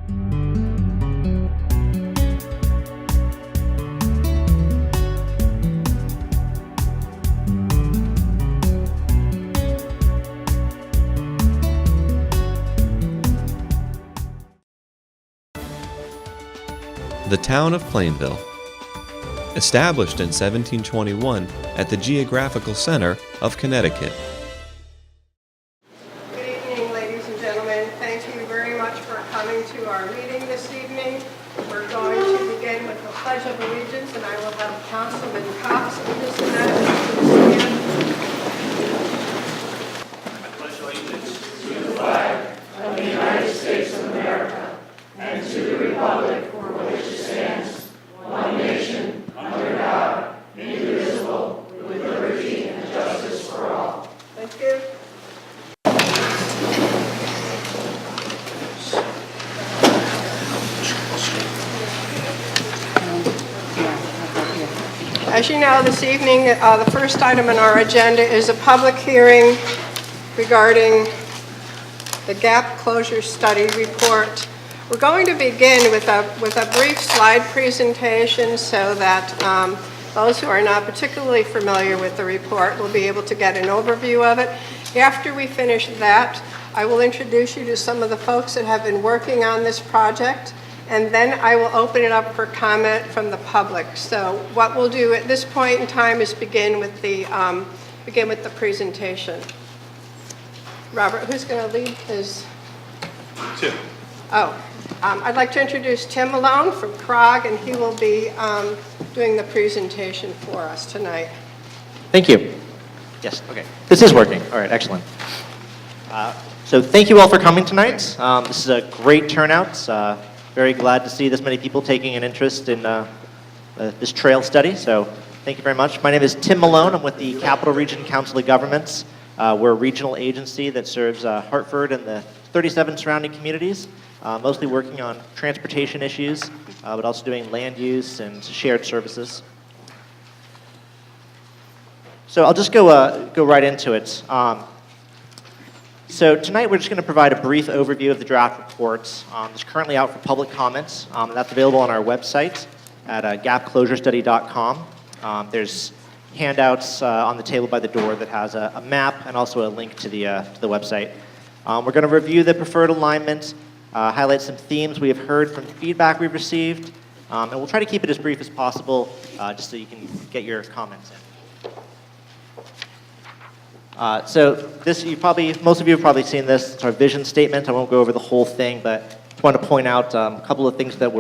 The town of Plainville. Established in 1721 at the geographical center of Connecticut. Good evening, ladies and gentlemen. Thank you very much for coming to our meeting this evening. We're going to begin with the Pledge of Allegiance, and I will have Councilman Cox lead us in that. I pledge allegiance to the flag of the United States of America and to the republic for which it stands, one nation, under God, indivisible, with liberty and justice for all. Thank you. As you know, this evening, the first item on our agenda is a public hearing regarding the gap closure study report. We're going to begin with a brief slide presentation so that those who are not particularly familiar with the report will be able to get an overview of it. After we finish that, I will introduce you to some of the folks that have been working on this project, and then I will open it up for comment from the public. So what we'll do at this point in time is begin with the presentation. Robert, who's going to lead his? Tim. Oh, I'd like to introduce Tim Malone from CROG, and he will be doing the presentation for us tonight. Thank you. Yes, okay. This is working. All right, excellent. So thank you all for coming tonight. This is a great turnout. Very glad to see this many people taking an interest in this trail study. So thank you very much. My name is Tim Malone. I'm with the Capital Region Council of Governments. We're a regional agency that serves Hartford and the 37 surrounding communities, mostly working on transportation issues, but also doing land use and shared services. So I'll just go right into it. So tonight we're just going to provide a brief overview of the draft reports. It's currently out for public comments, and that's available on our website at gapclosurestudy.com. There's handouts on the table by the door that has a map and also a link to the website. We're going to review the preferred alignment, highlight some themes we have heard from feedback we've received, and we'll try to keep it as brief as possible just so you can get your comments in. So this, most of you have probably seen this. It's our vision statement. I won't go over the whole thing, but I want to point out a couple of things that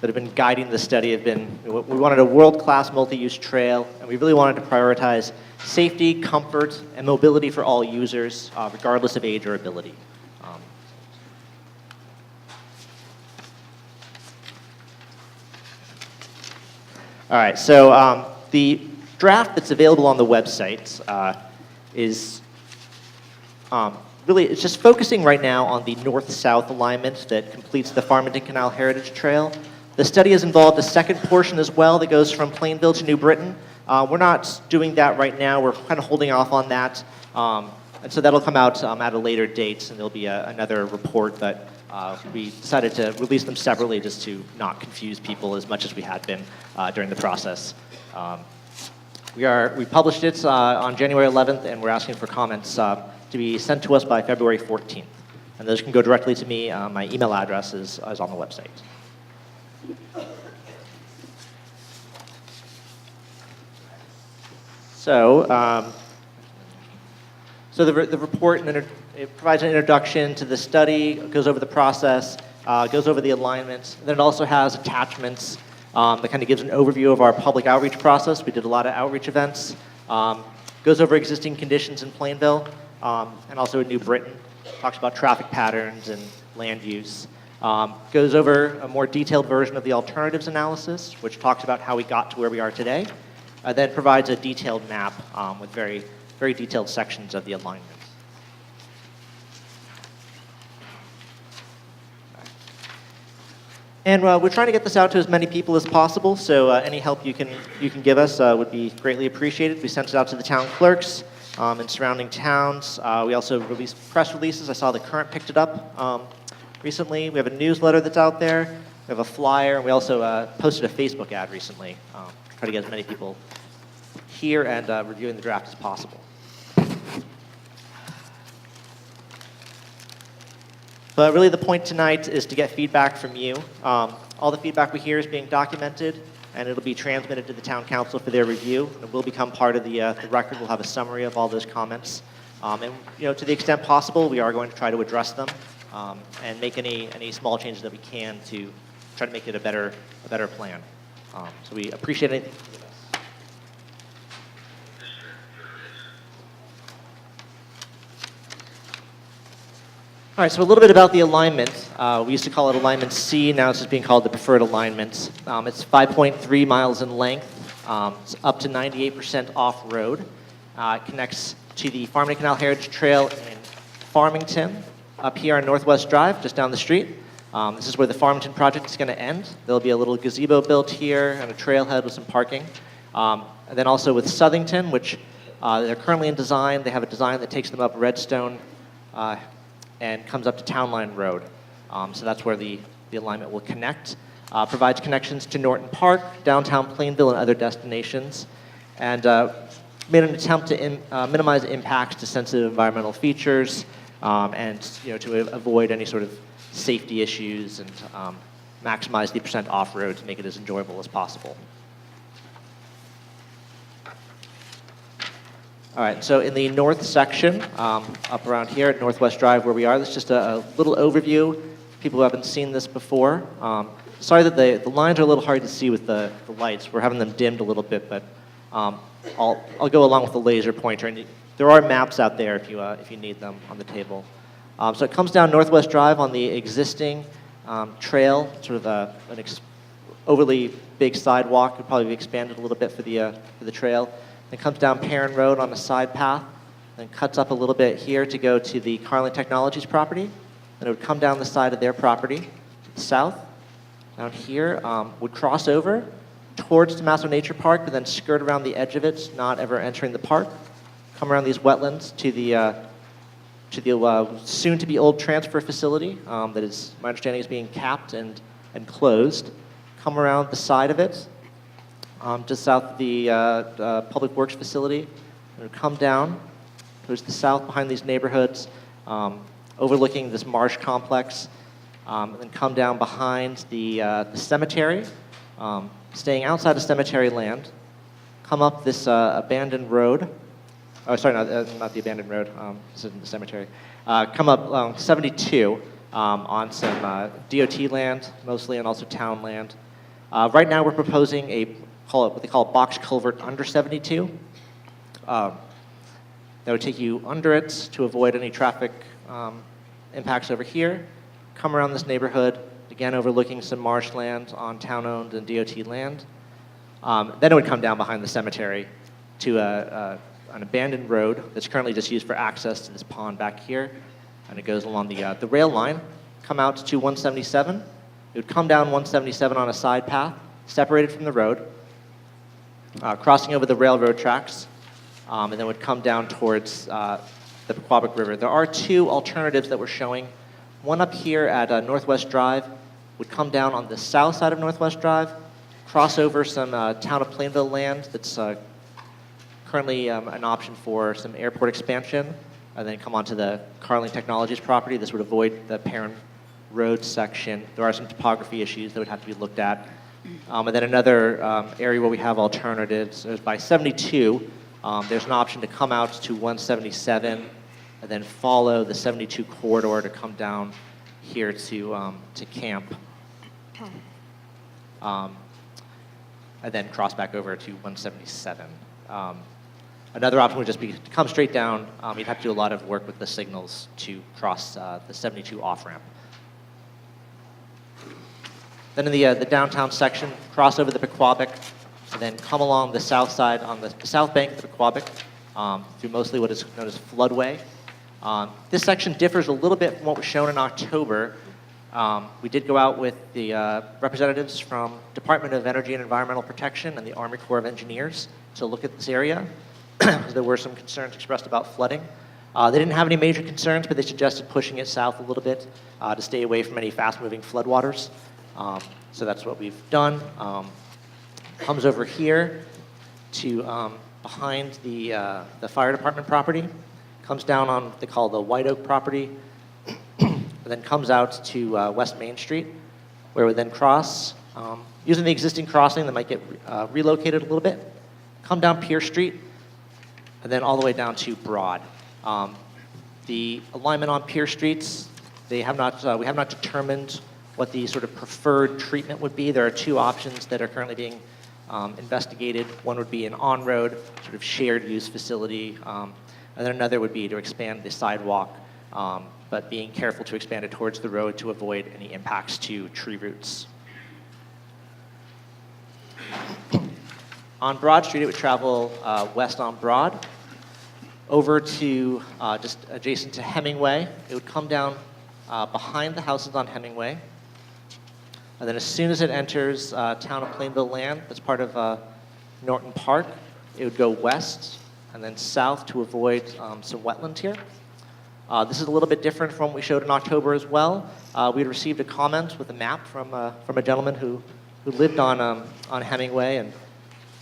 have been guiding the study. We wanted a world-class multi-use trail, and we really wanted to prioritize safety, comfort, and mobility for all users, regardless of age or ability. All right, so the draft that's available on the website is really, it's just focusing right now on the north-south alignment that completes the Farmington Canal Heritage Trail. The study has involved a second portion as well that goes from Plainville to New Britain. We're not doing that right now. We're kind of holding off on that. And so that'll come out at a later date, and there'll be another report, but we decided to release them separately just to not confuse people as much as we had been during the process. We published it on January 11th, and we're asking for comments to be sent to us by February 14th. And those can go directly to me. My email address is on the website. So the report, it provides an introduction to the study, goes over the process, goes over the alignments, and then it also has attachments that kind of gives an overview of our public outreach process. We did a lot of outreach events. Goes over existing conditions in Plainville, and also in New Britain. Talks about traffic patterns and land use. Goes over a more detailed version of the alternatives analysis, which talks about how we got to where we are today. Then provides a detailed map with very, very detailed sections of the alignment. And we're trying to get this out to as many people as possible, so any help you can give us would be greatly appreciated. We sent it out to the town clerks in surrounding towns. We also released press releases. I saw the Current picked it up recently. We have a newsletter that's out there. We have a flyer, and we also posted a Facebook ad recently. Try to get as many people here and reviewing the draft as possible. But really the point tonight is to get feedback from you. All the feedback we hear is being documented, and it'll be transmitted to the town council for their review. It will become part of the record. We'll have a summary of all those comments. And to the extent possible, we are going to try to address them and make any small changes that we can to try to make it a better plan. So we appreciate anything. All right, so a little bit about the alignment. We used to call it alignment C, now it's just being called the preferred alignment. It's 5.3 miles in length. It's up to 98% off-road. It connects to the Farmington Canal Heritage Trail in Farmington, up here on Northwest Drive, just down the street. This is where the Farmington project is going to end. There'll be a little gazebo built here and a trailhead with some parking. And then also with Southington, which they're currently in design. They have a design that takes them up Redstone and comes up to Town Line Road. So that's where the alignment will connect. Provides connections to Norton Park, downtown Plainville, and other destinations. And made an attempt to minimize impacts to sensitive environmental features and to avoid any sort of safety issues and maximize the percent off-road to make it as enjoyable as possible. All right, so in the north section, up around here at Northwest Drive where we are, this is just a little overview for people who haven't seen this before. Sorry that the lines are a little hard to see with the lights. We're having them dimmed a little bit, but I'll go along with the laser pointer. And there are maps out there if you need them on the table. So it comes down Northwest Drive on the existing trail, sort of an overly big sidewalk. Could probably be expanded a little bit for the trail. Then comes down Perrin Road on a side path, then cuts up a little bit here to go to the Carling Technologies property. Then it would come down the side of their property to the south. Down here, would cross over towards the Masso Nature Park, but then skirt around the edge of it, not ever entering the park. Come around these wetlands to the soon-to-be old transfer facility that is, my understanding, is being capped and closed. Come around the side of it, just south of the Public Works facility, and come down towards the south behind these neighborhoods, overlooking this marsh complex, and then come down behind the cemetery, staying outside of cemetery land, come up this abandoned road. Oh, sorry, not the abandoned road. This isn't the cemetery. Come up 72 on some DOT land, mostly, and also town land. Right now, we're proposing what they call a box culvert under 72. That would take you under it to avoid any traffic impacts over here. Come around this neighborhood, again overlooking some marshland on town-owned and DOT land. Then it would come down behind the cemetery to an abandoned road that's currently just used for access to this pond back here, and it goes along the rail line, come out to 177. It would come down 177 on a side path, separated from the road, crossing over the railroad tracks, and then would come down towards the Pequabic River. There are two alternatives that we're showing. One up here at Northwest Drive would come down on the south side of Northwest Drive, cross over some town of Plainville land that's currently an option for some airport expansion, and then come onto the Carling Technologies property. This would avoid the Perrin Road section. There are some topography issues that would have to be looked at. And then another area where we have alternatives is by 72. There's an option to come out to 177 and then follow the 72 corridor to come down here to camp. And then cross back over to 177. Another option would just be to come straight down. You'd have to do a lot of work with the signals to cross the 72 off-ramp. Then in the downtown section, cross over the Pequabic, and then come along the south side on the south bank of the Pequabic through mostly what is known as floodway. This section differs a little bit from what was shown in October. We did go out with the representatives from Department of Energy and Environmental Protection and the Army Corps of Engineers to look at this area. There were some concerns expressed about flooding. They didn't have any major concerns, but they suggested pushing it south a little bit to stay away from any fast-moving floodwaters. So that's what we've done. Comes over here to behind the fire department property, comes down on what they call the White Oak property, and then comes out to West Main Street, where we then cross, using the existing crossing that might get relocated a little bit, come down Pierce Street, and then all the way down to Broad. The alignment on Pierce Streets, we have not determined what the sort of preferred treatment would be. There are two options that are currently being investigated. One would be an on-road sort of shared use facility, and then another would be to expand the sidewalk, but being careful to expand it towards the road to avoid any impacts to tree roots. On Broad Street, it would travel west on Broad, over to just adjacent to Hemingway. It would come down behind the houses on Hemingway. And then as soon as it enters town of Plainville land, that's part of Norton Park, it would go west and then south to avoid some wetlands here. This is a little bit different from what we showed in October as well. We had received a comment with a map from a gentleman who lived on Hemingway and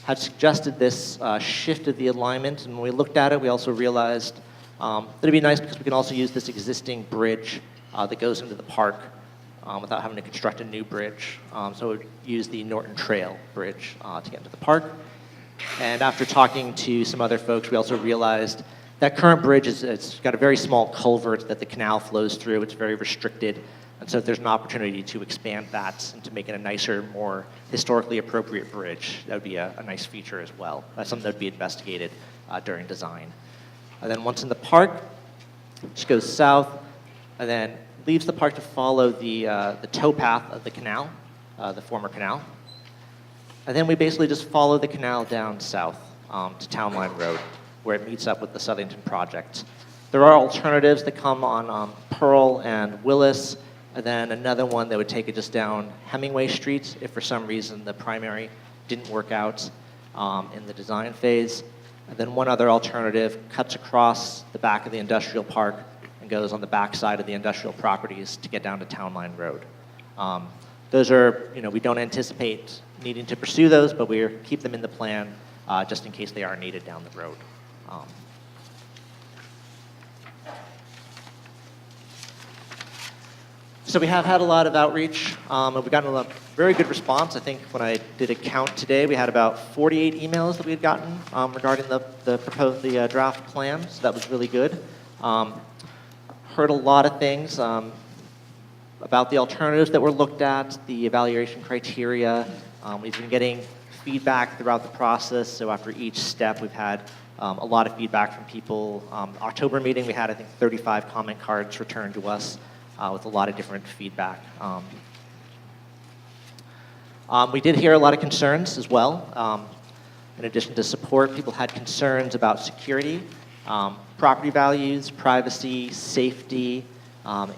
had suggested this shift of the alignment. And when we looked at it, we also realized that it'd be nice because we can also use this existing bridge that goes into the park without having to construct a new bridge. So it would use the Norton Trail Bridge to get into the park. And after talking to some other folks, we also realized that current bridge it's got a very small culvert that the canal flows through. It's very restricted. And so if there's an opportunity to expand that and to make it a nicer, more historically appropriate bridge, that would be a nice feature as well. That's something that would be investigated during design. And then once in the park, just goes south, and then leaves the park to follow the towpath of the canal, the former canal. And then we basically just follow the canal down south to Town Line Road, where it meets up with the Southington project. There are alternatives that come on Pearl and Willis, and then another one that would take it just down Hemingway Street if for some reason the primary didn't work out in the design phase. And then one other alternative cuts across the back of the industrial park and goes on the back side of the industrial properties to get down to Town Line Road. Those are, we don't anticipate needing to pursue those, but we keep them in the plan just in case they are needed down the road. So we have had a lot of outreach, and we've gotten a very good response. I think when I did a count today, we had about 48 emails that we had gotten regarding the draft plan, so that was really good. Heard a lot of things about the alternatives that were looked at, the evaluation criteria. We've been getting feedback throughout the process, so after each step we've had a lot of feedback from people. October meeting, we had, I think, 35 comment cards returned to us with a lot of different feedback. We did hear a lot of concerns as well. In addition to support, people had concerns about security, property values, privacy, safety,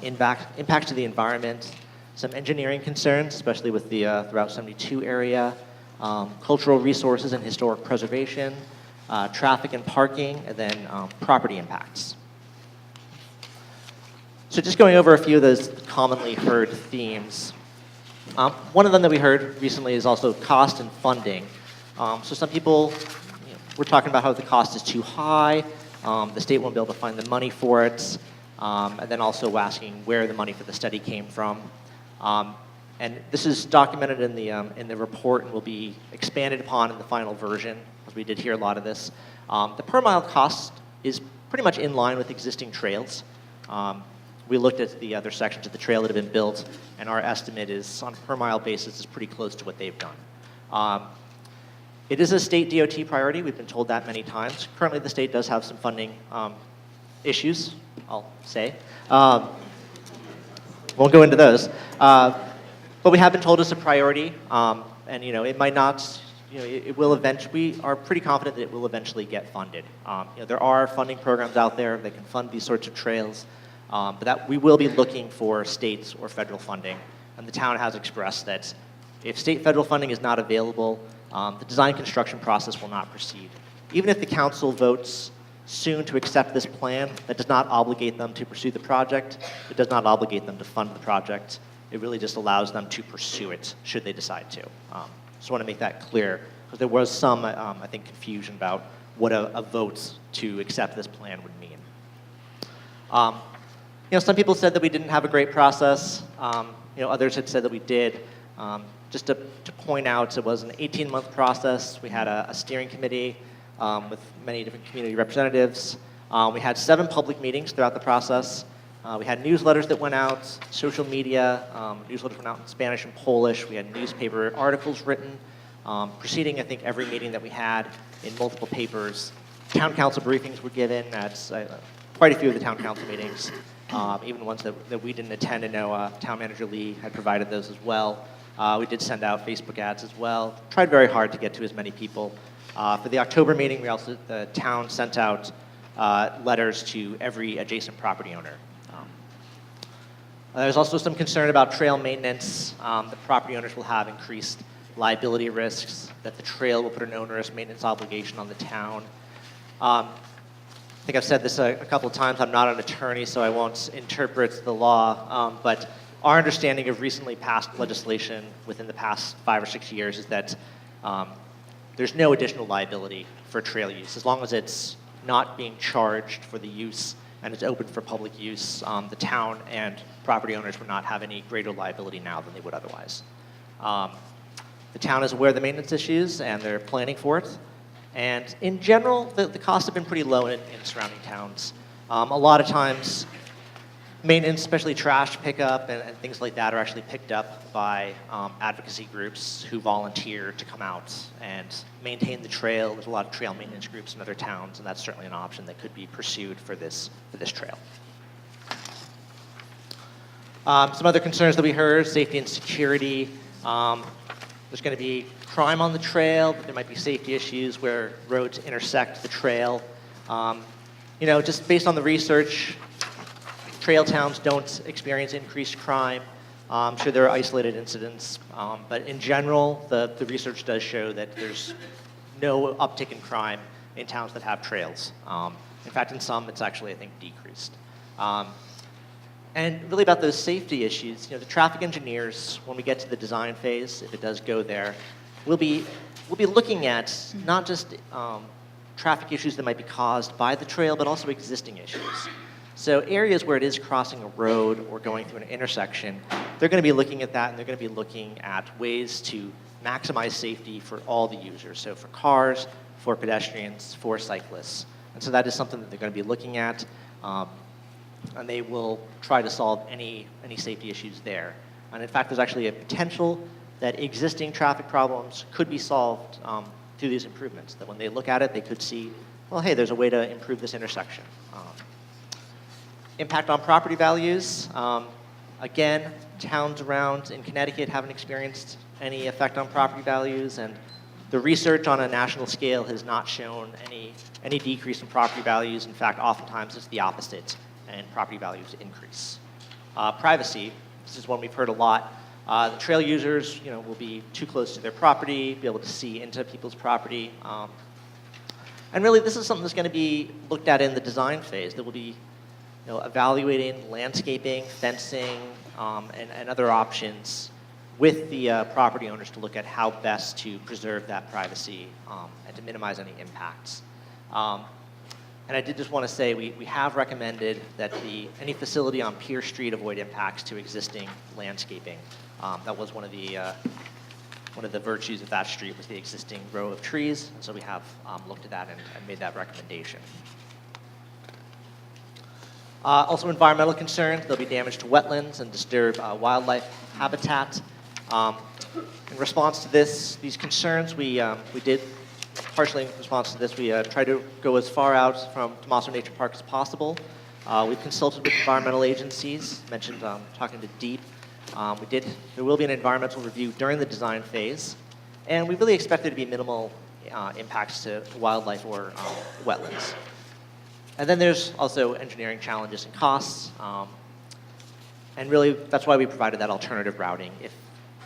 impacts to the environment, some engineering concerns, especially with the Route 72 area, cultural resources and historic preservation, traffic and parking, and then property impacts. So just going over a few of those commonly heard themes. One of them that we heard recently is also cost and funding. So some people were talking about how the cost is too high, the state won't be able to find the money for it, and then also asking where the money for the study came from. And this is documented in the report and will be expanded upon in the final version, because we did hear a lot of this. The per mile cost is pretty much in line with existing trails. We looked at the other sections of the trail that have been built, and our estimate is, on a per mile basis, is pretty close to what they've done. It is a state DOT priority. We've been told that many times. Currently, the state does have some funding issues, I'll say. Won't go into those. But we have been told it's a priority, and it might not, it will eventually, we are pretty confident that it will eventually get funded. There are funding programs out there that can fund these sorts of trails, but that we will be looking for state or federal funding. And the town has expressed that if state federal funding is not available, the design construction process will not proceed. Even if the council votes soon to accept this plan. That does not obligate them to pursue the project. It does not obligate them to fund the project. It really just allows them to pursue it should they decide to. Just want to make that clear, because there was some, I think, confusion about what a vote to accept this plan would mean. Some people said that we didn't have a great process. Others had said that we did. Just to point out, it was an 18-month process. We had a steering committee with many different community representatives. We had 7 public meetings throughout the process. We had newsletters that went out, social media, newsletters went out in Spanish and Polish. We had newspaper articles written, preceding, I think, every meeting that we had in multiple papers. Town council briefings were given at quite a few of the town council meetings, even ones that we didn't attend. I know Town Manager Lee had provided those as well. We did send out Facebook ads as well. Tried very hard to get to as many people. For the October meeting, the town sent out letters to every adjacent property owner. There's also some concern about trail maintenance. The property owners will have increased liability risks, that the trail will put an onerous maintenance obligation on the town. I think I've said this a couple of times. I'm not an attorney, so I won't interpret the law, but our understanding of recently passed legislation within the past 5 or 6 years is that there's no additional liability for trail use. As long as it's not being charged for the use and it's open for public use, the town and property owners would not have any greater liability now than they would otherwise. The town is aware of the maintenance issues and they're planning for it. And in general, the costs have been pretty low in surrounding towns. A lot of times, maintenance, especially trash pickup and things like that, are actually picked up by advocacy groups who volunteer to come out and maintain the trail. There's a lot of trail maintenance groups in other towns, and that's certainly an option that could be pursued for this trail. Some other concerns that we heard: safety and security. There's going to be crime on the trail, but there might be safety issues where roads intersect the trail. Just based on the research, trail towns don't experience increased crime. I'm sure there are isolated incidents, but in general, the research does show that there's no uptick in crime in towns that have trails. In fact, in some, it's actually, I think, decreased. And really about those safety issues, the traffic engineers, when we get to the design phase, if it does go there, we'll be looking at not just traffic issues that might be caused by the trail, but also existing issues. So areas where it is crossing a road or going through an intersection, they're going to be looking at that, and they're going to be looking at ways to maximize safety for all the users. So for cars, for pedestrians, for cyclists. And so that is something that they're going to be looking at, and they will try to solve any safety issues there. And in fact, there's actually a potential that existing traffic problems could be solved through these improvements, that when they look at it, they could see, well, hey, there's a way to improve this intersection. Impact on property values. Again, towns around in Connecticut haven't experienced any effect on property values, and the research on a national scale has not shown any decrease in property values. In fact, oftentimes it's the opposite, and property values increase. Privacy. This is one we've heard a lot. The trail users, will be too close to their property, be able to see into people's property. And really, this is something that's going to be looked at in the design phase. That will be evaluating landscaping, fencing, and other options with the property owners to look at how best to preserve that privacy and to minimize any impacts. And I did just want to say we have recommended that any facility on Pier Street avoid impacts to existing landscaping. That was one of the virtues of that street, was the existing row of trees, and so we have looked at that and made that recommendation. Also, environmental concerns. There'll be damage to wetlands and disturb wildlife habitat. In response to these concerns, we did, partially in response to this, we tried to go as far out from Tomaso Nature Park as possible. We've consulted with environmental agencies, mentioned talking to DEEP. There will be an environmental review during the design phase, and we really expect there to be minimal impacts to wildlife or wetlands. And then there's also engineering challenges and costs, and really that's why we provided that alternative routing. If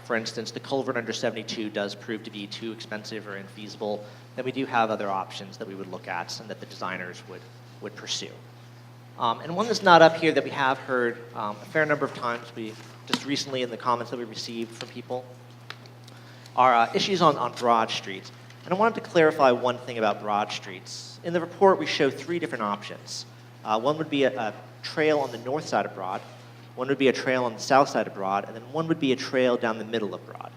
for instance, the culvert under 72 does prove to be too expensive or infeasible, then we do have other options that we would look at and that the designers would pursue. And one that's not up here that we have heard a fair number of times, we just recently in the comments that we received from people, are issues on Broad Street. And I wanted to clarify one thing about Broad Streets. In the report, we show 3 different options. One would be a trail on the north side of Broad, one would be a trail on the south side of Broad, and then one would be a trail down the middle of Broad.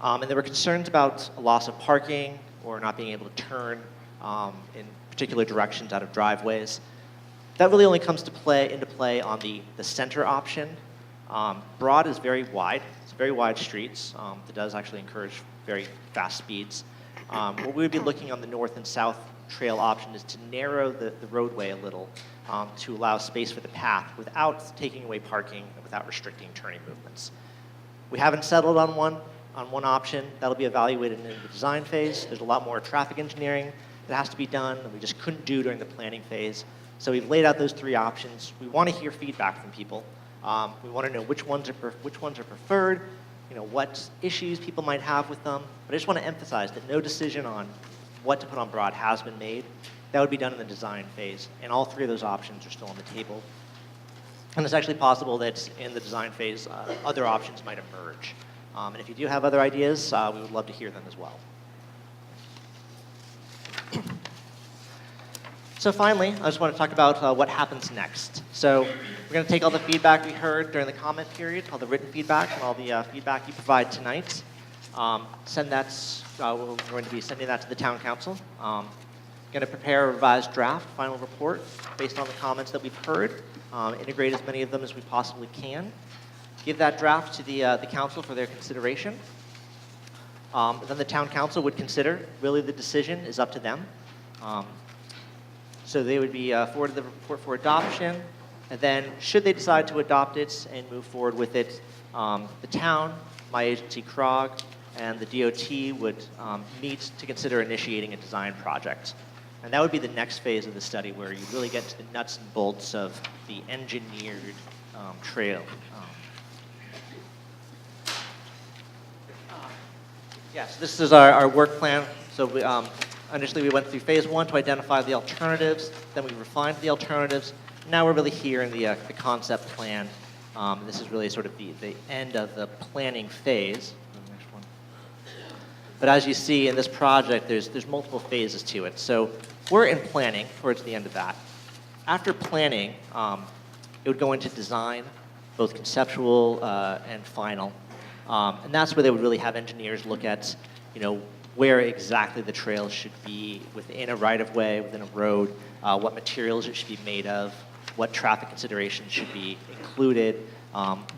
And there were concerns about a loss of parking or not being able to turn in particular directions out of driveways. That really only comes into play on the center option. Broad is very wide. It's very wide streets. That does actually encourage very fast speeds. What we would be looking on the north and south trail option is to narrow the roadway a little to allow space for the path without taking away parking and without restricting turning movements. We haven't settled on one option. That'll be evaluated in the design phase. There's a lot more traffic engineering that has to be done that we just couldn't do during the planning phase. So we've laid out those 3 options. We want to hear feedback from people. We want to know which ones are preferred, what issues people might have with them. But I just want to emphasize that no decision on what to put on Broad has been made. That would be done in the design phase, and all 3 of those options are still on the table. And it's actually possible that in the design phase, other options might emerge. And if you do have other ideas, we would love to hear them as well. So finally, I just want to talk about what happens next. So we're going to take all the feedback we heard during the comment period, all the written feedback, and all the feedback you provide tonight. We're going to be sending that to the town council. Going to prepare a revised draft, final report, based on the comments that we've heard. Integrate as many of them as we possibly can. Give that draft to the council for their consideration. Then the town council would consider. Really, the decision is up to them. So they would be forwarded the report for adoption, and then should they decide to adopt it and move forward with it, the town, my agency CROG, and the DOT would meet to consider initiating a design project. And that would be the next phase of the study where you really get to the nuts and bolts of the engineered trail. So this is our work plan. So we, initially we went through phase 1 to identify the alternatives, then we refined the alternatives. Now we're really here in the concept plan. This is really sort of the end of the planning phase. But as you see in this project, there's multiple phases to it. So we're in planning towards the end of that. After planning, it would go into design, both conceptual and final. And that's where they would really have engineers look at, where exactly the trail should be within a right-of-way, within a road, what materials it should be made of, what traffic considerations should be included,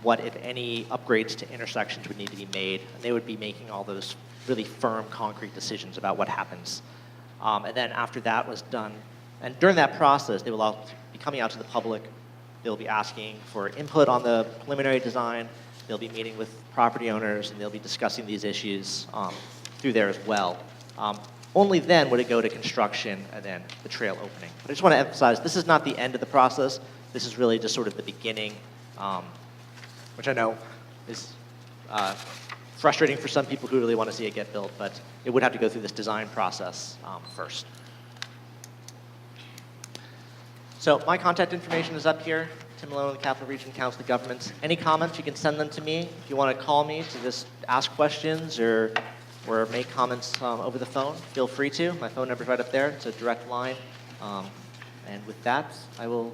what, if any, upgrades to intersections would need to be made. And they would be making all those really firm, concrete decisions about what happens. And then after that was done, and during that process, they will all be coming out to the public. They'll be asking for input on the preliminary design. They'll be meeting with property owners, and they'll be discussing these issues through there as well. Only then would it go to construction and then the trail opening. But I just want to emphasize, this is not the end of the process. This is really just sort of the beginning, which I know is frustrating for some people who really want to see it get built, but it would have to go through this design process first. So my contact information is up here. Tim Malone, the Capital Region Council of Governments. Any comments, you can send them to me. If you want to call me to just ask questions or make comments over the phone, feel free to. My phone number's right up there. It's a direct line. And with that, I will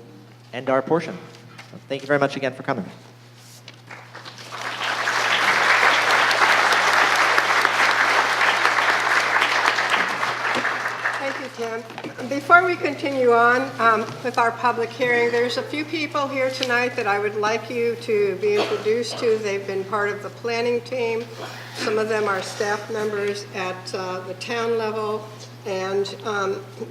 end our portion. So thank you very much again for coming. Tim. Before we continue on with our public hearing, there's a few people here tonight that I would like you to be introduced to. They've been part of the planning team. Some of them are staff members at the town level, and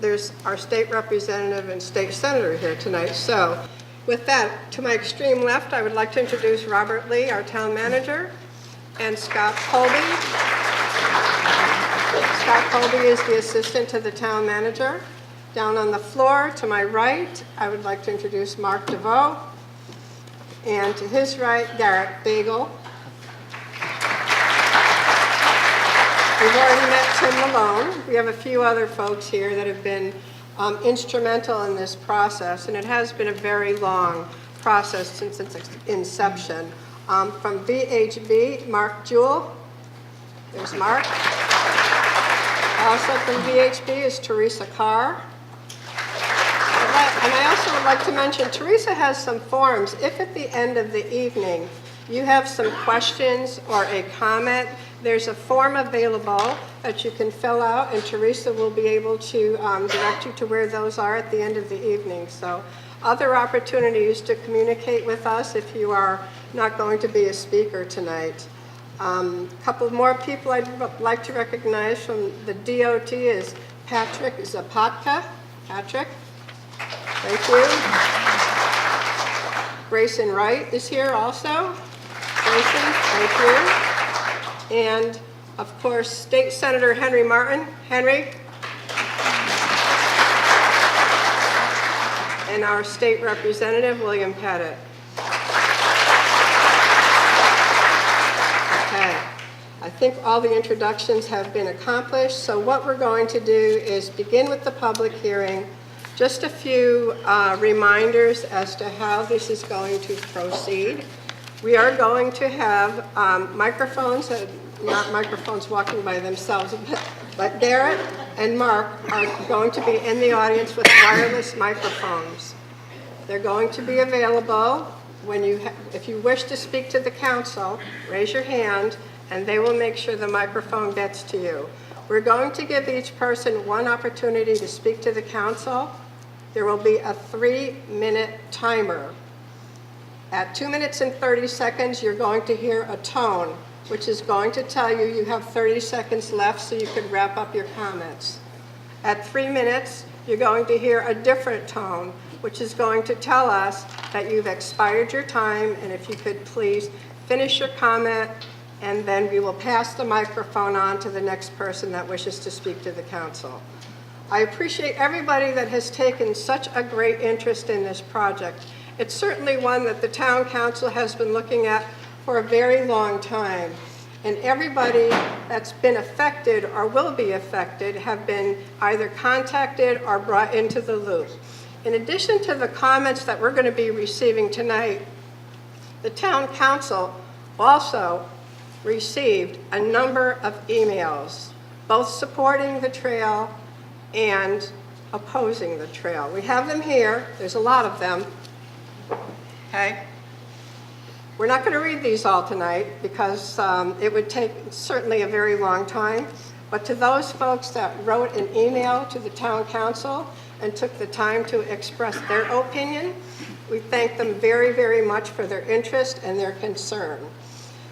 there's our state representative and state senator here tonight. So with that, to my extreme left, I would like to introduce Robert Lee, our town manager, and Scott Colby. Scott Colby is the assistant to the town manager. Down on the floor to my right, I would like to introduce Mark DeVoe. And to his right, Garrett Bagel. We've already met Tim Malone. We have a few other folks here that have been instrumental in this process, and it has been a very long process since its inception. From VHB, Mark Jewell. There's Mark. Also from VHB is Theresa Carr. And I also would like to mention, Theresa has some forms. If at the end of the evening you have some questions or a comment, there's a form available that you can fill out, and Theresa will be able to direct you to where those are at the end of the evening. So other opportunities to communicate with us if you are not going to be a speaker tonight. A couple more people I'd like to recognize from the DOT is Patrick Zapatka. Patrick, thank you. Grayson Wright is here also. Grayson, thank you. And of course, State Senator Henry Martin. Henry. And our state representative, William Pettit. Okay, I think all the introductions have been accomplished. So what we're going to do is begin with the public hearing. Just a few reminders as to how this is going to proceed. We are going to have microphones, not microphones walking by themselves, but Garrett and Mark are going to be in the audience with wireless microphones. They're going to be available when if you wish to speak to the council, raise your hand and they will make sure the microphone gets to you. We're going to give each person one opportunity to speak to the council. There will be a 3-minute timer. At 2 minutes and 30 seconds, you're going to hear a tone, which is going to tell you you have 30 seconds left so you can wrap up your comments. At 3 minutes, you're going to hear a different tone, which is going to tell us that you've expired your time, and if you could please finish your comment, and then we will pass the microphone on to the next person that wishes to speak to the council. I appreciate everybody that has taken such a great interest in this project. It's certainly one that the town council has been looking at for a very long time. And everybody that's been affected or will be affected have been either contacted or brought into the loop. In addition to the comments that we're going to be receiving tonight, the town council also received a number of emails, both supporting the trail and opposing the trail. We have them here. There's a lot of them. Okay? We're not going to read these all tonight because it would take certainly a very long time. But to those folks that wrote an email to the town council and took the time to express their opinion, we thank them very, very much for their interest and their concern.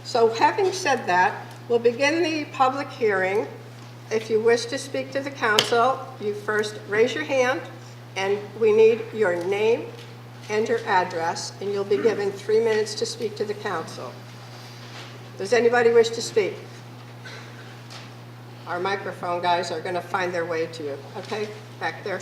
So having said that, we'll begin the public hearing. If you wish to speak to the council, you first raise your hand, and we need your name and your address, and you'll be given 3 minutes to speak to the council. Does anybody wish to speak? Our microphone guys are going to find their way to you. Okay, back there.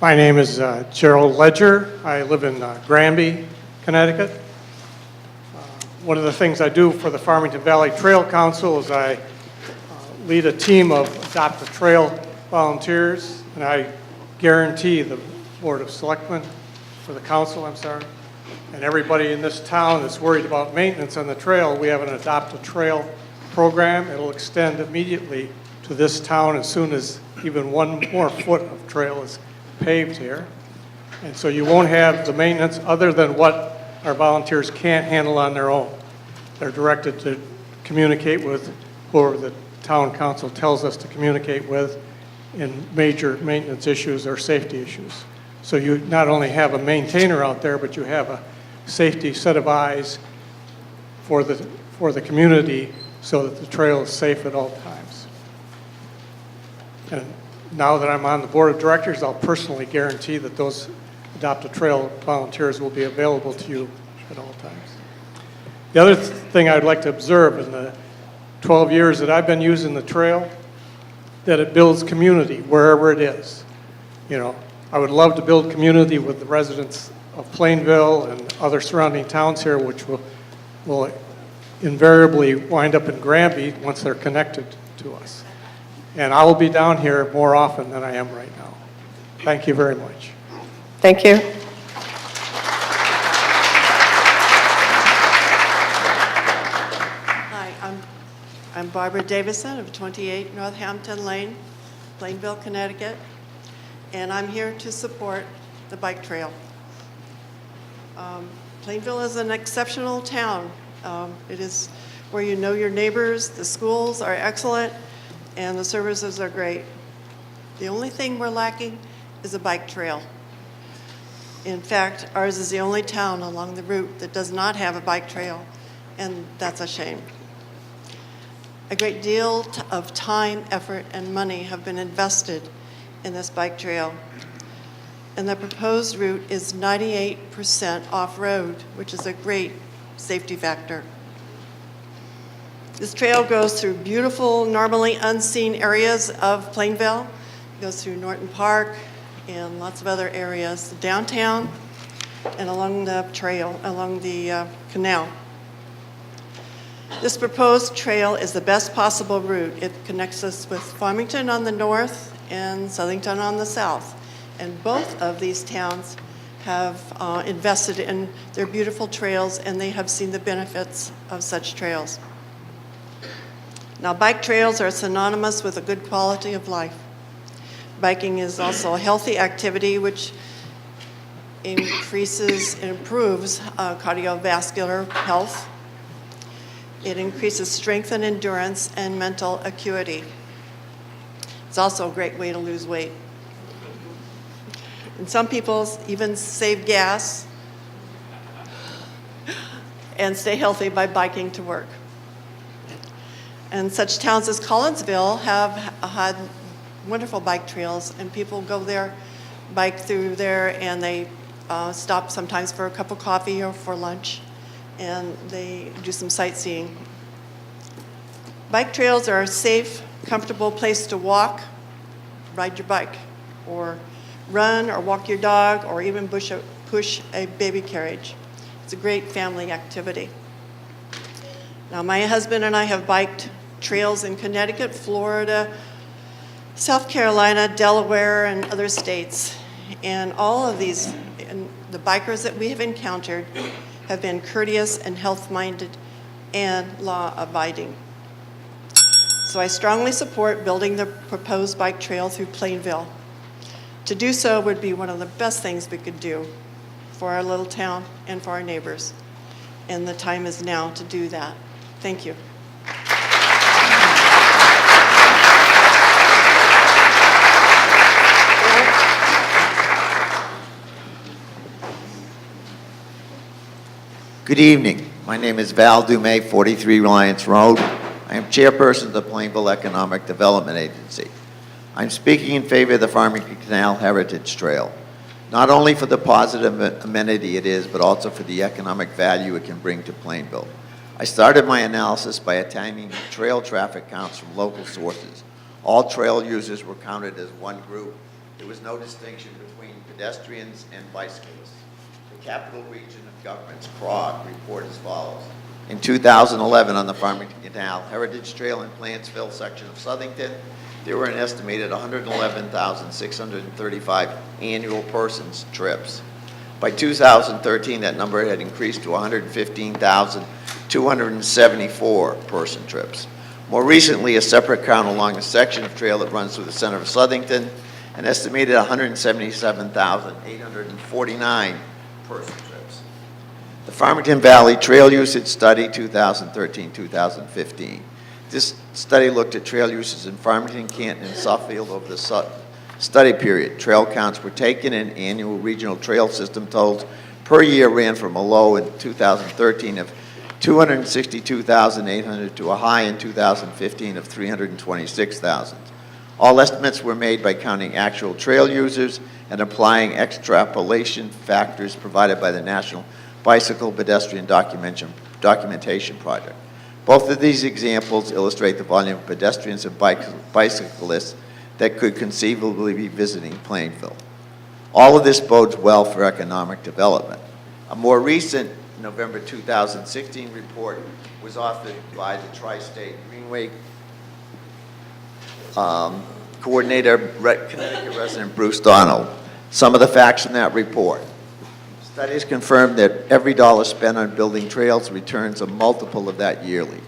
My name is Gerald Leger. I live in Granby, Connecticut. One of the things I do for the Farmington Valley Trail Council is I lead a team of Adopt a Trail volunteers, and I guarantee the Board of Selectmen, for the council, and everybody in this town that's worried about maintenance on the trail, we have an Adopt a Trail program. It'll extend immediately to this town as soon as even one more foot of trail is paved here. And so you won't have the maintenance other than what our volunteers can't handle on their own. They're directed to communicate with whoever the town council tells us to communicate with in major maintenance issues or safety issues. So you not only have a maintainer out there, but you have a safety set of eyes for the community so that the trail is safe at all times. And now that I'm on the board of directors, I'll personally guarantee that those Adopt a Trail volunteers will be available to you at all times. The other thing I'd like to observe in the 12 years that I've been using the trail, that it builds community wherever it is. You know, I would love to build community with the residents of Plainville and other surrounding towns here, which will invariably wind up in Granby once they're connected to us. And I will be down here more often than I am right now. Thank you very much. Thank you. Hi, I'm Barbara Davison of 28 Northampton Lane, Plainville, Connecticut, and I'm here to support the bike trail. Plainville is an exceptional town. It is where you know your neighbors, the schools are excellent, and the services are great. The only thing we're lacking is a bike trail. In fact, ours is the only town along the route that does not have a bike trail, and that's a shame. A great deal of time, effort, and money have been invested in this bike trail, and the proposed route is 98% off-road, which is a great safety factor. This trail goes through beautiful, normally unseen areas of Plainville. It goes through Norton Park and lots of other areas, downtown and along the trail, along the canal. This proposed trail is the best possible route. It connects us with Farmington on the north and Southington on the south. And both of these towns have invested in their beautiful trails, and they have seen the benefits of such trails. Now, bike trails are synonymous with a good quality of life. Biking is also a healthy activity which increases and improves cardiovascular health. It increases strength and endurance and mental acuity. It's also a great way to lose weight. And some people even save gas and stay healthy by biking to work. And such towns as Collinsville have had wonderful bike trails, and people go there, bike through there, and they stop sometimes for a cup of coffee or for lunch, and they do some sightseeing. Bike trails are a safe, comfortable place to walk, ride your bike, or run or walk your dog, or even push a baby carriage. It's a great family activity. Now, my husband and I have biked trails in Connecticut, Florida, South Carolina, Delaware, and other states. And all of these, and the bikers that we have encountered have been courteous and health-minded and law-abiding. So I strongly support building the proposed bike trail through Plainville. To do so would be one of the best things we could do for our little town and for our neighbors. And the time is now to do that. Thank you. Good evening. My name is Val Doucette, 43 Reliance Road. I am chairperson of the Plainville Economic Development Agency. I'm speaking in favor of the Farmington Canal Heritage Trail, not only for the positive amenity it is, but also for the economic value it can bring to Plainville. I started my analysis by attending trail traffic counts from local sources. All trail users were counted as one group. There was no distinction between pedestrians and bicyclists. The Capital Region of Governments, Prague, report as follows. In 2011, on the Farmington Canal Heritage Trail in Plantsville section of Southington, there were an estimated 111,635 annual persons trips. By 2013, that number had increased to 115,274 person trips. More recently, a separate count along a section of trail that runs through the center of Southington, an estimated 177,849 person trips. The Farmington Valley Trail Usage Study 2013-2015. This study looked at trail uses in Farmington, Canton, and Suffield over the study period. Trail counts were taken, and annual regional trail system totals per year ran from a low in 2013 of 262,800 to a high in 2015 of 326,000. All estimates were made by counting actual trail users and applying extrapolation factors provided by the National Bicycle Pedestrian Documentation Project. Both of these examples illustrate the volume of pedestrians and bicyclists that could conceivably be visiting Plainville. All of this bodes well for economic development. A more recent November 2016 report was authored by the Tri-State Greenway Coordinator, Connecticut resident Bruce Donald. Some of the facts from that report. Studies confirm that every dollar spent on building trails returns a multiple of that yearly.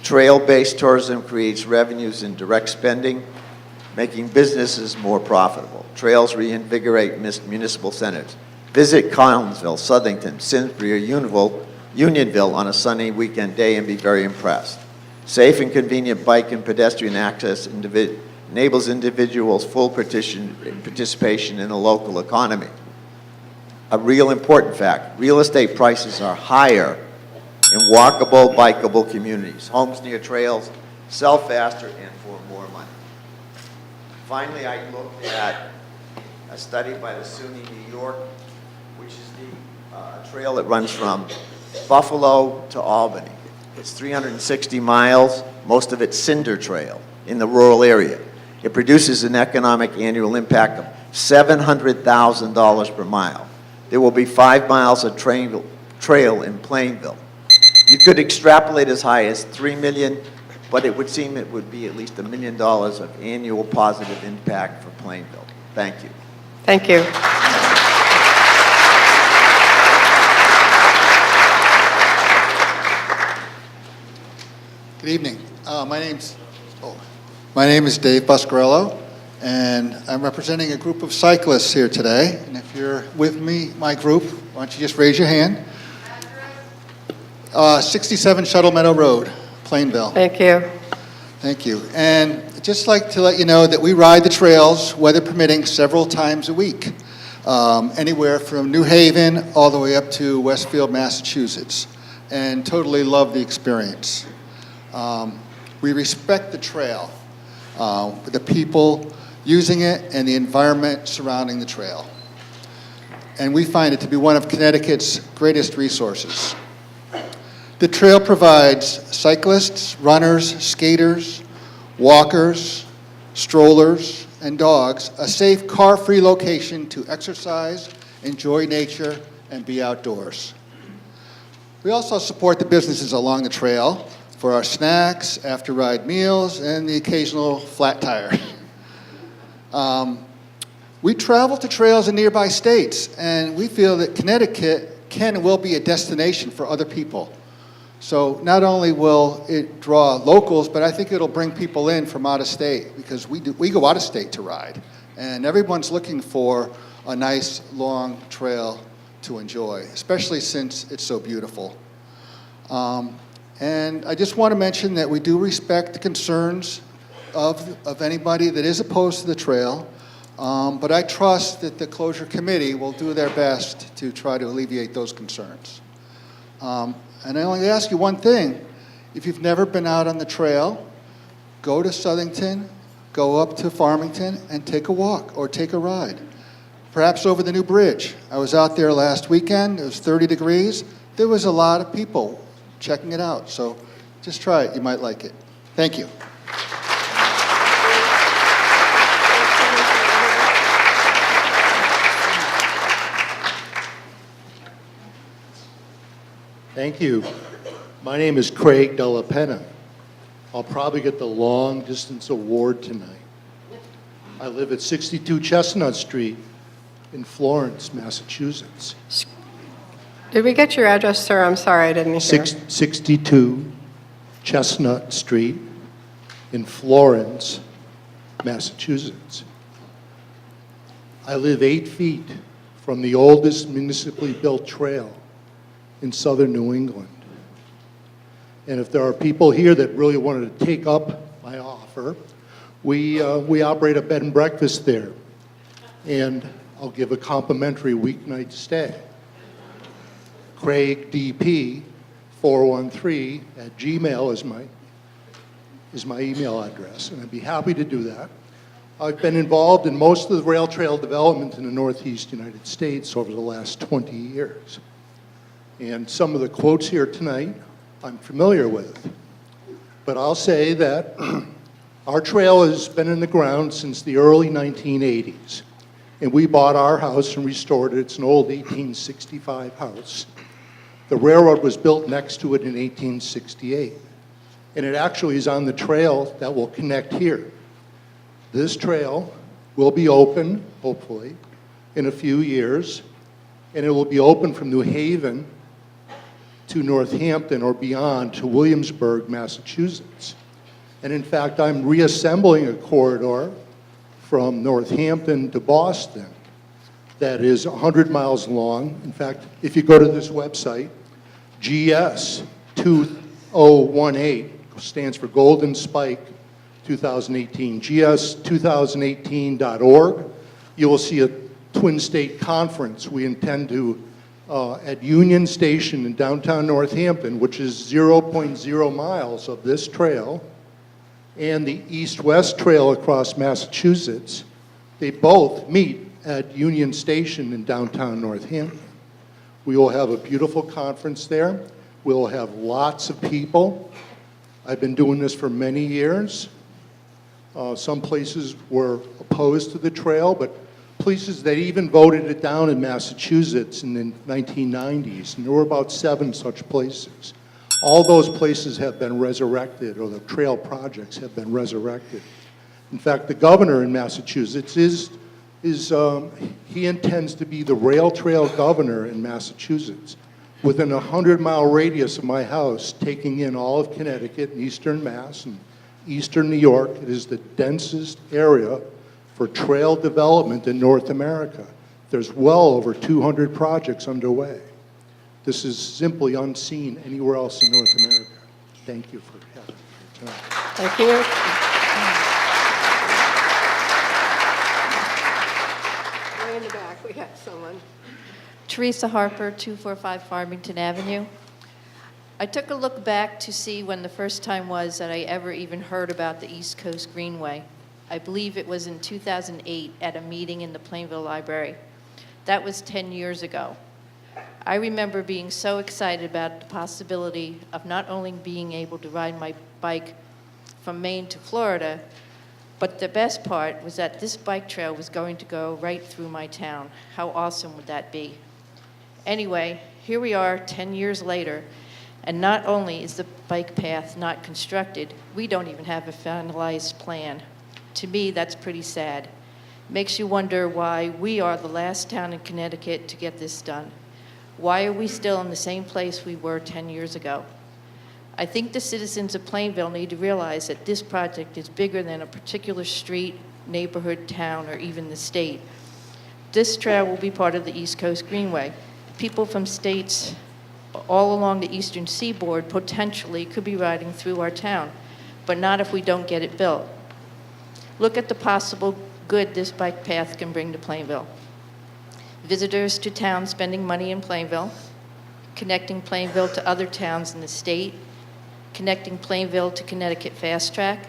Trail-based tourism creates revenues in direct spending, making businesses more profitable. Trails reinvigorate municipal centers. Visit Collinsville, Southington, Simsbury, or Unionville on a sunny weekend day and be very impressed. Safe and convenient bike and pedestrian access enables individuals full participation in the local economy. A real important fact, real estate prices are higher in walkable, bikeable communities. Homes near trails sell faster and for more money. Finally, I looked at a study by the SUNY New York, which is a trail that runs from Buffalo to Albany. It's 360 miles, most of it's cinder trail in the rural area. It produces an economic annual impact of $700,000 per mile. There will be 5 miles of trail in Plainville. You could extrapolate as high as $3 million, but it would seem it would be at least $1 million of annual positive impact for Plainville. Thank you. Thank you. Good evening. My name is Dave Buscarello, and I'm representing a group of cyclists here today. And if you're with me, my group, why don't you just raise your hand? 67 Shuttle Meadow Road, Plainville. Thank you. Thank you. And I'd just like to let you know that we ride the trails, weather permitting, several times a week, anywhere from New Haven all the way up to Westfield, Massachusetts, and totally love the experience. We respect the trail, the people using it, and the environment surrounding the trail. And we find it to be one of Connecticut's greatest resources. The trail provides cyclists, runners, skaters, walkers, strollers, and dogs a safe, car-free location to exercise, enjoy nature, and be outdoors. We also support the businesses along the trail for our snacks, after-ride meals, and the occasional flat tire. We travel to trails in nearby states, and we feel that Connecticut can and will be a destination for other people. So not only will it draw locals, but I think it'll bring people in from out of state, because we go out of state to ride, and everyone's looking for a nice long trail to enjoy, especially since it's so beautiful. And I just want to mention that we do respect the concerns of anybody that is opposed to the trail, but I trust that the closure committee will do their best to try to alleviate those concerns. And I only ask you one thing. If you've never been out on the trail, go to Southington, go up to Farmington, and take a walk or take a ride. Perhaps over the new bridge. I was out there last weekend. It was 30 degrees. There was a lot of people checking it out. So just try it. You might like it. Thank you. Thank you. My name is Craig Della. I'll probably get the long distance award tonight. I live at 62 Chestnut Street in Florence, Massachusetts. Did we get your address, sir? I'm sorry, I didn't hear. 62 Chestnut Street in Florence, Massachusetts. I live 8 feet from the oldest municipally built trail in southern New England. And if there are people here that really wanted to take up my offer, we operate a bed and breakfast there. And I'll give a complimentary weeknight stay. Craig DP 413 at Gmail is my email address, and I'd be happy to do that. I've been involved in most of the rail trail development in the Northeast United States over the last 20 years. And some of the quotes here tonight I'm familiar with. But I'll say that our trail has been in the ground since the early 1980s. and we bought our house and restored it. It's an old 1865 house. The railroad was built next to it in 1868, and it actually is on the trail that will connect here. This trail will be open, hopefully, in a few years, and it will be open from New Haven to Northampton or beyond to Williamsburg, Massachusetts. And in fact, I'm reassembling a corridor from Northampton to Boston that is 100 miles long. In fact, if you go to this website, GS 2018 stands for Golden Spike 2018, gs2018.org. You will see a Twin State Conference. We intend to, at Union Station in downtown Northampton, which is 0.0 miles of this trail, and the east-west trail across Massachusetts, they both meet at Union Station in downtown Northampton. We will have a beautiful conference there. We'll have lots of people. I've been doing this for many years. Some places were opposed to the trail, but places that even voted it down in Massachusetts in the 1990s, and there were about 7 such places. All those places have been resurrected, or the trail projects have been resurrected. In fact, the governor in Massachusetts he intends to be the rail trail governor in Massachusetts. Within a 100-mile radius of my house, taking in all of Connecticut and eastern Mass and eastern New York, it is the densest area for trail development in North America. There's well over 200 projects underway. This is simply unseen anywhere else in North America. Thank you for having me tonight. Thank you. Way in the back, we have someone. Theresa Harper, 245 Farmington Avenue. I took a look back to see when the first time was that I ever even heard about the East Coast Greenway. I believe it was in 2008 at a meeting in the Plainville Library. That was 10 years ago. I remember being so excited about the possibility of not only being able to ride my bike from Maine to Florida, but the best part was that this bike trail was going to go right through my town. How awesome would that be? Anyway, here we are 10 years later, and not only is the bike path not constructed, we don't even have a finalized plan. To me, that's pretty sad. Makes you wonder why we are the last town in Connecticut to get this done. Why are we still in the same place we were 10 years ago? I think the citizens of Plainville need to realize that this project is bigger than a particular street, neighborhood, town, or even the state. This trail will be part of the East Coast Greenway. People from states all along the eastern seaboard potentially could be riding through our town, but not if we don't get it built. Look at the possible good this bike path can bring to Plainville. Visitors to town spending money in Plainville, connecting Plainville to other towns in the state, connecting Plainville to Connecticut Fast Track,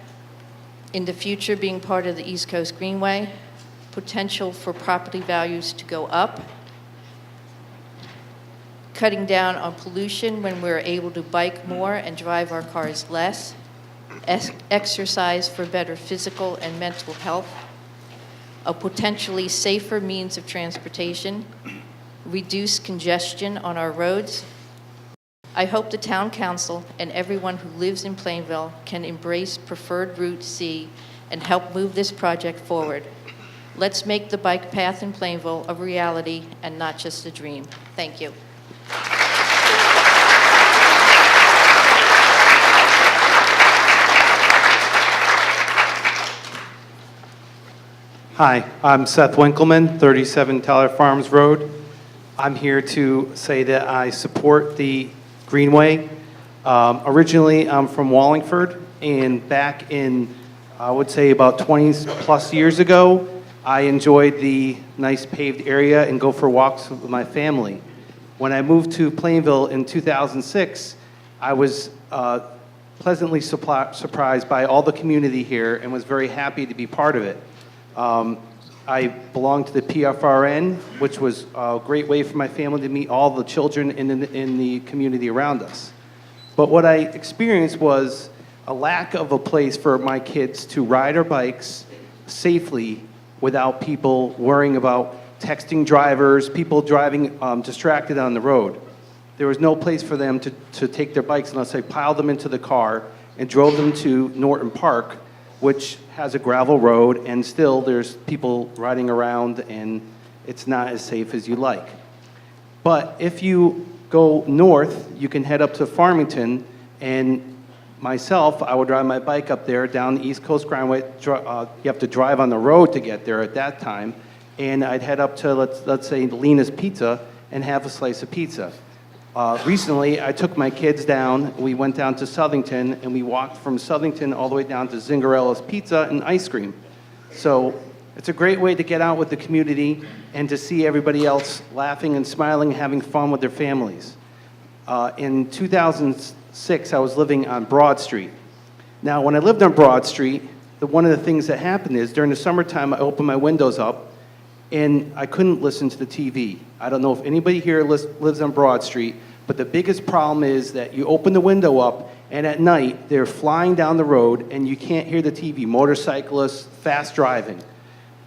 in the future being part of the East Coast Greenway, potential for property values to go up, cutting down on pollution when we're able to bike more and drive our cars less, exercise for better physical and mental health, a potentially safer means of transportation, reduce congestion on our roads. I hope the town council and everyone who lives in Plainville can embrace preferred Route C and help move this project forward. Let's make the bike path in Plainville a reality and not just a dream. Thank you. Hi, I'm Seth Winkelman, 37 Teller Farms Road. I'm here to say that I support the Greenway. Originally, I'm from Wallingford, and back in, I would say about 20 plus years ago, I enjoyed the nice paved area and go for walks with my family. When I moved to Plainville in 2006, I was pleasantly surprised by all the community here and was very happy to be part of it. I belong to the PFRN, which was a great way for my family to meet all the children in the community around us. But what I experienced was a lack of a place for my kids to ride our bikes safely without people worrying about texting drivers, people driving distracted on the road. There was no place for them to take their bikes unless they piled them into the car and drove them to Norton Park, which has a gravel road, and still there's people riding around and it's not as safe as you like. But if you go north, you can head up to Farmington, and myself, I would ride my bike up there down the East Coast Grindway. You have to drive on the road to get there at that time, and I'd head up to, let's say, Lena's Pizza and have a slice of pizza. Recently, I took my kids down. We went down to Southington, and we walked from Southington all the way down to Zingarella's Pizza and ice cream. So it's a great way to get out with the community and to see everybody else laughing and smiling, having fun with their families. In 2006, I was living on Broad Street. Now, when I lived on Broad Street, one of the things that happened is during the summertime, I opened my windows up, and I couldn't listen to the TV. I don't know if anybody here lives on Broad Street, but the biggest problem is that you open the window up, and at night, they're flying down the road, and you can't hear the TV, motorcyclists, fast driving.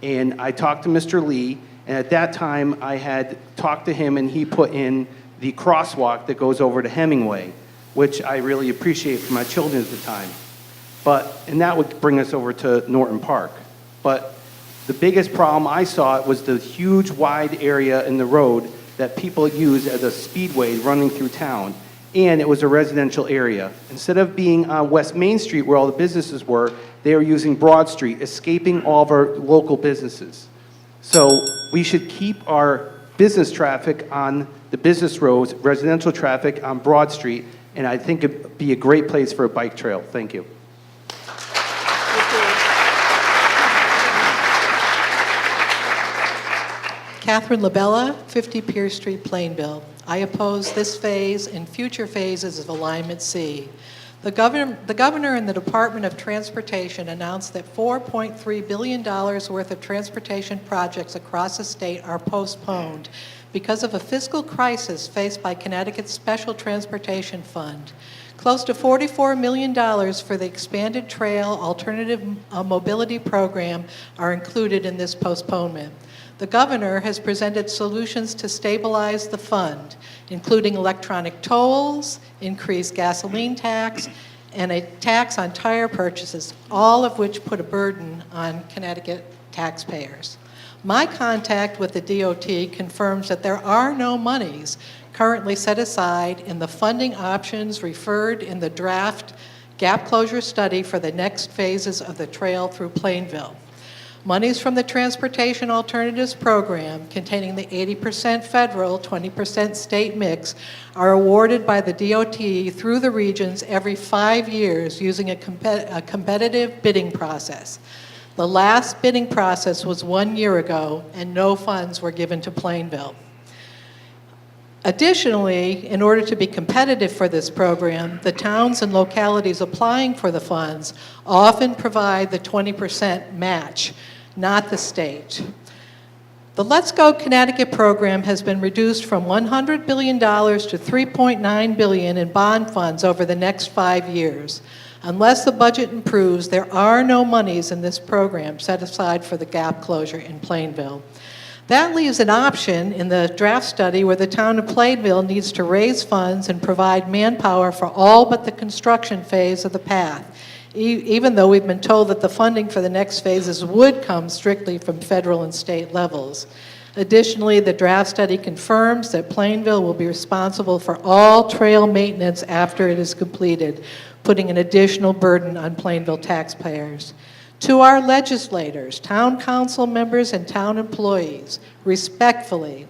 And I talked to Mr. Lee, and at that time, I had talked to him, and he put in the crosswalk that goes over to Hemingway, which I really appreciate for my children at the time. And that would bring us over to Norton Park. But the biggest problem I saw was the huge wide area in the road that people use as a speedway running through town. And it was a residential area. Instead of being on West Main Street where all the businesses were, they were using Broad Street, escaping all of our local businesses. So we should keep our business traffic on the business roads, residential traffic on Broad Street, and I think it'd be a great place for a bike trail. Thank you. Catherine LaBella, 50 Pierce Street, Plainville. I oppose this phase and future phases of Alignment C. The governor and the Department of Transportation announced that $4.3 billion worth of transportation projects across the state are postponed because of a fiscal crisis faced by Connecticut's Special Transportation Fund. Close to $44 million for the expanded trail alternative mobility program are included in this postponement. The governor has presented solutions to stabilize the fund, including electronic tolls, increased gasoline tax, and a tax on tire purchases, all of which put a burden on Connecticut taxpayers. My contact with the DOT confirms that there are no monies currently set aside in the funding options referred in the draft gap closure study for the next phases of the trail through Plainville. Monies from the Transportation Alternatives Program, containing the 80% federal, 20% state mix, are awarded by the DOT through the regions every 5 years using a competitive bidding process. The last bidding process was 1 year ago, and no funds were given to Plainville. Additionally, in order to be competitive for this program, the towns and localities applying for the funds often provide the 20% match, not the state. The Let's Go Connecticut program has been reduced from $100 billion to $3.9 billion in bond funds over the next 5 years. Unless the budget improves, there are no monies in this program set aside for the gap closure in Plainville. That leaves an option in the draft study where the town of Plainville needs to raise funds and provide manpower for all but the construction phase of the path, even though we've been told that the funding for the next phases would come strictly from federal and state levels. Additionally, the draft study confirms that Plainville will be responsible for all trail maintenance after it is completed, putting an additional burden on Plainville taxpayers. To our legislators, town council members, and town employees, respectfully,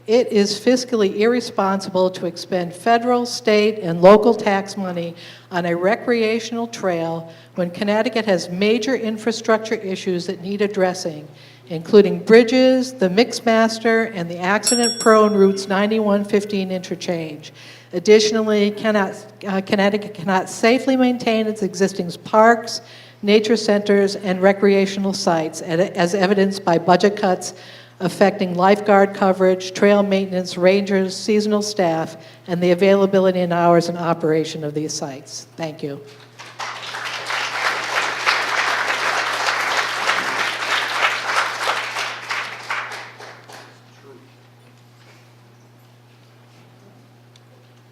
it is fiscally irresponsible to expend federal, state, and local tax money on a recreational trail when Connecticut has major infrastructure issues that need addressing, including bridges, the Mixmaster, and the accident-prone Routes 91-15 interchange. Additionally, Connecticut cannot safely maintain its existing parks, nature centers, and recreational sites, as evidenced by budget cuts affecting lifeguard coverage, trail maintenance, rangers, seasonal staff, and the availability and hours and operation of these sites. Thank you.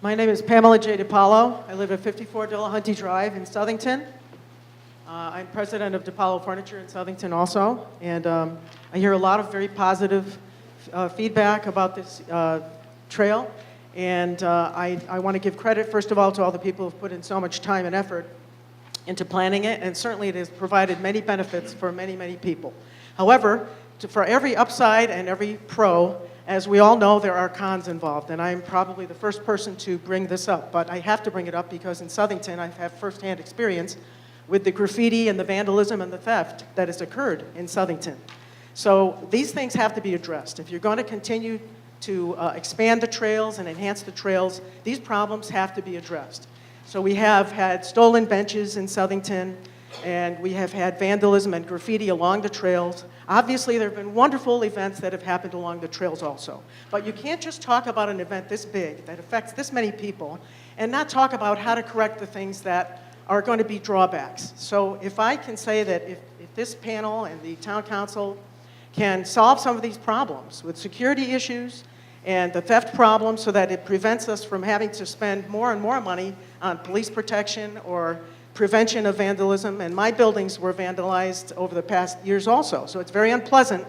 My name is Pamela Jade. I live at 54 Dillahunty Drive in Southington. I'm president of DePaulo Furniture in Southington also, and I hear a lot of very positive feedback about this trail, and I want to give credit, first of all, to all the people who've put in so much time and effort into planning it, and certainly it has provided many benefits for many, many people. However, for every upside and every pro, as we all know, there are cons involved, and I'm probably the first person to bring this up, but I have to bring it up because in Southington I have firsthand experience with the graffiti and the vandalism and the theft that has occurred in Southington. So these things have to be addressed. If you're going to continue to expand the trails and enhance the trails, these problems have to be addressed. So we have had stolen benches in Southington, and we have had vandalism and graffiti along the trails. Obviously, there have been wonderful events that have happened along the trails also. But you can't just talk about an event this big that affects this many people and not talk about how to correct the things that are going to be drawbacks. So if I can say that if this panel and the town council can solve some of these problems with security issues and the theft problem so that it prevents us from having to spend more and more money on police protection or prevention of vandalism, and my buildings were vandalized over the past years also, so it's very unpleasant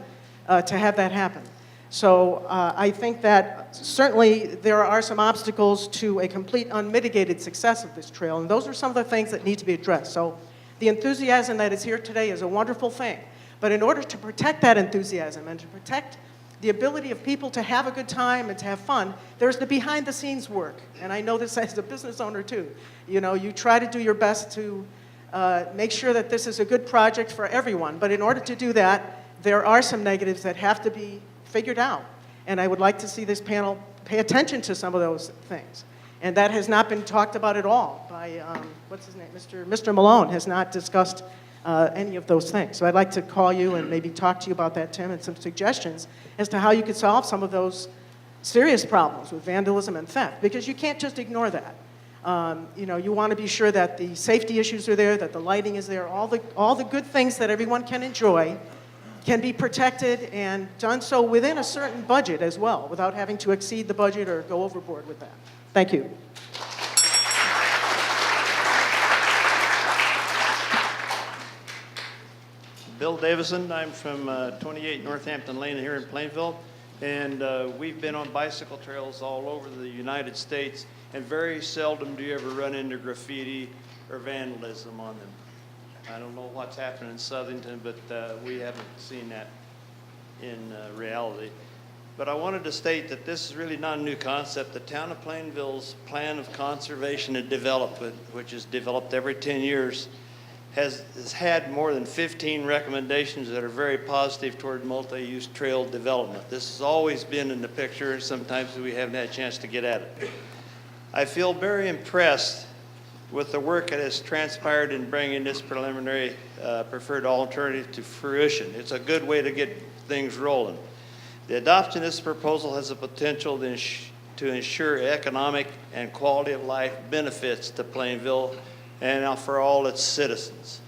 to have that happen. So I think that certainly there are some obstacles to a complete unmitigated success of this trail, and those are some of the things that need to be addressed. So the enthusiasm that is here today is a wonderful thing, but in order to protect that enthusiasm and to protect the ability of people to have a good time and to have fun, there's the behind-the-scenes work. And I know this as a business owner, too. You know, you try to do your best to make sure that this is a good project for everyone. But in order to do that, there are some negatives that have to be figured out. And I would like to see this panel pay attention to some of those things. And that has not been talked about at all by, what's his name? Mr. Malone has not discussed any of those things. So I'd like to call you and maybe talk to you about that, Tim, and some suggestions as to how you could solve some of those serious problems with vandalism and theft, because you can't just ignore that. You know, you want to be sure that the safety issues are there, that the lighting is there, all the good things that everyone can enjoy can be protected and done so within a certain budget as well, without having to exceed the budget or go overboard with that. Thank you. Bill Davison. I'm from 28 Northampton Lane here in Plainville, and we've been on bicycle trails all over the United States, and very seldom do you ever run into graffiti or vandalism on them. I don't know what's happening in Southington, but we haven't seen that in reality. But I wanted to state that this is really not a new concept. The town of Plainville's plan of conservation and development, which is developed every 10 years, has had more than 15 recommendations that are very positive toward multi-use trail development. This has always been in the picture. Sometimes we haven't had a chance to get at it. I feel very impressed with the work that has transpired in bringing this preliminary preferred alternative to fruition. It's a good way to get things rolling. The adoption of this proposal has the potential to ensure economic and quality of life benefits to Plainville and for all its citizens.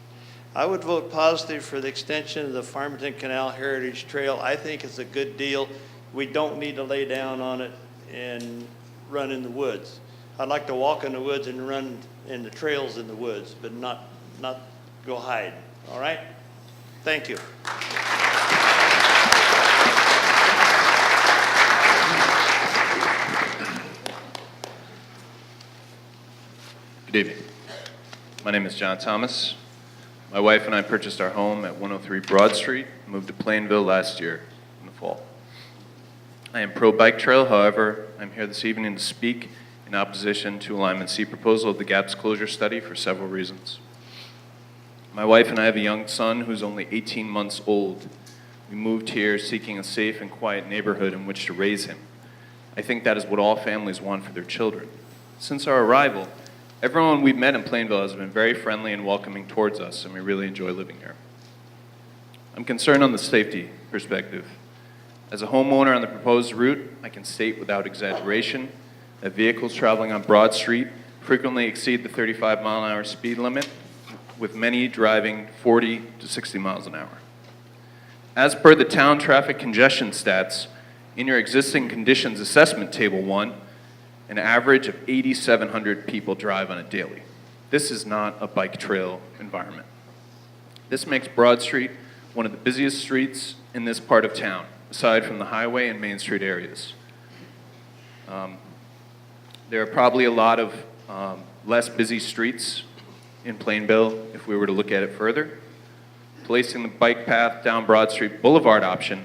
I would vote positive for the extension of the Farmington Canal Heritage Trail. I think it's a good deal. We don't need to lay down on it and run in the woods. I'd like to walk in the woods and run in the trails in the woods, but not go hide, all right? Thank you. Good evening. My name is John Thomas. My wife and I purchased our home at 103 Broad Street, moved to Plainville last year in the fall. I am pro-bike trail, however, I'm here this evening to speak in opposition to Alignment C proposal of the gaps closure study for several reasons. My wife and I have a young son who's only 18 months old. We moved here seeking a safe and quiet neighborhood in which to raise him. I think that is what all families want for their children. Since our arrival, everyone we've met in Plainville has been very friendly and welcoming towards us, and we really enjoy living here. I'm concerned on the safety perspective. As a homeowner on the proposed route, I can state without exaggeration that vehicles traveling on Broad Street frequently exceed the 35-mile-an-hour speed limit, with many driving 40 to 60 miles an hour. As per the town traffic congestion stats, in your existing conditions assessment table 1, An average of 8,700 people drive on it daily. This is not a bike trail environment. This makes Broad Street one of the busiest streets in this part of town, aside from the highway and Main Street areas. There are probably a lot of less busy streets in Plainville if we were to look at it further. Placing the bike path down Broad Street Boulevard option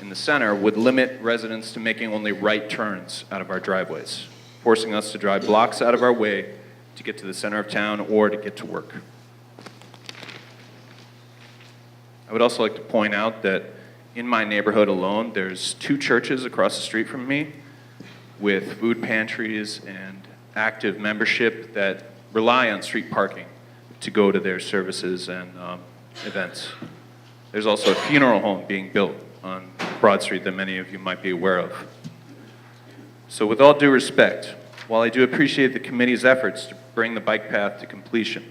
in the center would limit residents to making only right turns out of our driveways, forcing us to drive blocks out of our way to get to the center of town or to get to work. I would also like to point out that in my neighborhood alone, there's 2 churches across the street from me with food pantries and active membership that rely on street parking to go to their services and events. There's also a funeral home being built on Broad Street that many of you might be aware of. So with all due respect, while I do appreciate the committee's efforts to bring the bike path to completion,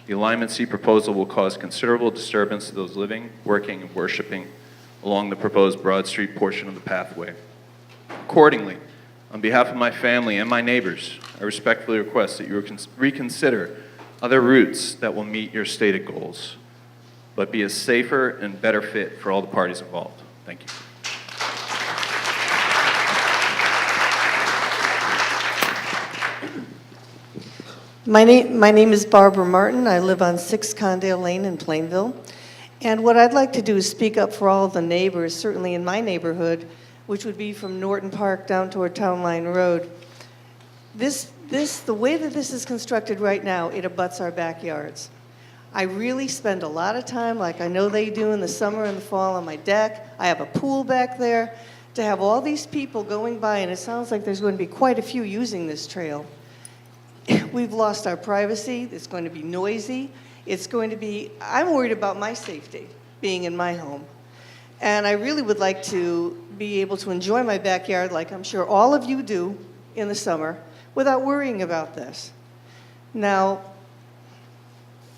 the Alignment C proposal will cause considerable disturbance to those living, working, and worshiping along the proposed Broad Street portion of the pathway. Accordingly, on behalf of my family and my neighbors, I respectfully request that you reconsider other routes that will meet your stated goals, but be a safer and better fit for all the parties involved. Thank you. My name is Barbra Martin. I live on 6 Condale Lane in Plainville. And what I'd like to do is speak up for all the neighbors, certainly in my neighborhood, which would be from Norton Park down toward Town Line Road. The way that this is constructed right now, it abuts our backyards. I really spend a lot of time, like I know they do in the summer and the fall, on my deck. I have a pool back there. To have all these people going by, and it sounds like there's going to be quite a few using this trail. We've lost our privacy. It's going to be noisy. It's going to be, I'm worried about my safety being in my home. And I really would like to be able to enjoy my backyard like I'm sure all of you do in the summer without worrying about this. Now,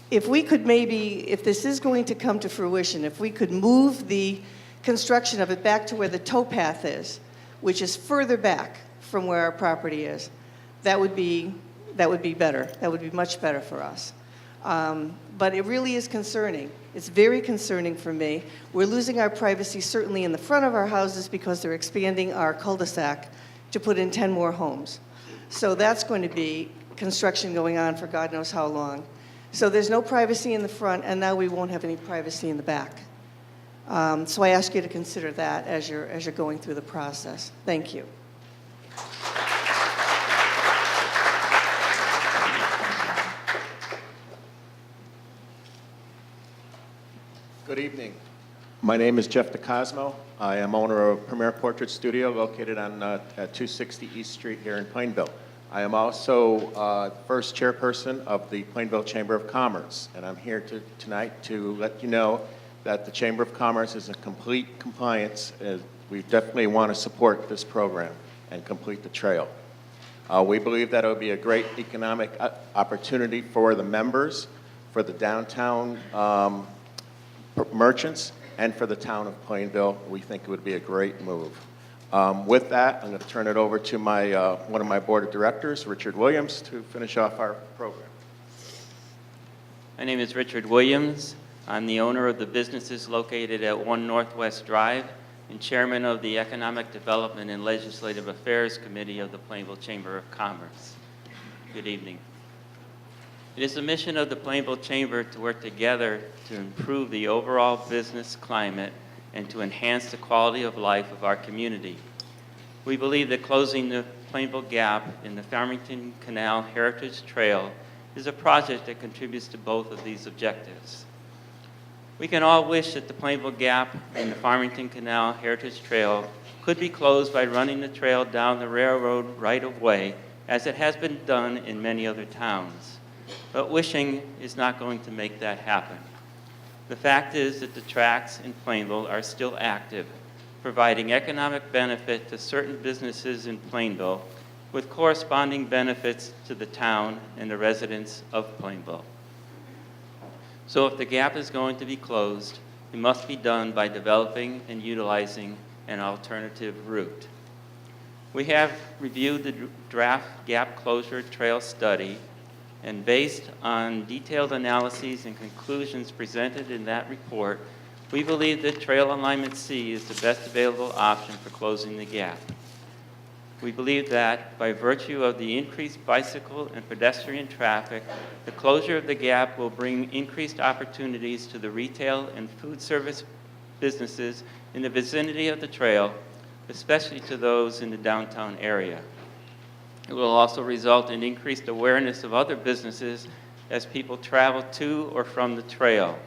if we could maybe, if this is going to come to fruition, if we could move the construction of it back to where the towpath is, which is further back from where our property is, that would be better. That would be much better for us. But it really is concerning. It's very concerning for me. We're losing our privacy certainly in the front of our houses because they're expanding our cul-de-sac to put in 10 more homes. So that's going to be construction going on for God knows how long. So there's no privacy in the front, and now we won't have any privacy in the back. So I ask you to consider that as you're going through the process. Thank you. Good evening. My name is Jeff DeCosmo. I am owner of Premier Portrait Studio located on 260 East Street here in Plainville. I am also first chairperson of the Plainville Chamber of Commerce, and I'm here tonight to let you know that the Chamber of Commerce is in complete compliance. We definitely want to support this program and complete the trail. We believe that it will be a great economic opportunity for the members, for the downtown merchants, and for the town of Plainville. We think it would be a great move. With that, I'm going to turn it over to one of my board of directors, Richard Williams, to finish off our program. My name is Richard Williams. I'm the owner of the businesses located at 1 Northwest Drive and chairman of the Economic Development and Legislative Affairs Committee of the Plainville Chamber of Commerce. Good evening. It is the mission of the Plainville Chamber to work together to improve the overall business climate and to enhance the quality of life of our community. We believe that closing the Plainville Gap in the Farmington Canal Heritage Trail is a project that contributes to both of these objectives. We can all wish that the Plainville Gap and the Farmington Canal Heritage Trail could be closed by running the trail down the railroad right-of-way, as it has been done in many other towns. But wishing is not going to make that happen. The fact is that the tracks in Plainville are still active, providing economic benefit to certain businesses in Plainville with corresponding benefits to the town and the residents of Plainville. So if the gap is going to be closed, it must be done by developing and utilizing an alternative route. We have reviewed the draft gap closure trail study, and based on detailed analyses and conclusions presented in that report, we believe that Trail Alignment C is the best available option for closing the gap. We believe that by virtue of the increased bicycle and pedestrian traffic, the closure of the gap will bring increased opportunities to the retail and food service businesses in the vicinity of the trail, especially to those in the downtown area. It will also result in increased awareness of other businesses as people travel to or from the trail.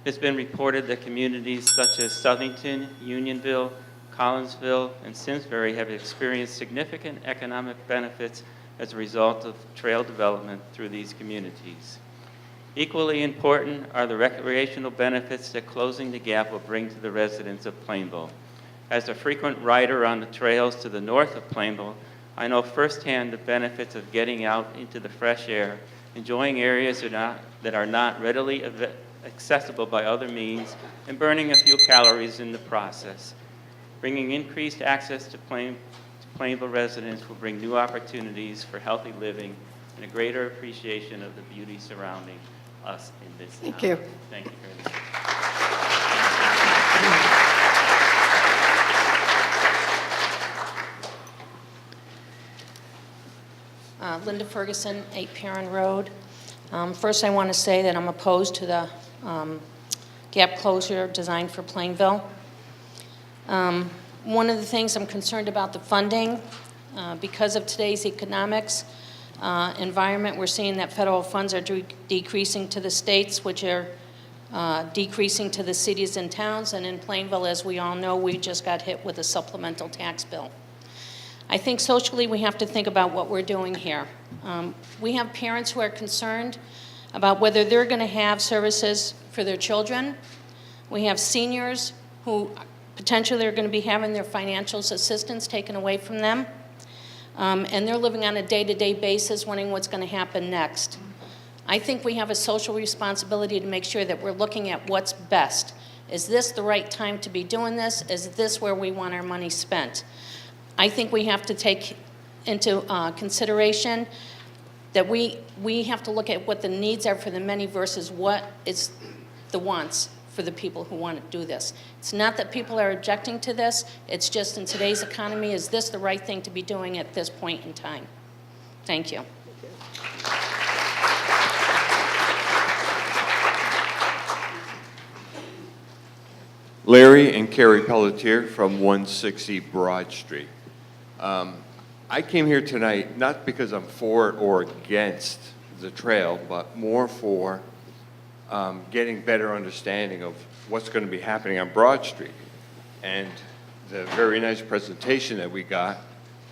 It's been reported that communities such as Southington, Unionville, Collinsville, and Simsbury have experienced significant economic benefits as a result of trail development through these communities. Equally important are the recreational benefits that closing the gap will bring to the residents of Plainville. As a frequent rider on the trails to the north of Plainville, I know firsthand the benefits of getting out into the fresh air, enjoying areas that are not readily accessible by other means, and burning a few calories in the process. Bringing increased access to Plainville residents will bring new opportunities for healthy living and a greater appreciation of the beauty surrounding us in this town. Thank you. Thank you very much. Linda Ferguson, 8 Perrin Road. First, I want to say that I'm opposed to the gap closure designed for Plainville. One of the things I'm concerned about the funding. Because of today's economics environment, we're seeing that federal funds are decreasing to the states, which are decreasing to the cities and towns. And in Plainville, as we all know, we just got hit with a supplemental tax bill. I think socially we have to think about what we're doing here. We have parents who are concerned about whether they're going to have services for their children. We have seniors who potentially are going to be having their financial assistance taken away from them. And they're living on a day-to-day basis wondering what's going to happen next. I think we have a social responsibility to make sure that we're looking at what's best. Is this the right time to be doing this? Is this where we want our money spent? I think we have to take into consideration that we have to look at what the needs are for the many versus what is the wants for the people who want to do this. It's not that people are objecting to this, it's just in today's economy, is this the right thing to be doing at this point in time? Thank you. Larry and Carrie Pelletier from 160 Broad Street. I came here tonight not because I'm for or against the trail, but more for getting better understanding of what's going to be happening on Broad Street. And the very nice presentation that we got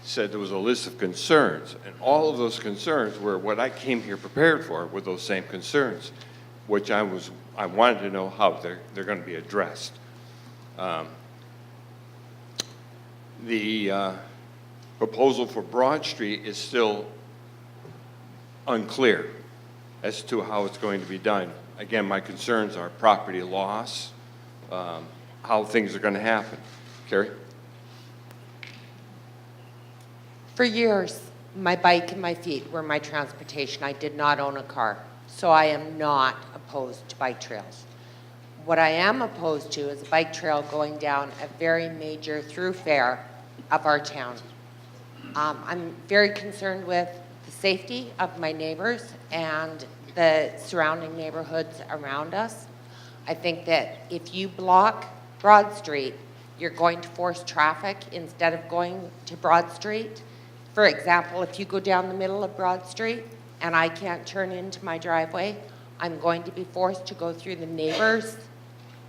said there was a list of concerns, and all of those concerns were what I came here prepared for, were those same concerns, which I wanted to know how they're going to be addressed. The proposal for Broad Street is still unclear as to how it's going to be done. Again, my concerns are property loss, how things are going to happen. Carrie? For years, my bike and my feet were my transportation. I did not own a car, so I am not opposed to bike trails. What I am opposed to is a bike trail going down a very major thoroughfare of our town. I'm very concerned with the safety of my neighbors and the surrounding neighborhoods around us. I think that if you block Broad Street, you're going to force traffic instead of going to Broad Street. For example, if you go down the middle of Broad Street and I can't turn into my driveway, I'm going to be forced to go through the neighbors,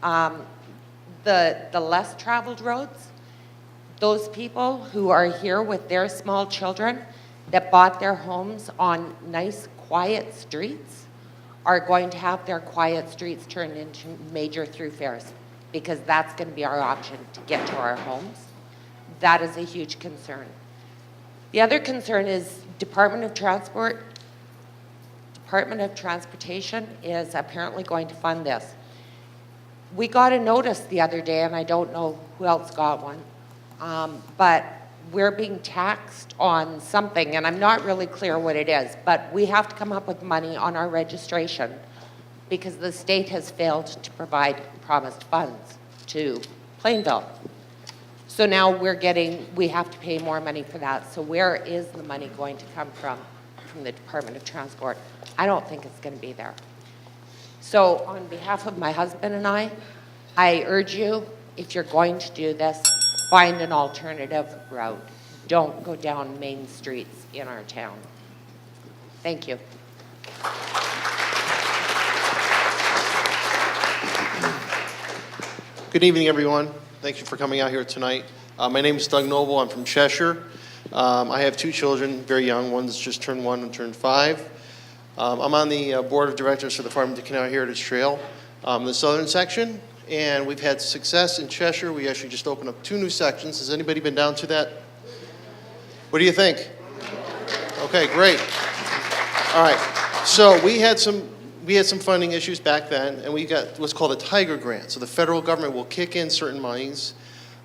the less traveled roads. Those people who are here with their small children that bought their homes on nice, quiet streets are going to have their quiet streets turned into major thoroughfares, because that's going to be our option to get to our homes. That is a huge concern. The other concern is Department of Transportation is apparently going to fund this. We got a notice the other day, and I don't know who else got one, but we're being taxed on something, and I'm not really clear what it is, but we have to come up with money on our registration because the state has failed to provide promised funds to Plainville. So now we have to pay more money for that. So where is the money going to come from the Department of Transport? I don't think it's going to be there. So on behalf of my husband and I urge you, if you're going to do this, find an alternative route. Don't go down main streets in our town. Thank you. Good evening, everyone. Thank you for coming out here tonight. My name is Doug Noble. I'm from Cheshire. I have 2 children, very young. One's just turned 1 and turned 5. I'm on the board of directors for the Farmington Canal Heritage Trail, the southern section, and we've had success in Cheshire. We actually just opened up 2 new sections. Has anybody been down to that? What do you think? Okay, great. All right. So we had some funding issues back then, and we got what's called a Tiger Grant. So the federal government will kick in certain monies.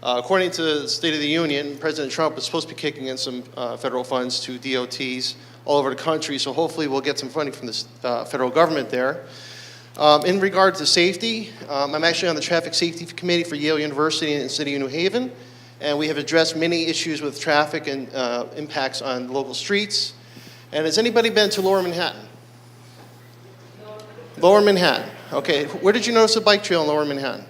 According to the State of the Union, President Trump is supposed to be kicking in some federal funds to DOTs all over the country, so hopefully we'll get some funding from the federal government there. In regard to safety, I'm actually on the Traffic Safety Committee for Yale University in the city of New Haven, and we have addressed many issues with traffic and impacts on local streets. And has anybody been to Lower Manhattan? Lower Manhattan. Okay, where did you notice a bike trail in Lower Manhattan?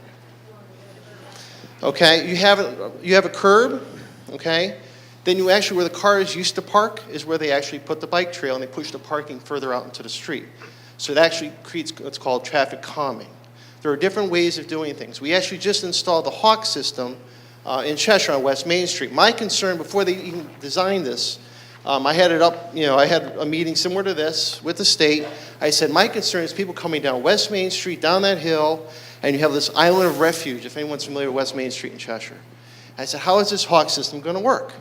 Okay, you have a curb, okay? Then you actually, where the cars used to park is where they actually put the bike trail and they push the parking further out into the street. So it actually creates what's called traffic calming. There are different ways of doing things. We actually just installed the Hawk system in Cheshire on West Main Street. My concern before they even designed this, I had it up, I had a meeting similar to this with the state. I said, my concern is people coming down West Main Street, down that hill, and you have this island of refuge, if anyone's familiar with West Main Street in Cheshire. I said, how is this Hawk system going to work?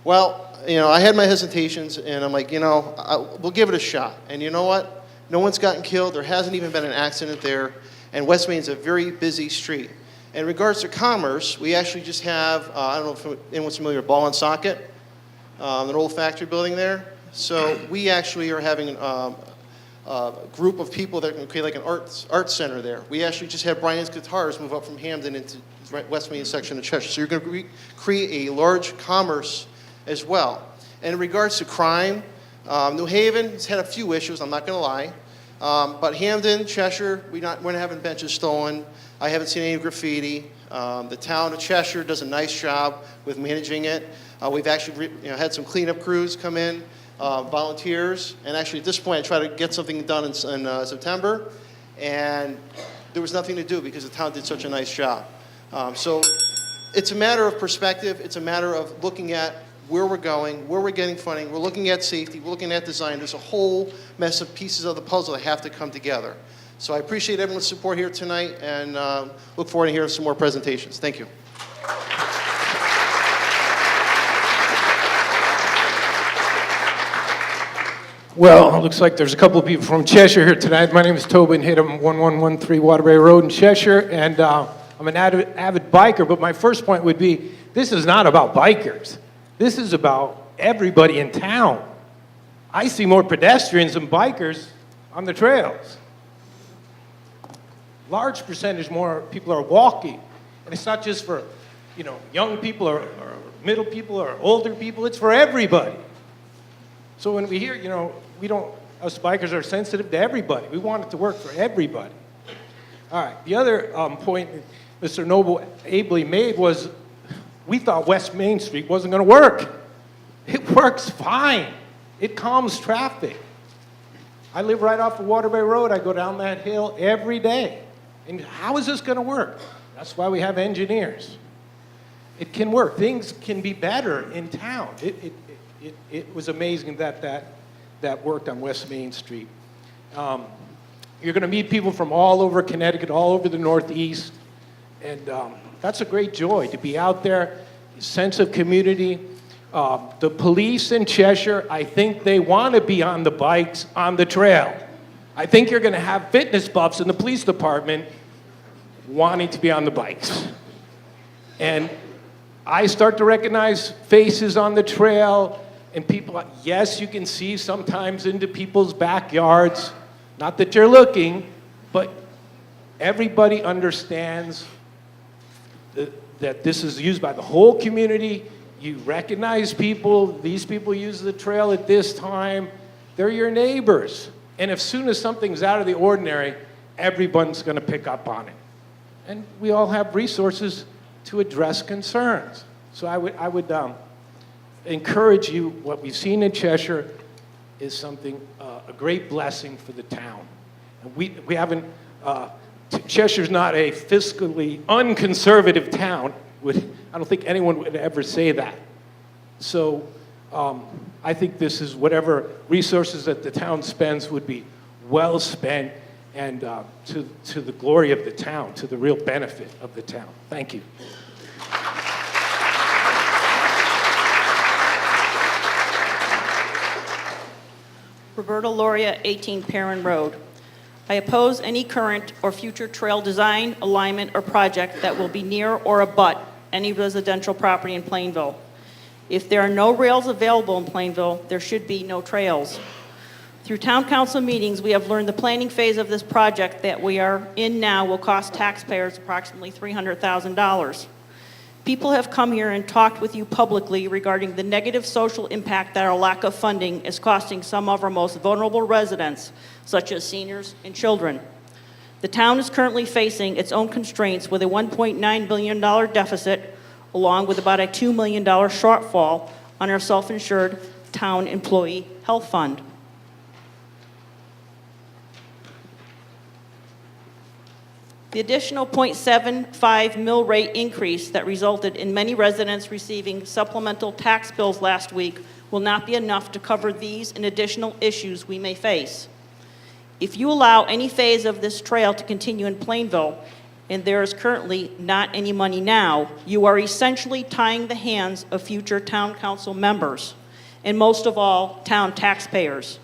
Well, I had my hesitations, and I'm like, we'll give it a shot. And you know what? No one's gotten killed. There hasn't even been an accident there. And West Main is a very busy street. In regards to commerce, we actually just have, I don't know if anyone's familiar with Ball and Socket, an old factory building there. So we actually are having a group of people that can create like an arts center there. We actually just had Brian's Guitars move up from Hamden into West Main section of Cheshire. So you're going to create a large commerce as well. And in regards to crime, New Haven has had a few issues, I'm not going to lie. But Hamden, Cheshire, we're not having benches stolen. I haven't seen any graffiti. The town of Cheshire does a nice job with managing it. We've actually had some cleanup crews come in, volunteers, and actually at this point I tried to get something done in September, and there was nothing to do because the town did such a nice job. So it's a matter of perspective. It's a matter of looking at where we're going, where we're getting funding. We're looking at safety. We're looking at design. There's a whole mess of pieces of the puzzle that have to come together. So I appreciate everyone's support here tonight, and look forward to hearing some more presentations. Thank you. Well, it looks like there's a couple of people from Cheshire here tonight. My name is Tobin Hittem, 1113 Waterbury Road in Cheshire, and I'm an avid biker, but my first point would be, this is not about bikers. This is about everybody in town. I see more pedestrians than bikers on the trails. Large percentage more people are walking, and it's not just for, young people or middle people or older people, it's for everybody. So when we hear, us bikers are sensitive to everybody. We want it to work for everybody. All right, the other point Mr. Noble ably made was, we thought West Main Street wasn't going to work. It works fine. It calms traffic. I live right off of Waterbury Road. I go down that hill every day. And how is this going to work? That's why we have engineers. It can work. Things can be better in town. It was amazing that worked on West Main Street. You're going to meet people from all over Connecticut, all over the Northeast, and that's a great joy to be out there, sense of community. The police in Cheshire, I think they want to be on the bikes on the trail. I think you're going to have fitness buffs in the police department wanting to be on the bikes. And I start to recognize faces on the trail, and people, yes, you can see sometimes into people's backyards. Not that you're looking, but everybody understands that this is used by the whole community. You recognize people. These people use the trail at this time. They're your neighbors. And as soon as something's out of the ordinary, everyone's going to pick up on it. And we all have resources to address concerns. So I would encourage you, what we've seen in Cheshire is something, a great blessing for the town. And we haven't, Cheshire's not a fiscally unconservative town. I don't think anyone would ever say that. So I think this is whatever resources that the town spends would be well spent and to the glory of the town, to the real benefit of the town. Thank you. Roberta Loria, 18 Perrin Road. I oppose any current or future trail design, alignment, or project that will be near or abut any residential property in Plainville. If there are no rails available in Plainville, there should be no trails. Through town council meetings, we have learned the planning phase of this project that we are in now will cost taxpayers approximately $300,000. People have come here and talked with you publicly regarding the negative social impact that our lack of funding is costing some of our most vulnerable residents, such as seniors and children. The town is currently facing its own constraints with a $1.9 billion deficit, along with about a $2 million shortfall on our self-insured town employee health fund. The additional 0.75 mill rate increase that resulted in many residents receiving supplemental tax bills last week will not be enough to cover these and additional issues we may face. If you allow any phase of this trail to continue in Plainville, and there is currently not any money now, you are essentially tying the hands of future town council members, and most of all, town taxpayers.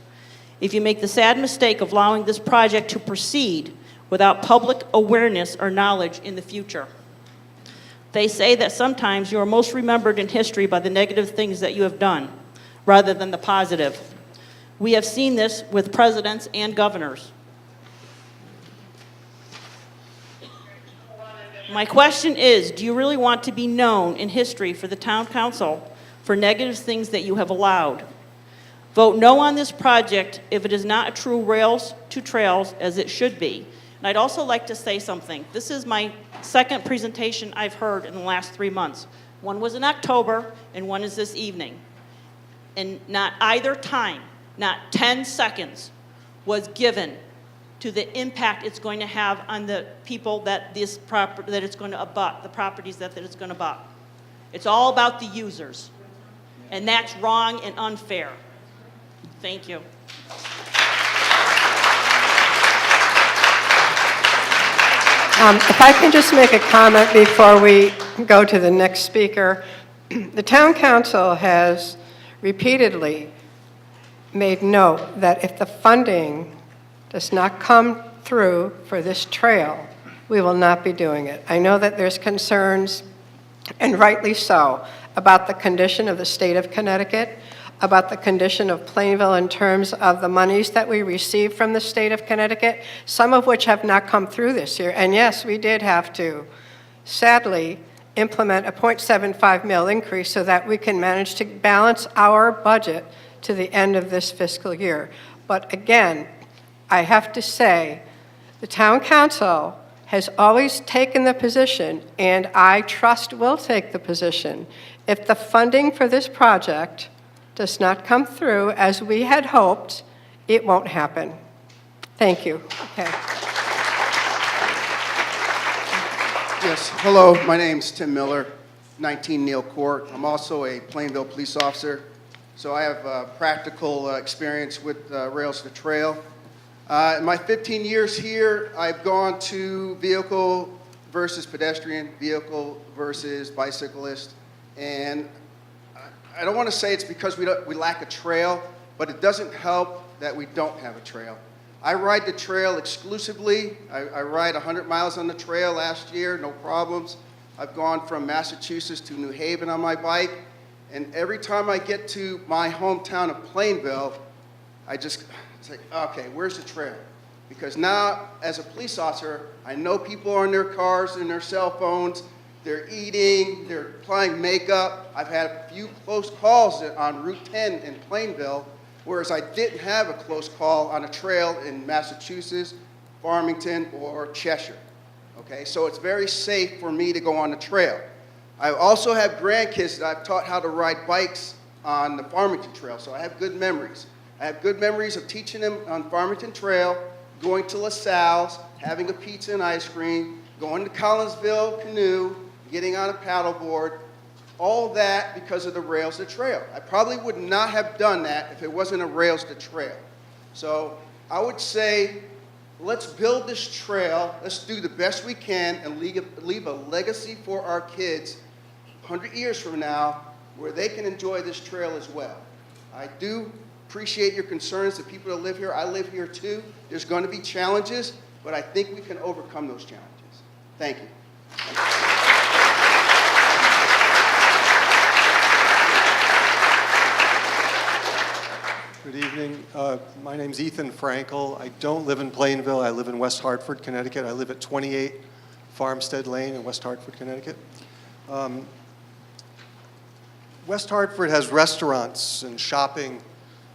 If you make the sad mistake of allowing this project to proceed without public awareness or knowledge in the future. They say that sometimes you are most remembered in history by the negative things that you have done, rather than the positive. We have seen this with presidents and governors. My question is, do you really want to be known in history for the town council for negative things that you have allowed? Vote no on this project if it is not a true rails to trails as it should be. And I'd also like to say something. This is my second presentation I've heard in the last 3 months. One was in October, and one is this evening. And not either time, not 10 seconds, was given to the impact it's going to have on the people that it's going to abut, the properties that it's going to abut. It's all about the users. And that's wrong and unfair. Thank you. If I can just make a comment before we go to the next speaker. The town council has repeatedly made note that if the funding does not come through for this trail, we will not be doing it. I know that there's concerns, and rightly so, about the condition of the state of Connecticut, about the condition of Plainville in terms of the monies that we receive from the state of Connecticut, some of which have not come through this year. And yes, we did have to, sadly, implement a 0.75 mil increase so that we can manage to balance our budget to the end of this fiscal year. But again, I have to say, the town council has always taken the position, and I trust will take the position, if the funding for this project does not come through as we had hoped, it won't happen. Thank you. Okay. Yes, hello, my name's Tim Miller, 19 Neal Court. I'm also a Plainville police officer, so I have practical experience with Rails to Trail. In my 15 years here, I've gone to vehicle versus pedestrian, vehicle versus bicyclist, and I don't want to say it's because we lack a trail, but it doesn't help that we don't have a trail. I ride the trail exclusively. I ride 100 miles on the trail last year, no problems. I've gone from Massachusetts to New Haven on my bike, and every time I get to my hometown of Plainville, I just say, okay, where's the trail? Because now, as a police officer, I know people are in their cars and their cell phones, they're eating, they're applying makeup. I've had a few close calls on Route 10 in Plainville, whereas I didn't have a close call on a trail in Massachusetts, Farmington, or Cheshire. Okay, so it's very safe for me to go on the trail. I also have grandkids that I've taught how to ride bikes on the Farmington Trail, so I have good memories. I have good memories of teaching them on Farmington Trail, going to LaSalle's, having a pizza and ice cream, going to Collinsville Canoe, getting on a paddleboard, all that because of the Rails to Trail. I probably would not have done that if it wasn't a Rails to Trail. So I would say, let's build this trail, let's do the best we can and leave a legacy for our kids 100 years from now where they can enjoy this trail as well. I do appreciate your concerns, the people that live here. I live here too. There's going to be challenges, but I think we can overcome those challenges. Thank you. Good evening. My name's Ethan Frankel. I don't live in Plainville. I live in West Hartford, Connecticut. I live at 28 Farmstead Lane in West Hartford, Connecticut. West Hartford has restaurants and shopping.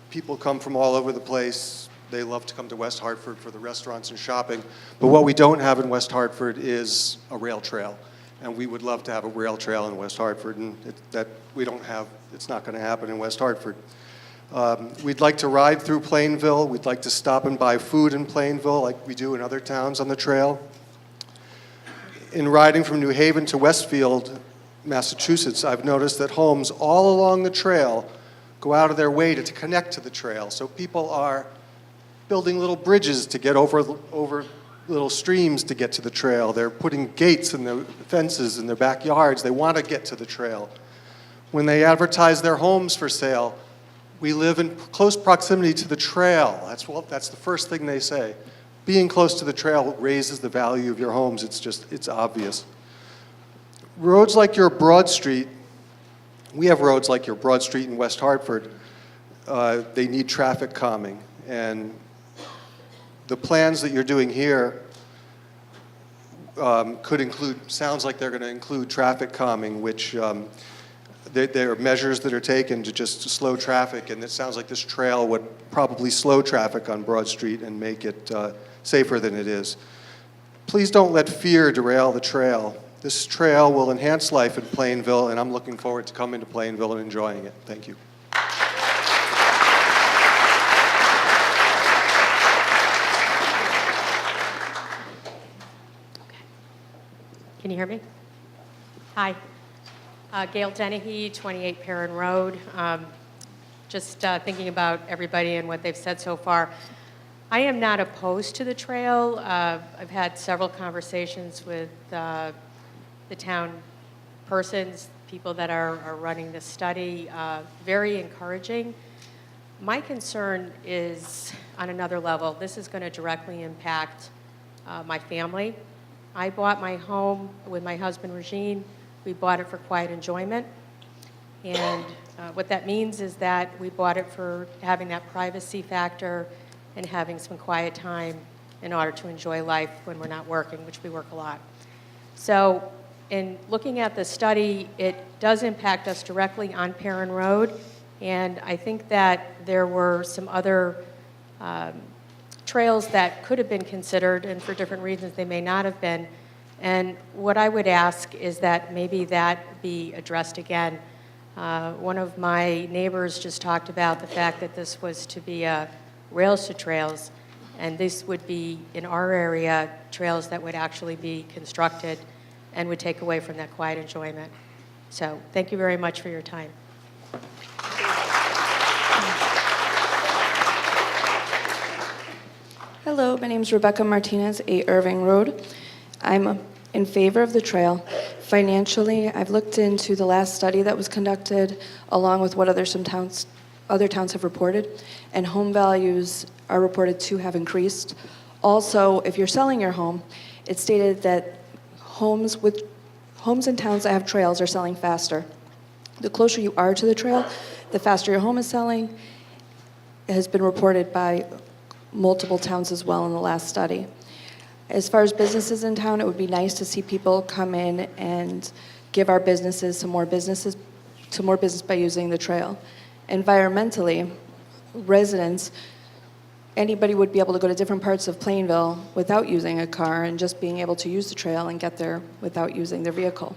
People come from all over the place. They love to come to West Hartford for the restaurants and shopping. But what we don't have in West Hartford is a rail trail. And we would love to have a rail trail in West Hartford, and that we don't have, it's not going to happen in West Hartford. We'd like to ride through Plainville. We'd like to stop and buy food in Plainville like we do in other towns on the trail. In riding from New Haven to Westfield, Massachusetts, I've noticed that homes all along the trail go out of their way to connect to the trail. So people are building little bridges to get over little streams to get to the trail. They're putting gates in the fences in their backyards. They want to get to the trail. When they advertise their homes for sale, we live in close proximity to the trail. That's the first thing they say. Being close to the trail raises the value of your homes. It's obvious. Roads like your Broad Street, we have roads like your Broad Street in West Hartford. They need traffic calming. And the plans that you're doing here could include, sounds like they're going to include traffic calming, which there are measures that are taken to just slow traffic, and it sounds like this trail would probably slow traffic on Broad Street and make it safer than it is. Please don't let fear derail the trail. This trail will enhance life in Plainville, and I'm looking forward to coming to Plainville and enjoying it. Thank you. Can you hear me? Hi. Gail Dennehy, 28 Perrin Road. Just thinking about everybody and what they've said so far. I am not opposed to the trail. I've had several conversations with the town persons, people that are running this study, very encouraging. My concern is on another level. This is going to directly impact my family. I bought my home with my husband, Regine. We bought it for quiet enjoyment. And what that means is that we bought it for having that privacy factor and having some quiet time in order to enjoy life when we're not working, which we work a lot. So in looking at the study, it does impact us directly on Perrin Road. And I think that there were some other trails that could have been considered, and for different reasons they may not have been. And what I would ask is that maybe that be addressed again. One of my neighbors just talked about the fact that this was to be rails to trails, and this would be, in our area, trails that would actually be constructed and would take away from that quiet enjoyment. So thank you very much for your time. Hello, my name is Rebecca Martinez, 8 Irving Road. I'm in favor of the trail. Financially, I've looked into the last study that was conducted, along with what other towns have reported, and home values are reported to have increased. Also, if you're selling your home, it's stated that homes with Homes in towns that have trails are selling faster. The closer you are to the trail, the faster your home is selling. It has been reported by multiple towns as well in the last study. As far as businesses in town, it would be nice to see people come in and give our businesses some more business by using the trail. Environmentally, residents, anybody would be able to go to different parts of Plainville without using a car and just being able to use the trail and get there without using their vehicle.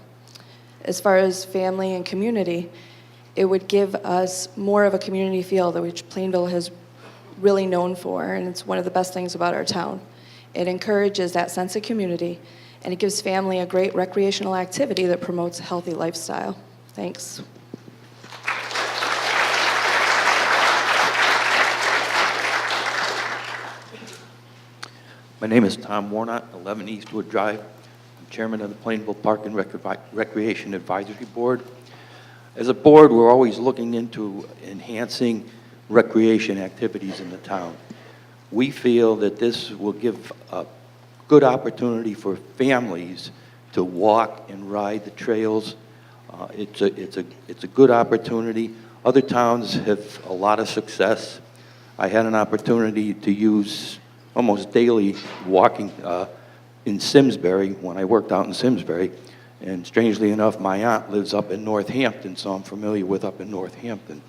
As far as family and community, it would give us more of a community feel that which Plainville has really known for, and it's one of the best things about our town. It encourages that sense of community, and it gives family a great recreational activity that promotes a healthy lifestyle. Thanks. My name is Tom Warnock, 11 Eastwood Drive. I'm chairman of the Plainville Park and Recreation Advisory Board. As a board, we're always looking into enhancing recreation activities in the town. We feel that this will give a good opportunity for families to walk and ride the trails. It's a good opportunity. Other towns have a lot of success. I had an opportunity to use almost daily walking in Simsbury when I worked out in Simsbury. And strangely enough, my aunt lives up in Northampton, so I'm familiar with up in Northampton.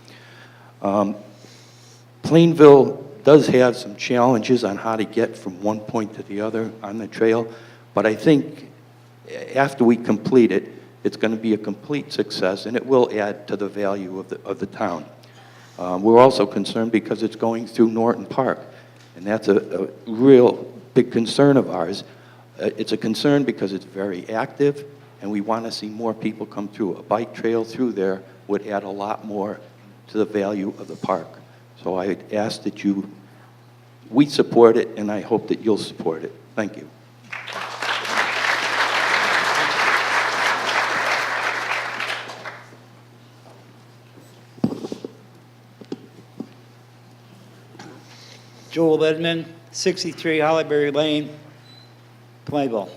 Plainville does have some challenges on how to get from one point to the other on the trail, but I think after we complete it, it's going to be a complete success, and it will add to the value of the town. We're also concerned because it's going through Norton Park, and that's a real big concern of ours. It's a concern because it's very active, and we want to see more people come through. A bike trail through there would add a lot more to the value of the park. So I ask that we support it, and I hope that you'll support it. Thank you. Joel Edmond, 63 Hollyberry Lane, Plainville.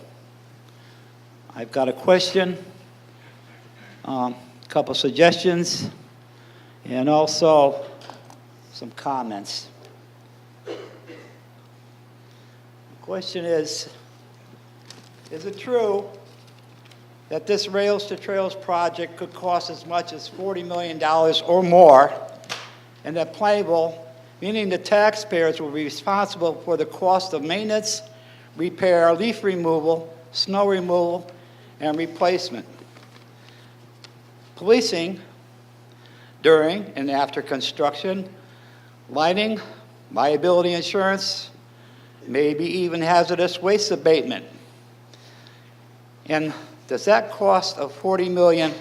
I've got a question, a couple suggestions, and also some comments. The question is it true that this Rails to Trails project could cost as much as $40 million or more, and that Plainville, meaning the taxpayers, will be responsible for the cost of maintenance, repair, leaf removal, snow removal, and replacement? Policing during and after construction, lighting, liability insurance, maybe even hazardous waste abatement. And does that cost of $40 million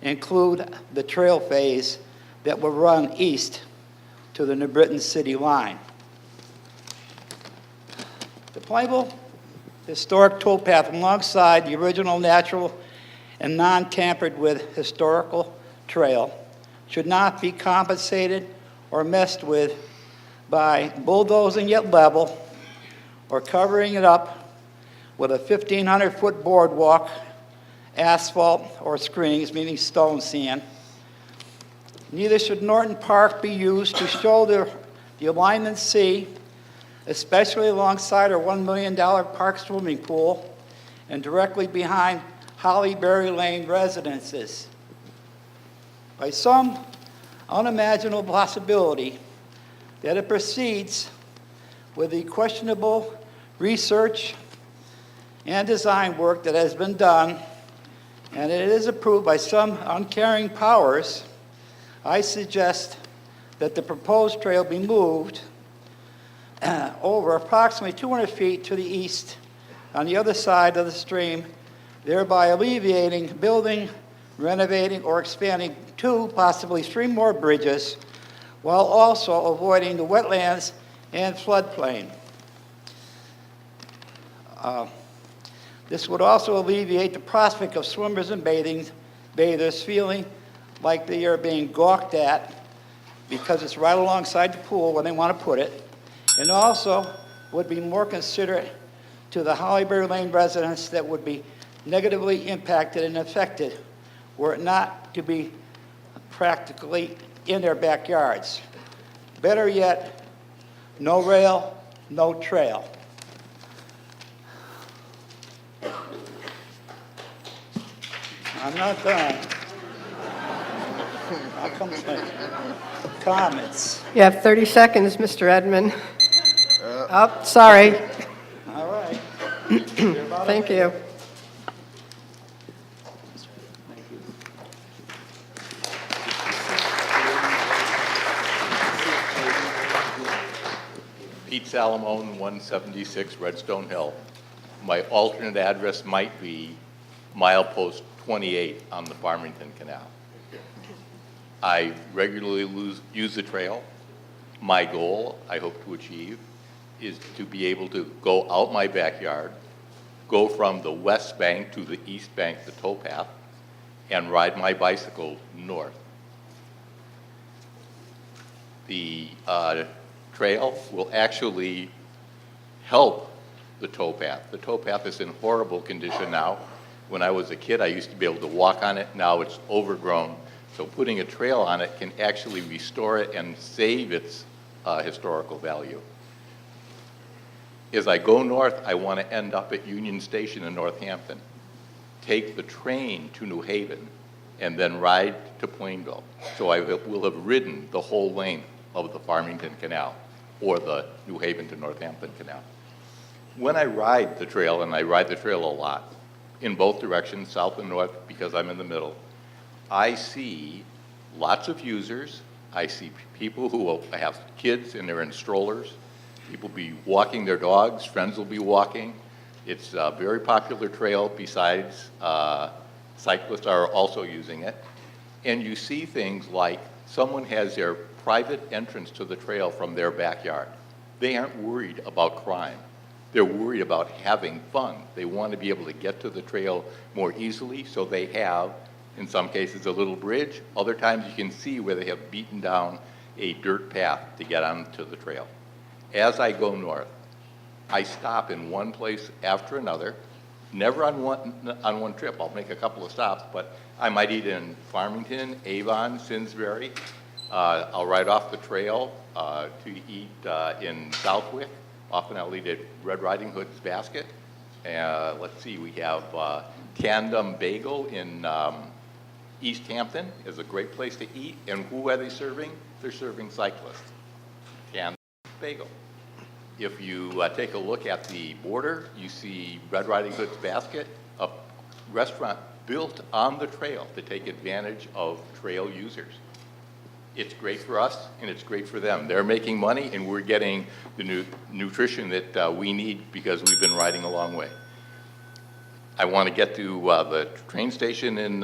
include the trail phase that will run east to the New Britain city line? The Plainville historic towpath alongside the original natural and non-tampered with historical trail should not be compensated or messed with by bulldozing it level or covering it up with a 1,500-foot boardwalk, asphalt, or screens, meaning stone sand. Neither should Norton Park be used to show the alignment C, especially alongside our $1 million park swimming pool and directly behind Hollyberry Lane residences. By some unimaginable possibility that it proceeds with the questionable research and design work that has been done, and it is approved by some uncaring powers, I suggest that the proposed trail be moved over approximately 200 feet to the east on the other side of the stream, thereby alleviating building, renovating, or expanding 2, possibly 3 more bridges, while also avoiding the wetlands and floodplain. This would also alleviate the prospect of swimmers and bathers feeling like they are being gawked at because it's right alongside the pool where they want to put it, and also would be more considerate to the Hollyberry Lane residents that would be negatively impacted and affected were it not to be practically in their backyards. Better yet, no rail, no trail. I'm not done. I'll come to my comments. You have 30 seconds, Mr. Edmond. Oh, sorry. All right. Thank you. Pete Salamone, 176 Redstone Hill. My alternate address might be milepost 28 on the Farmington Canal. I regularly use the trail. My goal, I hope to achieve, is to be able to go out my backyard, go from the west bank to the east bank, the towpath, and ride my bicycle north. The trail will actually help the towpath. The towpath is in horrible condition now. When I was a kid, I used to be able to walk on it. Now it's overgrown. So putting a trail on it can actually restore it and save its historical value. As I go north, I want to end up at Union Station in Northampton, take the train to New Haven, and then ride to Plainville. So I will have ridden the whole length of the Farmington Canal or the New Haven to Northampton Canal. When I ride the trail, and I ride the trail a lot, in both directions, south and north, because I'm in the middle, I see lots of users. I see people who will have kids and they're in strollers. People will be walking their dogs. Friends will be walking. It's a very popular trail. Besides, cyclists are also using it. And you see things like someone has their private entrance to the trail from their backyard. They aren't worried about crime. They're worried about having fun. They want to be able to get to the trail more easily, so they have, in some cases, a little bridge. Other times you can see where they have beaten down a dirt path to get onto the trail. As I go north, I stop in one place after another, never on one trip. I'll make a couple of stops, but I might eat in Farmington, Avon, Simsbury. I'll ride off the trail to eat in Southwick. Often I'll eat at Red Riding Hood's Basket. Let's see, we have Tandem Bagel in East Hampton is a great place to eat. And who are they serving? They're serving cyclists. Tandem Bagel. If you take a look at the border, you see Red Riding Hood's Basket, a restaurant built on the trail to take advantage of trail users. It's great for us, and it's great for them. They're making money, and we're getting the nutrition that we need because we've been riding a long way. I want to get to the train station in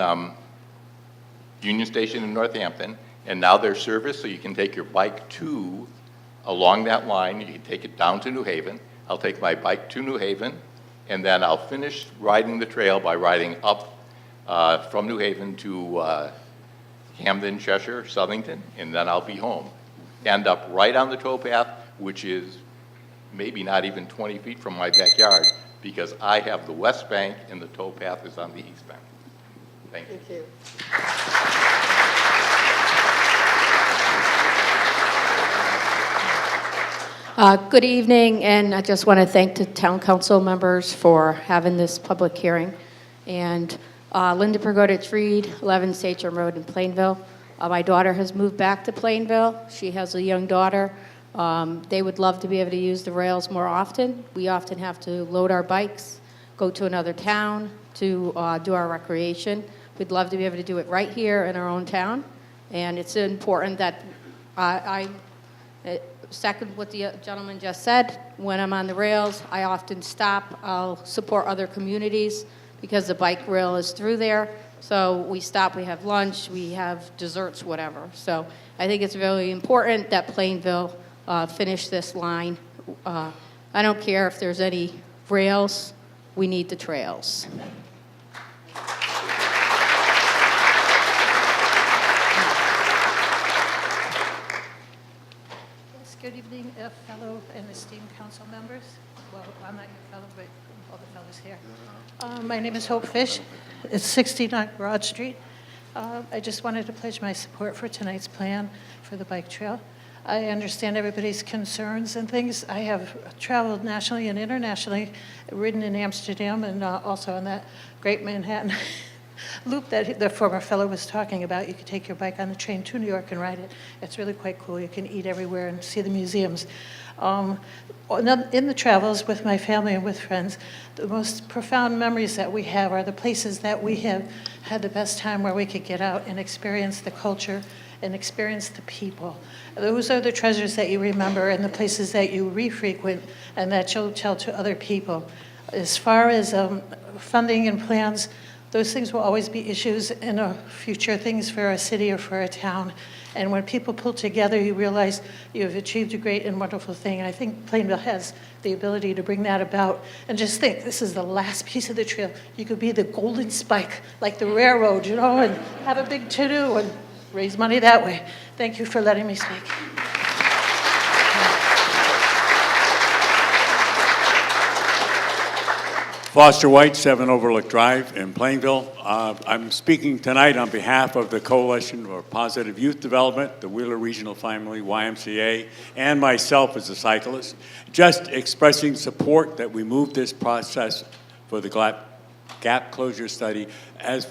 Union Station in Northampton, and now there's service, so you can take your bike along that line. You can take it down to New Haven. I'll take my bike to New Haven, and then I'll finish riding the trail by riding up from New Haven to Camden, Cheshire, Southington, and then I'll be home. End up right on the towpath, which is maybe not even 20 feet from my backyard, because I have the west bank and the towpath is on the east bank. Thank you. Thank you. Good evening, and I just want to thank the town council members for having this public hearing. And Linda Pergodich-Reed, 11 Sachem Road in Plainville. My daughter has moved back to Plainville. She has a young daughter. They would love to be able to use the rails more often. We often have to load our bikes, go to another town to do our recreation. We'd love to be able to do it right here in our own town. And it's important that I second what the gentleman just said. When I'm on the rails, I often stop. I'll support other communities because the bike rail is through there. So we stop, we have lunch, we have desserts, whatever. So I think it's really important that Plainville finish this line. I don't care if there's any rails, we need the trails. Good evening, fellow and esteemed council members. Well, I'm not your fellow, but all the fellows here. My name is Hope Fish. It's 69 Broad Street. I just wanted to pledge my support for tonight's plan for the bike trail. I understand everybody's concerns and things. I have traveled nationally and internationally, ridden in Amsterdam and also on that great Manhattan loop that the former fellow was talking about. You could take your bike on the train to New York and ride it. It's really quite cool. You can eat everywhere and see the museums. In the travels with my family and with friends, the most profound memories that we have are the places that we have had the best time where we could get out and experience the culture and experience the people. Those are the treasures that you remember and the places that you re-frequent and that you'll tell to other people. As far as funding and plans, those things will always be issues in future things for a city or for a town. And when people pull together, you realize you've achieved a great and wonderful thing. I think Plainville has the ability to bring that about. And just think, this is the last piece of the trail. You could be the golden spike, like the railroad, you know, and have a big to-do and raise money that way. Thank you for letting me speak. Foster White, 7 Overlook Drive in Plainville. I'm speaking tonight on behalf of the Coalition for Positive Youth Development, the Wheeler Regional Family, YMCA, and myself as a cyclist, just expressing support that we move this process for the gap closure study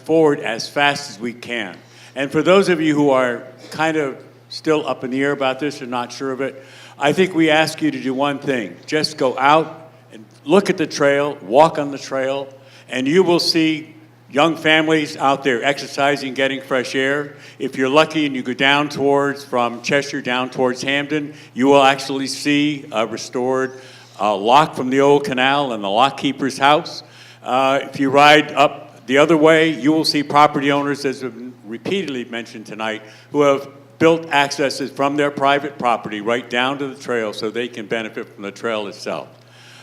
forward as fast as we can. And for those of you who are kind of still up in the air about this or not sure of it, I think we ask you to do one thing. Just go out and look at the trail, walk on the trail, and you will see young families out there exercising, getting fresh air. If you're lucky and you go down from Cheshire down towards Hamden, you will actually see a restored lock from the old canal and the lock keeper's house. If you ride up the other way, you will see property owners, as have been repeatedly mentioned tonight, who have built accesses from their private property right down to the trail so they can benefit from the trail itself.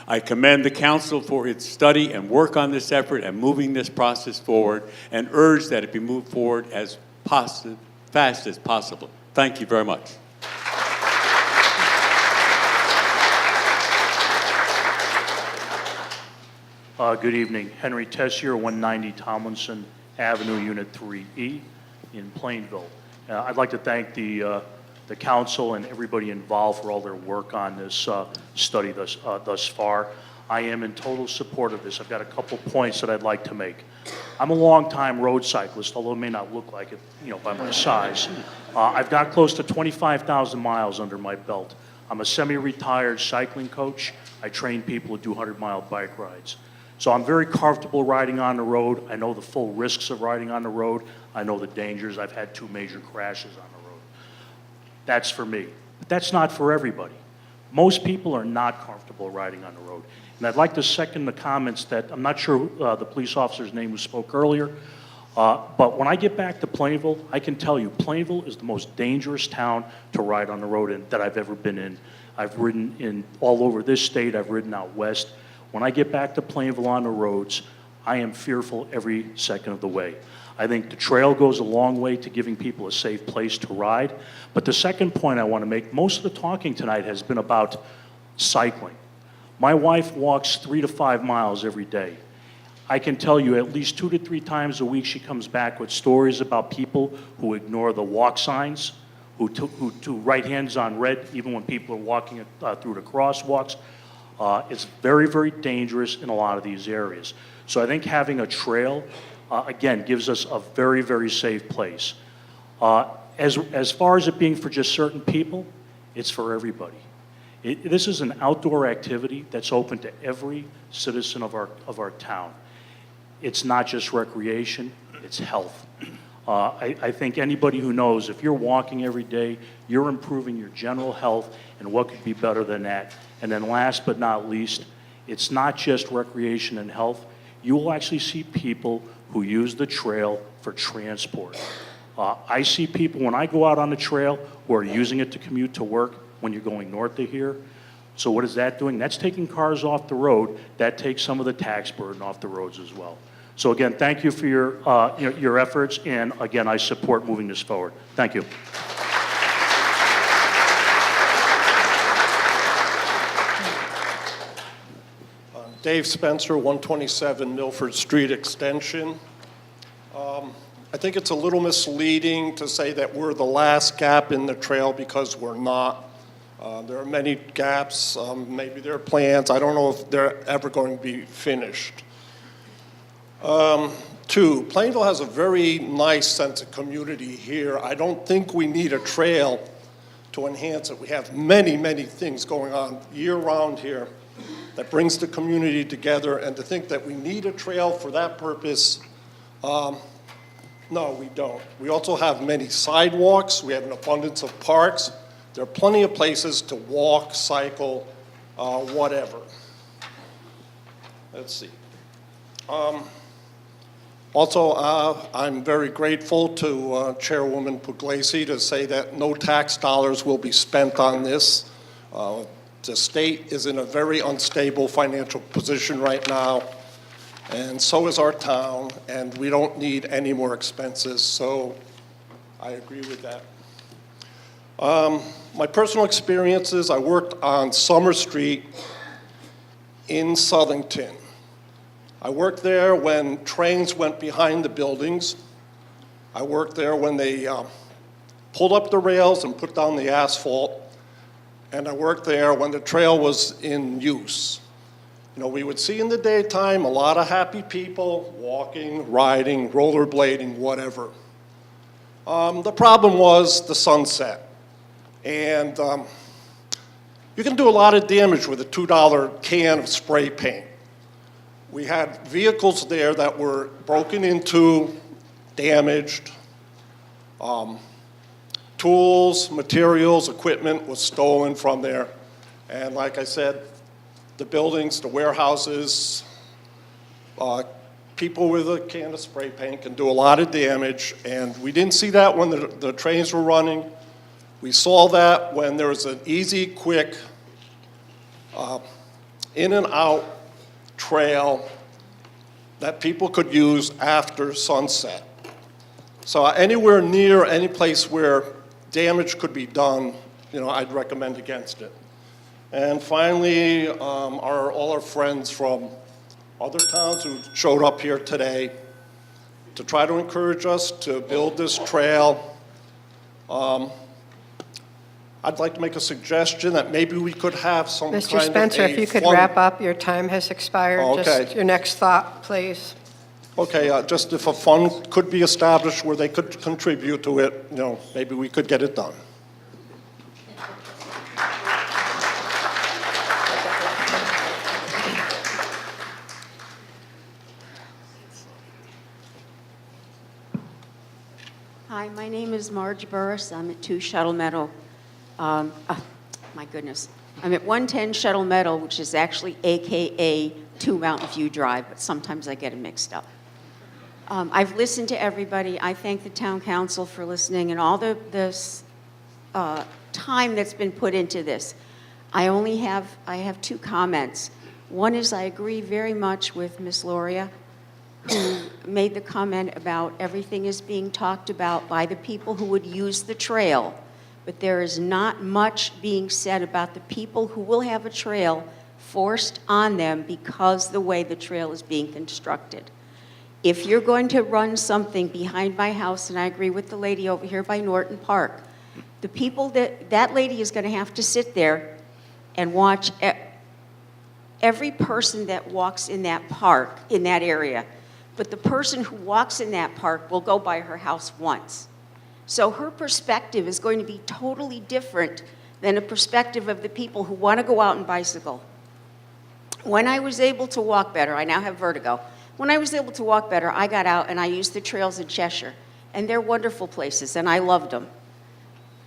I commend the council for its study and work on this effort and moving this process forward, and urge that it be moved forward as fast as possible. Thank you very much. Good evening. Henry Tessier, 190 Tomlinson Avenue, Unit 3E in Plainville. I'd like to thank the council and everybody involved for all their work on this study thus far. I am in total support of this. I've got a couple points that I'd like to make. I'm a long-time road cyclist, although it may not look like it, by my size. I've got close to 25,000 miles under my belt. I'm a semi-retired cycling coach. I train people to do 100-mile bike rides. So I'm very comfortable riding on the road. I know the full risks of riding on the road. I know the dangers. I've had 2 major crashes on the road. That's for me. But that's not for everybody. Most people are not comfortable riding on the road. And I'd like to second the comments that, I'm not sure the police officer's name who spoke earlier, but when I get back to Plainville, I can tell you, Plainville is the most dangerous town to ride on the road in that I've ever been in. I've ridden in all over this state. I've ridden out west. When I get back to Plainville on the roads, I am fearful every second of the way. I think the trail goes a long way to giving people a safe place to ride. But the second point I want to make, most of the talking tonight has been about cycling. My wife walks 3 to 5 miles every day. I can tell you at least 2 to 3 times a week she comes back with stories about people who ignore the walk signs, who do right hands on red even when people are walking through the crosswalks. It's very, very dangerous in a lot of these areas. So I think having a trail, again, gives us a very, very safe place. As far as it being for just certain people, it's for everybody. This is an outdoor activity that's open to every citizen of our town. It's not just recreation, it's health. I think anybody who knows if you're walking every day, you're improving your general health, and what could be better than that? And then last but not least, it's not just recreation and health. You will actually see people who use the trail for transport. I see people when I go out on the trail who are using it to commute to work when you're going north of here. So what is that doing? That's taking cars off the road. That takes some of the tax burden off the roads as well. So again, thank you for your efforts, and again, I support moving this forward. Thank you. Dave Spencer, 127 Milford Street Extension. I think it's a little misleading to say that we're the last gap in the trail because we're not. There are many gaps. Maybe there are plans. I don't know if they're ever going to be finished. Two, Plainville has a very nice sense of community here. I don't think we need a trail to enhance it. We have many, many things going on year-round here that brings the community together, and to think that we need a trail for that purpose, no, we don't. We also have many sidewalks. We have an abundance of parks. There are plenty of places to walk, cycle, whatever. Let's see. Also, I'm very grateful to Chairwoman Puglisi to say that no tax dollars will be spent on this. The state is in a very unstable financial position right now, and so is our town, and we don't need any more expenses, so I agree with that. My personal experiences, I worked on Summer Street in Southington. I worked there when trains went behind the buildings. I worked there when they pulled up the rails and put down the asphalt. And I worked there when the trail was in use. You know, we would see in the daytime a lot of happy people walking, riding, rollerblading, whatever. The problem was the sunset. And you can do a lot of damage with a $2 can of spray paint. We had vehicles there that were broken into, damaged. Tools, materials, equipment was stolen from there. And like I said, the buildings, the warehouses, people with a can of spray paint can do a lot of damage. And we didn't see that when the trains were running. We saw that when there was an easy, quick, in and out trail that people could use after sunset. So anywhere near any place where damage could be done, you know, I'd recommend against it. And finally, all our friends from other towns who showed up here today to try to encourage us to build this trail. I'd like to make a suggestion that maybe we could have some kind of Mr. Spencer, if you could wrap up, your time has expired. Okay. Just your next thought, please. Okay, just if a fund could be established where they could contribute to it, you know, maybe we could get it done. Hi, my name is Marge Burris. I'm at 2 Shuttle Meadow. My goodness. I'm at 110 Shuttle Meadow, which is actually AKA 2 Mountain View Drive, but sometimes I get them mixed up. I've listened to everybody. I thank the town council for listening and all this time that's been put into this. I have 2 comments. One is I agree very much with Ms. Loria, who made the comment about everything is being talked about by the people who would use the trail, but there is not much being said about the people who will have a trail forced on them because the way the trail is being constructed. If you're going to run something behind my house, and I agree with the lady over here by Norton Park, the people that lady is going to have to sit there and watch every person that walks in that park, in that area. But the person who walks in that park will go by her house once. So her perspective is going to be totally different than a perspective of the people who want to go out and bicycle. When I was able to walk better, I now have vertigo. When I was able to walk better, I got out and I used the trails in Cheshire. And they're wonderful places, and I loved them.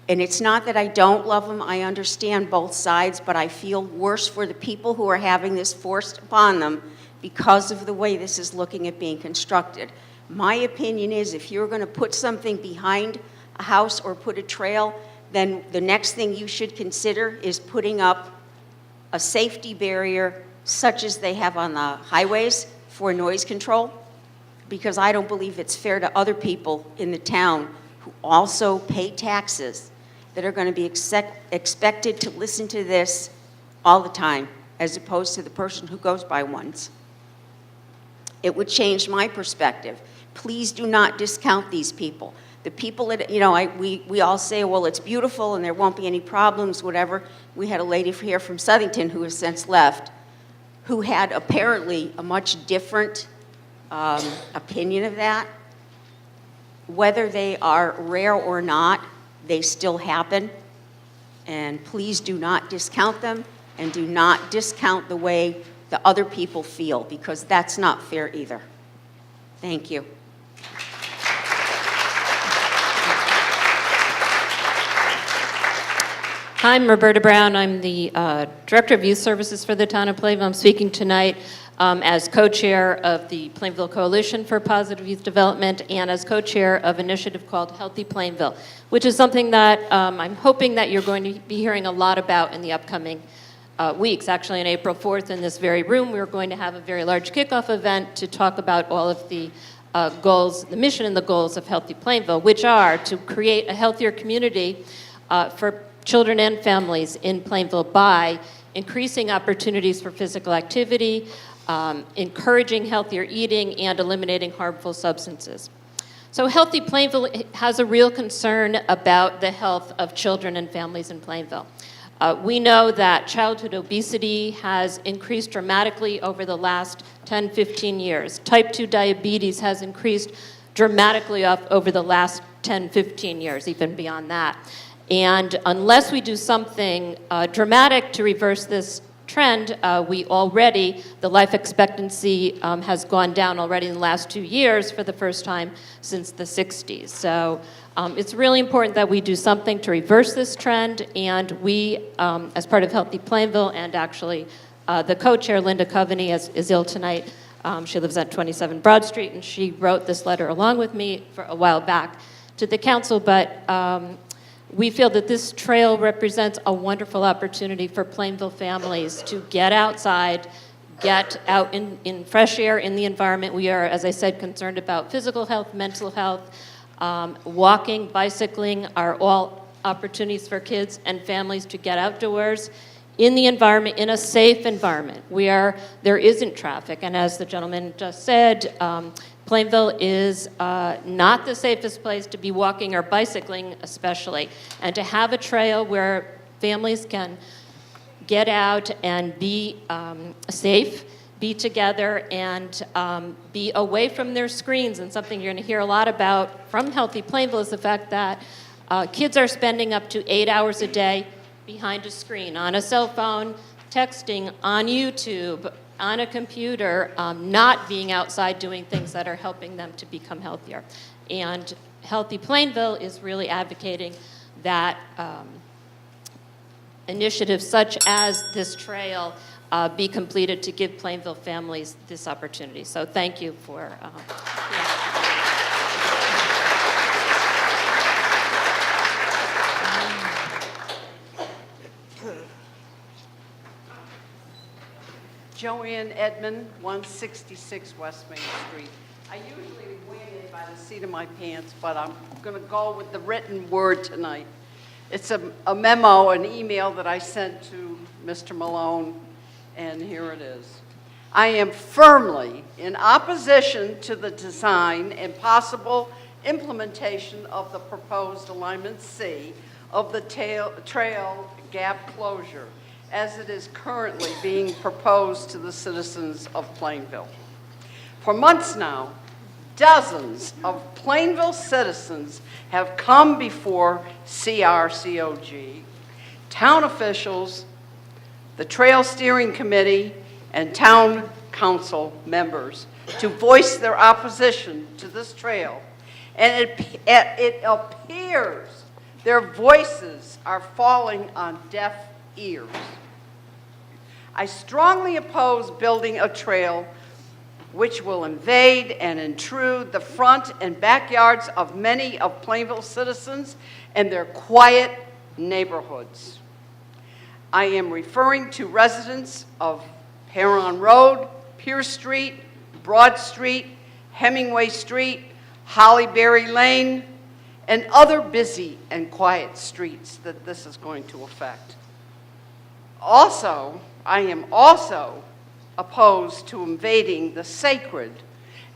And it's not that I don't love them. I understand both sides, but I feel worse for the people who are having this forced upon them because of the way this is looking at being constructed. My opinion is if you're going to put something behind a house or put a trail, then the next thing you should consider is putting up a safety barrier such as they have on the highways for noise control, because I don't believe it's fair to other people in the town who also pay taxes that are going to be expected to listen to this all the time. as opposed to the person who goes by once. It would change my perspective. Please do not discount these people. The people that, you know, we all say, well, it's beautiful and there won't be any problems, whatever. We had a lady here from Southington who has since left, who had apparently a much different opinion of that. Whether they are rare or not, they still happen. And please do not discount them, and do not discount the way the other people feel, because that's not fair either. Thank you. Hi, I'm Roberta Brown. I'm the Director of Youth Services for the town of Plainville. I'm speaking tonight as co-chair of the Plainville Coalition for Positive Youth Development and as co-chair of an initiative called Healthy Plainville, which is something that I'm hoping that you're going to be hearing a lot about in the upcoming weeks. Actually, on April 4th in this very room, we're going to have a very large kickoff event to talk about all of the goals, the mission and the goals of Healthy Plainville, which are to create a healthier community for children and families in Plainville by increasing opportunities for physical activity, encouraging healthier eating, and eliminating harmful substances. So Healthy Plainville has a real concern about the health of children and families in Plainville. We know that childhood obesity has increased dramatically over the last 10, 15 years. Type 2 diabetes has increased dramatically over the last 10, 15 years, even beyond that. And unless we do something dramatic to reverse this trend, the life expectancy has gone down already in the last 2 years for the first time since the 60s. So it's really important that we do something to reverse this trend, and we, as part of Healthy Plainville, and actually the co-chair, Linda Coveney, is ill tonight. She lives at 27 Broad Street, and she wrote this letter along with me for a while back to the council, but we feel that this trail represents a wonderful opportunity for Plainville families to get outside, get out in fresh air in the environment. We are, as I said, concerned about physical health, mental health. Walking, bicycling are all opportunities for kids and families to get outdoors in the environment, in a safe environment where there isn't traffic. And as the gentleman just said, Plainville is not the safest place to be walking or bicycling especially. And to have a trail where families can get out and be safe, be together, and be away from their screens. And something you're going to hear a lot about from Healthy Plainville is the fact that kids are spending up to 8 hours a day behind a screen, on a cell phone, texting, on YouTube, on a computer, not being outside doing things that are helping them to become healthier. And Healthy Plainville is really advocating that initiatives such as this trail be completed to give Plainville families this opportunity. So thank you for Joanne Edmond, 166 West Main Street. I usually wing it by the seat of my pants, but I'm going to go with the written word tonight. It's a memo, an email that I sent to Mr. Malone, and here it is. I am firmly in opposition to the design and possible implementation of the proposed Alignment C of the trail gap closure as it is currently being proposed to the citizens of Plainville. For months now, dozens of Plainville citizens have come before CRCOG, town officials, the Trail Steering Committee, and town council members to voice their opposition to this trail. And it appears their voices are falling on deaf ears. I strongly oppose building a trail which will invade and intrude the front and backyards of many of Plainville citizens and their quiet neighborhoods. I am referring to residents of Perron Road, Pierce Street, Broad Street, Hemingway Street, Hollyberry Lane, and other busy and quiet streets that this is going to affect. Also, I am also opposed to invading the sacred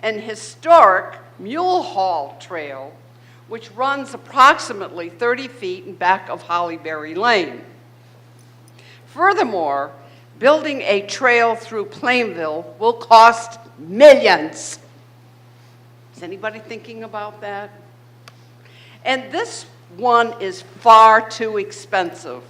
and historic Mule Hall Trail, which runs approximately 30 feet in back of Hollyberry Lane. Furthermore, building a trail through Plainville will cost millions. Is anybody thinking about that? And this one is far too expensive.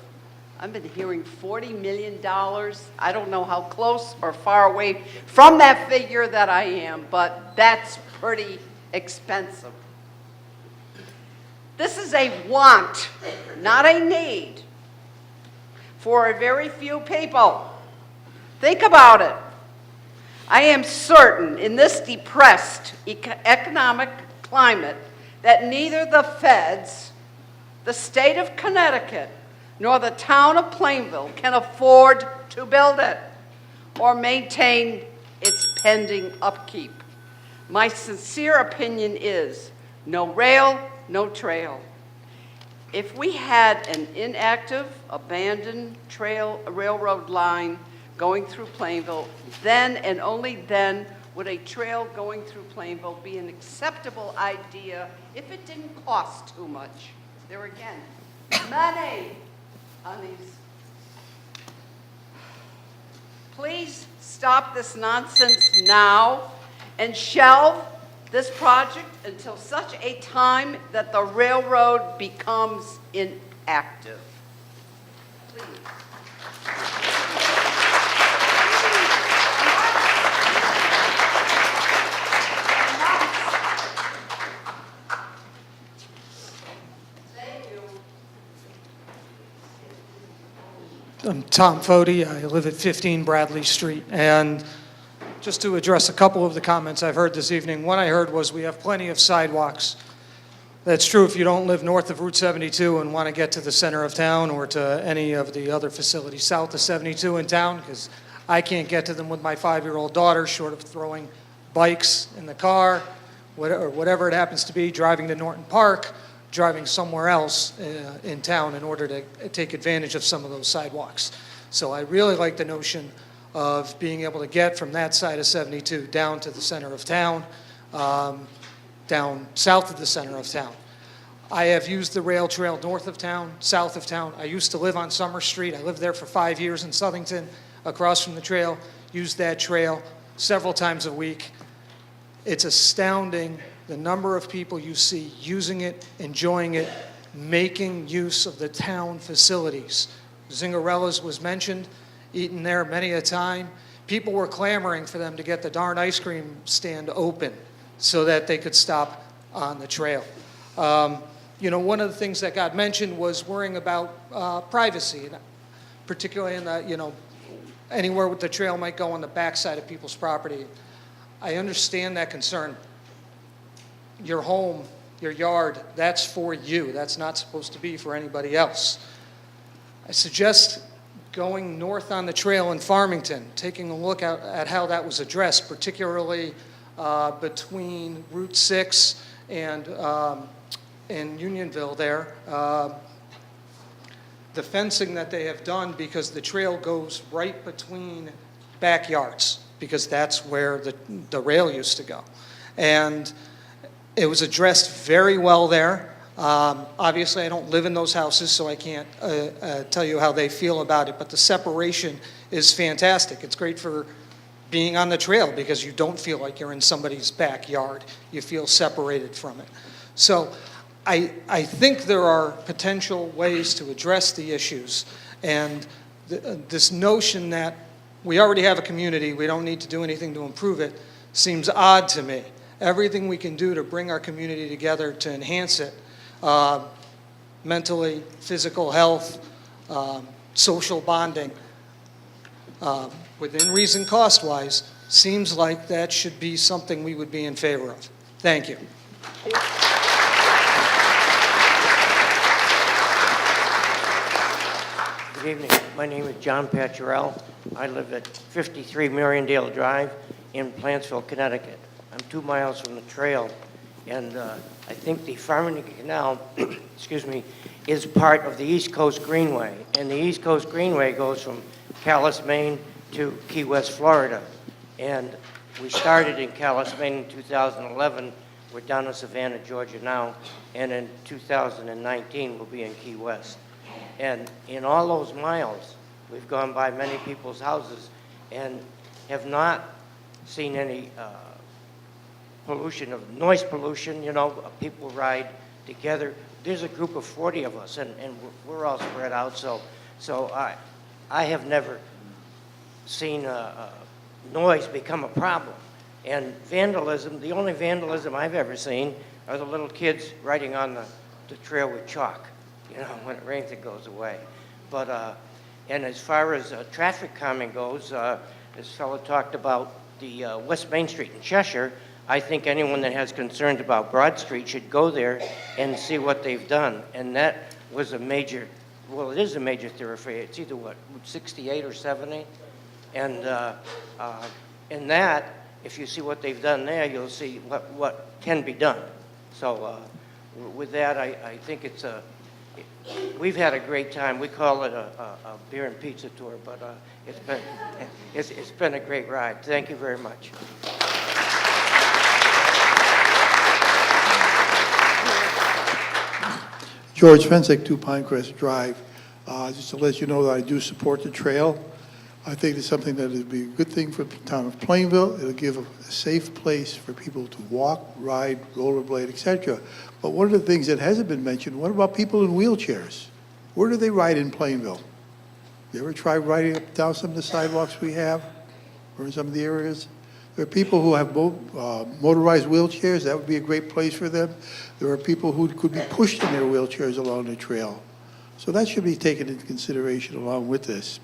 I've been hearing $40 million. I don't know how close or far away from that figure that I am, but that's pretty expensive. This is a want, not a need, for a very few people. Think about it. I am certain in this depressed economic climate that neither the feds, the state of Connecticut, nor the town of Plainville can afford to build it or maintain its pending upkeep. My sincere opinion is no rail, no trail. If we had an inactive, abandoned railroad line going through Plainville, then and only then would a trail going through Plainville be an acceptable idea if it didn't cost too much. There again, money on these. Please stop this nonsense now and shelve this project until such a time that the railroad becomes inactive. Please. I'm Tom Foti. I live at 15 Bradley Street. And just to address a couple of the comments I've heard this evening, one I heard was we have plenty of sidewalks. That's true if you don't live north of Route 72 and want to get to the center of town or to any of the other facilities south of 72 in town, because I can't get to them with my 5-year-old daughter, short of throwing bikes in the car, or whatever it happens to be, driving to Norton Park, driving somewhere else in town in order to take advantage of some of those sidewalks. So I really like the notion of being able to get from that side of 72 down to the center of town, down south of the center of town. I have used the rail trail north of town, south of town. I used to live on Summer Street. I lived there for 5 years in Southington, across from the trail, used that trail several times a week. It's astounding the number of people you see using it, enjoying it, making use of the town facilities. Zingarella's was mentioned, eaten there many a time. People were clamoring for them to get the darn ice cream stand open so that they could stop on the trail. You know, one of the things that got mentioned was worrying about privacy, particularly in the, you know, anywhere with the trail might go on the backside of people's property. I understand that concern. Your home, your yard, that's for you. That's not supposed to be for anybody else. I suggest going north on the trail in Farmington, taking a look at how that was addressed, particularly between Route 6 and Unionville there. The fencing that they have done, because the trail goes right between backyards, because that's where the rail used to go. And it was addressed very well there. Obviously, I don't live in those houses, so I can't tell you how they feel about it, but the separation is fantastic. It's great for being on the trail because you don't feel like you're in somebody's backyard. You feel separated from it. So I think there are potential ways to address the issues, and this notion that we already have a community, we don't need to do anything to improve it, seems odd to me. Everything we can do to bring our community together to enhance it, mentally, physical health, social bonding, within reason cost-wise, seems like that should be something we would be in favor of. Thank you. Good evening. My name is John Patcherell. I live at 53 Mariondale Drive in Plantsville, Connecticut. I'm 2 miles from the trail, And I think the Farmington Canal, excuse me, is part of the East Coast Greenway. And the East Coast Greenway goes from Calais, Maine to Key West, Florida. And we started in Calais, Maine in 2011. We're down in Savannah, Georgia now. And in 2019, we'll be in Key West. And in all those miles, we've gone by many people's houses and have not seen any pollution, of noise pollution. You know, people ride together. There's a group of 40 of us, and we're all spread out. So I have never seen noise become a problem. And vandalism, the only vandalism I've ever seen are the little kids riding on the trail with chalk. You know, when it rains, it goes away. But and as far as traffic calming goes, this fellow talked about the West Main Street in Cheshire. I think anyone that has concerns about Broad Street should go there and see what they've done. And that was a major, well, it is a major thoroughfare. It's either, what, 68 or 70? And in that, if you see what they've done there, you'll see what can be done. So with that, I think it's we've had a great time. We call it a beer and pizza tour, but it's been a great ride. Thank you very much. George Fensick, 2 Pinecrest Drive. Just to let you know that I do support the trail. I think it's something that would be a good thing for the town of Plainville. It'll give a safe place for people to walk, ride, rollerblade, etc. But one of the things that hasn't been mentioned, what about people in wheelchairs? Where do they ride in Plainville? You ever try riding up down some of the sidewalks we have, or in some of the areas? There are people who have motorized wheelchairs. That would be a great place for them. There are people who could be pushed in their wheelchairs along the trail. So that should be taken into consideration along with this.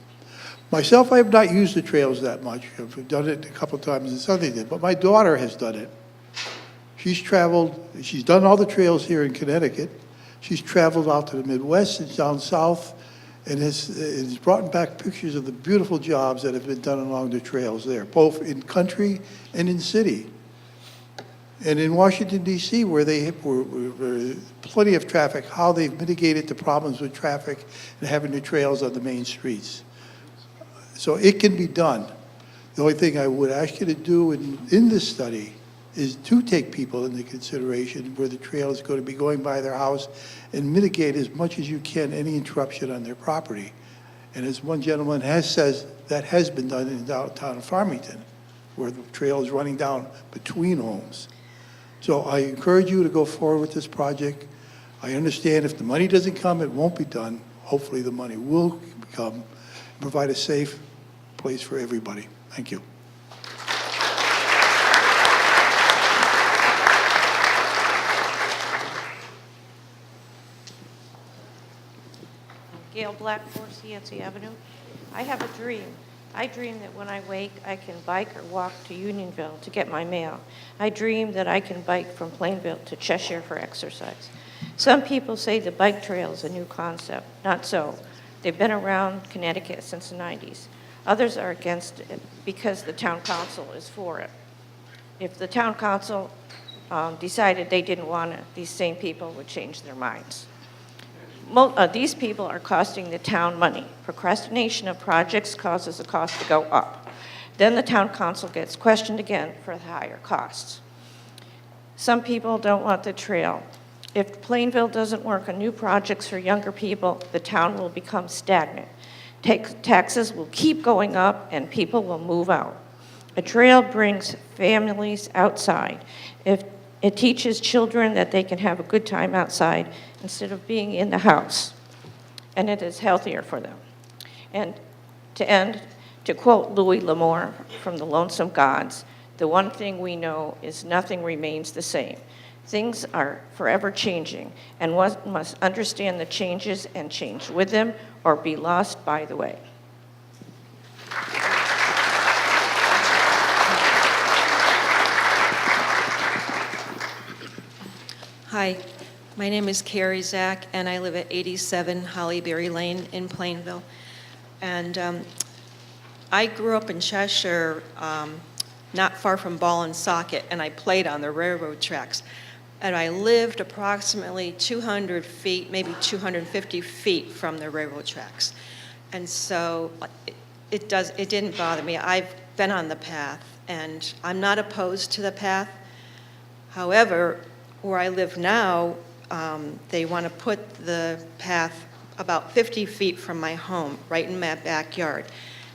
Myself, I have not used the trails that much. I've done it a couple times in Southington, but my daughter has done it. She's traveled, she's done all the trails here in Connecticut. She's traveled out to the Midwest and down south, and has brought back pictures of the beautiful jobs that have been done along the trails there, both in country and in city. And in Washington, D.C., where they were plenty of traffic, how they've mitigated the problems with traffic and having the trails on the main streets. So it can be done. The only thing I would ask you to do in this study is to take people into consideration where the trail is going to be going by their house and mitigate as much as you can any interruption on their property. And as one gentleman says, that has been done in downtown of Farmington, where the trail is running down between homes. So I encourage you to go forward with this project. I understand if the money doesn't come, it won't be done. Hopefully the money will come and provide a safe place for everybody. Thank you. Gail Black, 4 Yancey Avenue. I have a dream. I dream that when I wake, I can bike or walk to Unionville to get my mail. I dream that I can bike from Plainville to Cheshire for exercise. Some people say the bike trail is a new concept. Not so. They've been around Connecticut since the 90s. Others are against it because the town council is for it. If the town council decided they didn't want it, these same people would change their minds. These people are costing the town money. Procrastination of projects causes the cost to go up. Then the town council gets questioned again for the higher costs. Some people don't want the trail. If Plainville doesn't work on new projects for younger people, the town will become stagnant. Taxes will keep going up and people will move out. A trail brings families outside. If it teaches children that they can have a good time outside instead of being in the house, and it is healthier for them. And to end, to quote Louis L'Amour from The Lonesome Gods, the one thing we know is nothing remains the same. Things are forever changing, and one must understand the changes and change with them or be lost by the way. Hi, my name is Carrie Zach, and I live at 87 Hollyberry Lane in Plainville. And I grew up in Cheshire, not far from Ball and Socket, and I played on the railroad tracks. and I lived approximately 200 feet, maybe 250 feet from the railroad tracks. And so it didn't bother me. I've been on the path, and I'm not opposed to the path. However, where I live now, they want to put the path about 50 feet from my home, right in my backyard.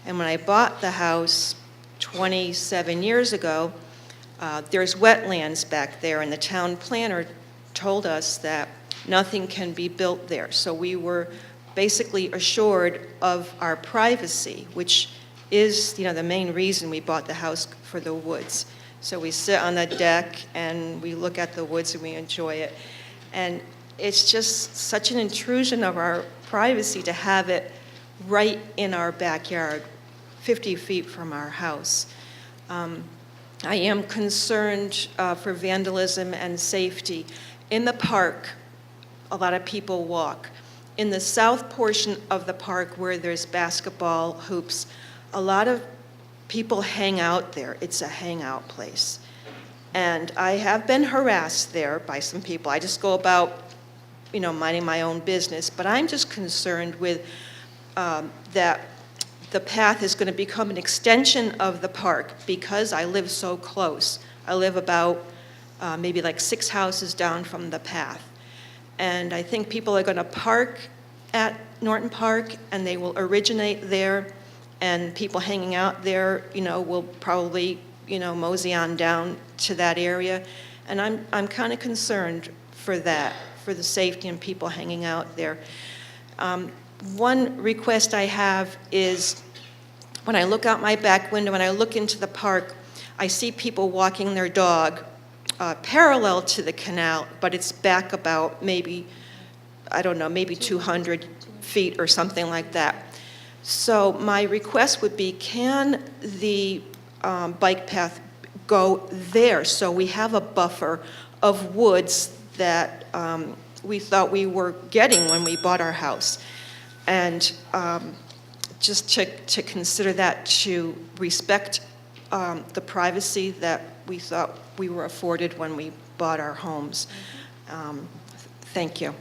And when I bought the house 27 years ago, there's wetlands back there, and the town planner told us that nothing can be built there. So we were basically assured of our privacy, which is, the main reason we bought the house, for the woods. So we sit on the deck and we look at the woods and we enjoy it. And it's just such an intrusion of our privacy to have it right in our backyard, 50 feet from our house. I am concerned for vandalism and safety. In the park, a lot of people walk. In the south portion of the park where there's basketball hoops, a lot of people hang out there. It's a hangout place. And I have been harassed there by some people. I just go about, minding my own business. But I'm just concerned with that the path is going to become an extension of the park because I live so close. I live about maybe like 6 houses down from the path. And I think people are going to park at Norton Park, and they will originate there, and people hanging out there, will probably, mosey on down to that area. And I'm kind of concerned for that, for the safety and people hanging out there. One request I have is when I look out my back window and I look into the park, I see people walking their dog parallel to the canal, but it's back about maybe 200 feet or something like that. So my request would be, can the bike path go there so we have a buffer of woods that we thought we were getting when we bought our house? And just to consider that, to respect the privacy that we thought we were afforded when we bought our homes. Thank you.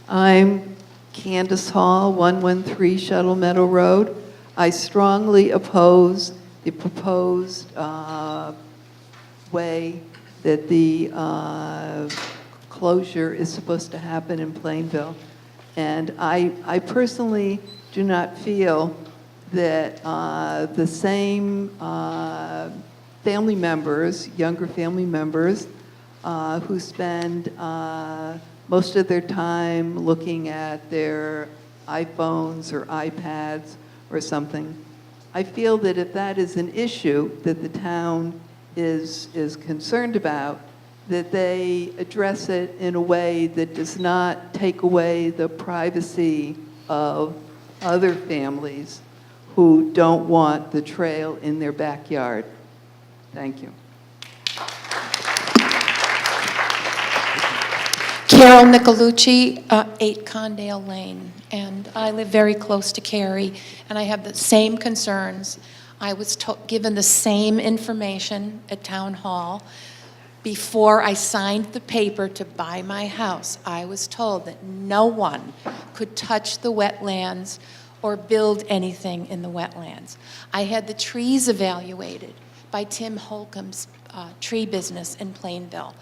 I'm Candace Hall, 113 Shuttle Meadow Road. I strongly oppose the proposed way that the closure is supposed to happen in Plainville. And I personally do not feel that the same family members, younger family members, who spend most of their time looking at their iPhones or iPads or something, I feel that if that is an issue that the town is concerned about, that they address it in a way that does not take away the privacy of other families who don't want the trail in their backyard. Thank you. Carol Nicolucci, 8 Condale Lane, and I live very close to Cary, and I have the same concerns. I was given the same information at Town Hall. Before I signed the paper to buy my house, I was told that no one could touch the wetlands or build anything in the wetlands. I had the trees evaluated by Tim Holcomb's tree business in Plainville.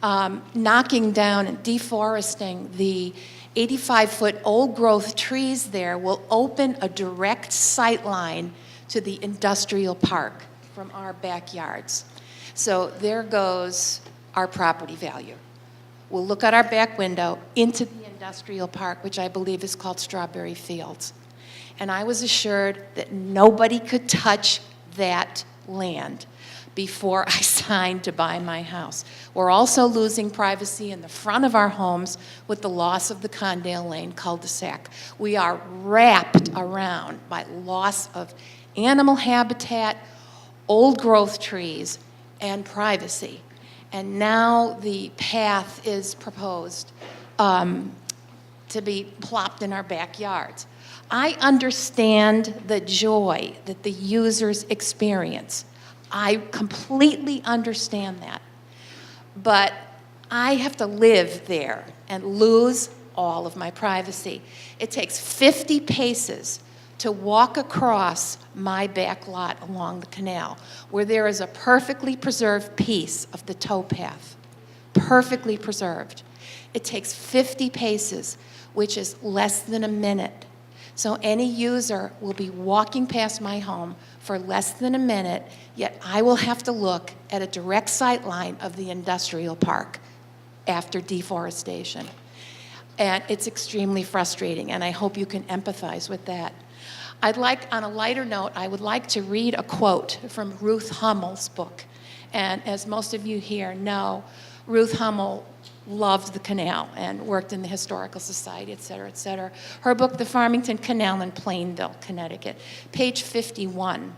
Knocking down and deforesting the 85-foot old-growth trees there will open a direct sight line to the industrial park from our backyards. So there goes our property value. We'll look at our back window into the industrial park, which I believe is called Strawberry Fields. And I was assured that nobody could touch that land before I signed to buy my house. We're also losing privacy in the front of our homes with the loss of the Condale Lane cul-de-sac. We are wrapped around by loss of animal habitat, old growth trees, and privacy. And now the path is proposed to be plopped in our backyards. I understand the joy that the users experience. I completely understand that. But I have to live there and lose all of my privacy. It takes 50 paces to walk across my back lot along the canal, where there is a perfectly preserved piece of the towpath, perfectly preserved. It takes 50 paces, which is less than a minute. So any user will be walking past my home for less than a minute, yet I will have to look at a direct sight line of the industrial park after deforestation. And it's extremely frustrating, and I hope you can empathize with that. I'd like, on a lighter note, I would like to read a quote from Ruth Hummel's book. And as most of you here know, Ruth Hummel loved the canal and worked in the Historical Society, et cetera, et cetera. Her book, The Farmington Canal in Plainville, Connecticut, page 51.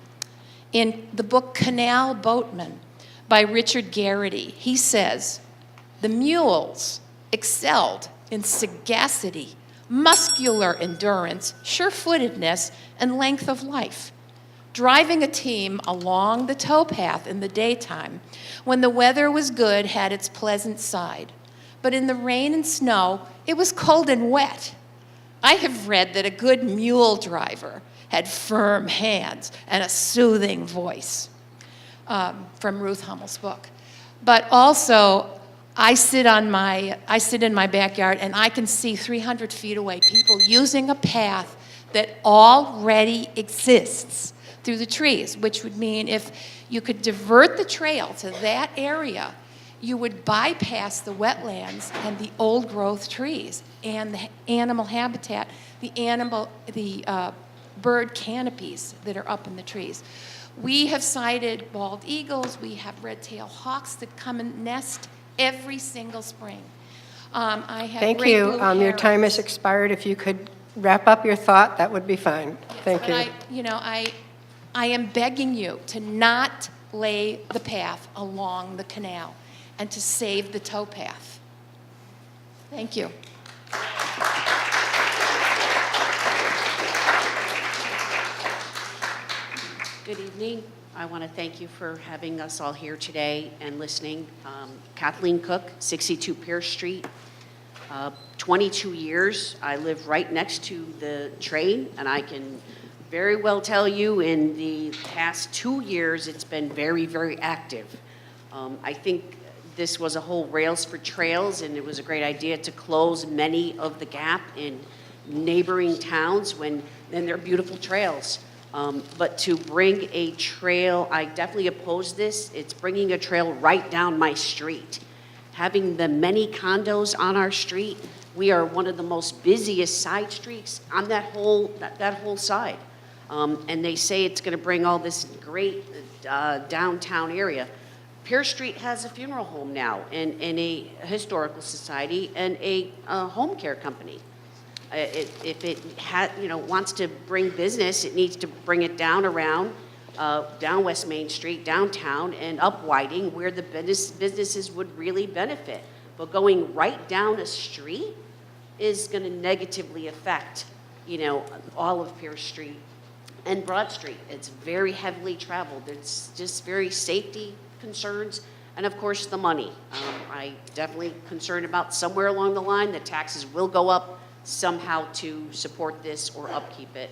In the book Canal Boatman by Richard Garrity, he says, the mules excelled in sagacity, muscular endurance, sure-footedness, and length of life. Driving a team along the towpath in the daytime, when the weather was good, had its pleasant side. But in the rain and snow, it was cold and wet. I have read that a good mule driver had firm hands and a soothing voice, from Ruth Hummel's book. But also, I sit in my backyard and I can see 300 feet away people using a path that already exists through the trees, which would mean if you could divert the trail to that area, you would bypass the wetlands and the old growth trees and the animal habitat, the bird canopies that are up in the trees. We have sighted bald eagles, we have red-tailed hawks that come and nest every single spring. I have Thank great you. blue Your time herons. has expired. If you could wrap up your thought, that would be fine. Thank you. But I am begging you to not lay the path along the canal and to save the towpath. Thank you. Good evening. I want to thank you for having us all here today and listening. Kathleen Cook, 62 Pierce Street. 22 years. I live right next to the train, and I can very well tell you in the past 2 years it's been very, very active. I think this was a whole Rails for Trails, and it was a great idea to close many of the gap in neighboring towns when then they're beautiful trails. But to bring a trail, I definitely oppose this. It's bringing a trail right down my street. Having the many condos on our street, we are one of the most busiest side streets on that whole side. And they say it's going to bring all this great downtown area. Pierce Street has a funeral home now and a historical society and a home care company. If it wants to bring business, it needs to bring it down around, down West Main Street, downtown, and up Whiting, where the businesses would really benefit. But going right down a street is going to negatively affect, all of Pierce Street and Broad Street. It's very heavily traveled. It's just very safety concerns, and of course the money. I definitely concerned about somewhere along the line the taxes will go up somehow to support this or upkeep it.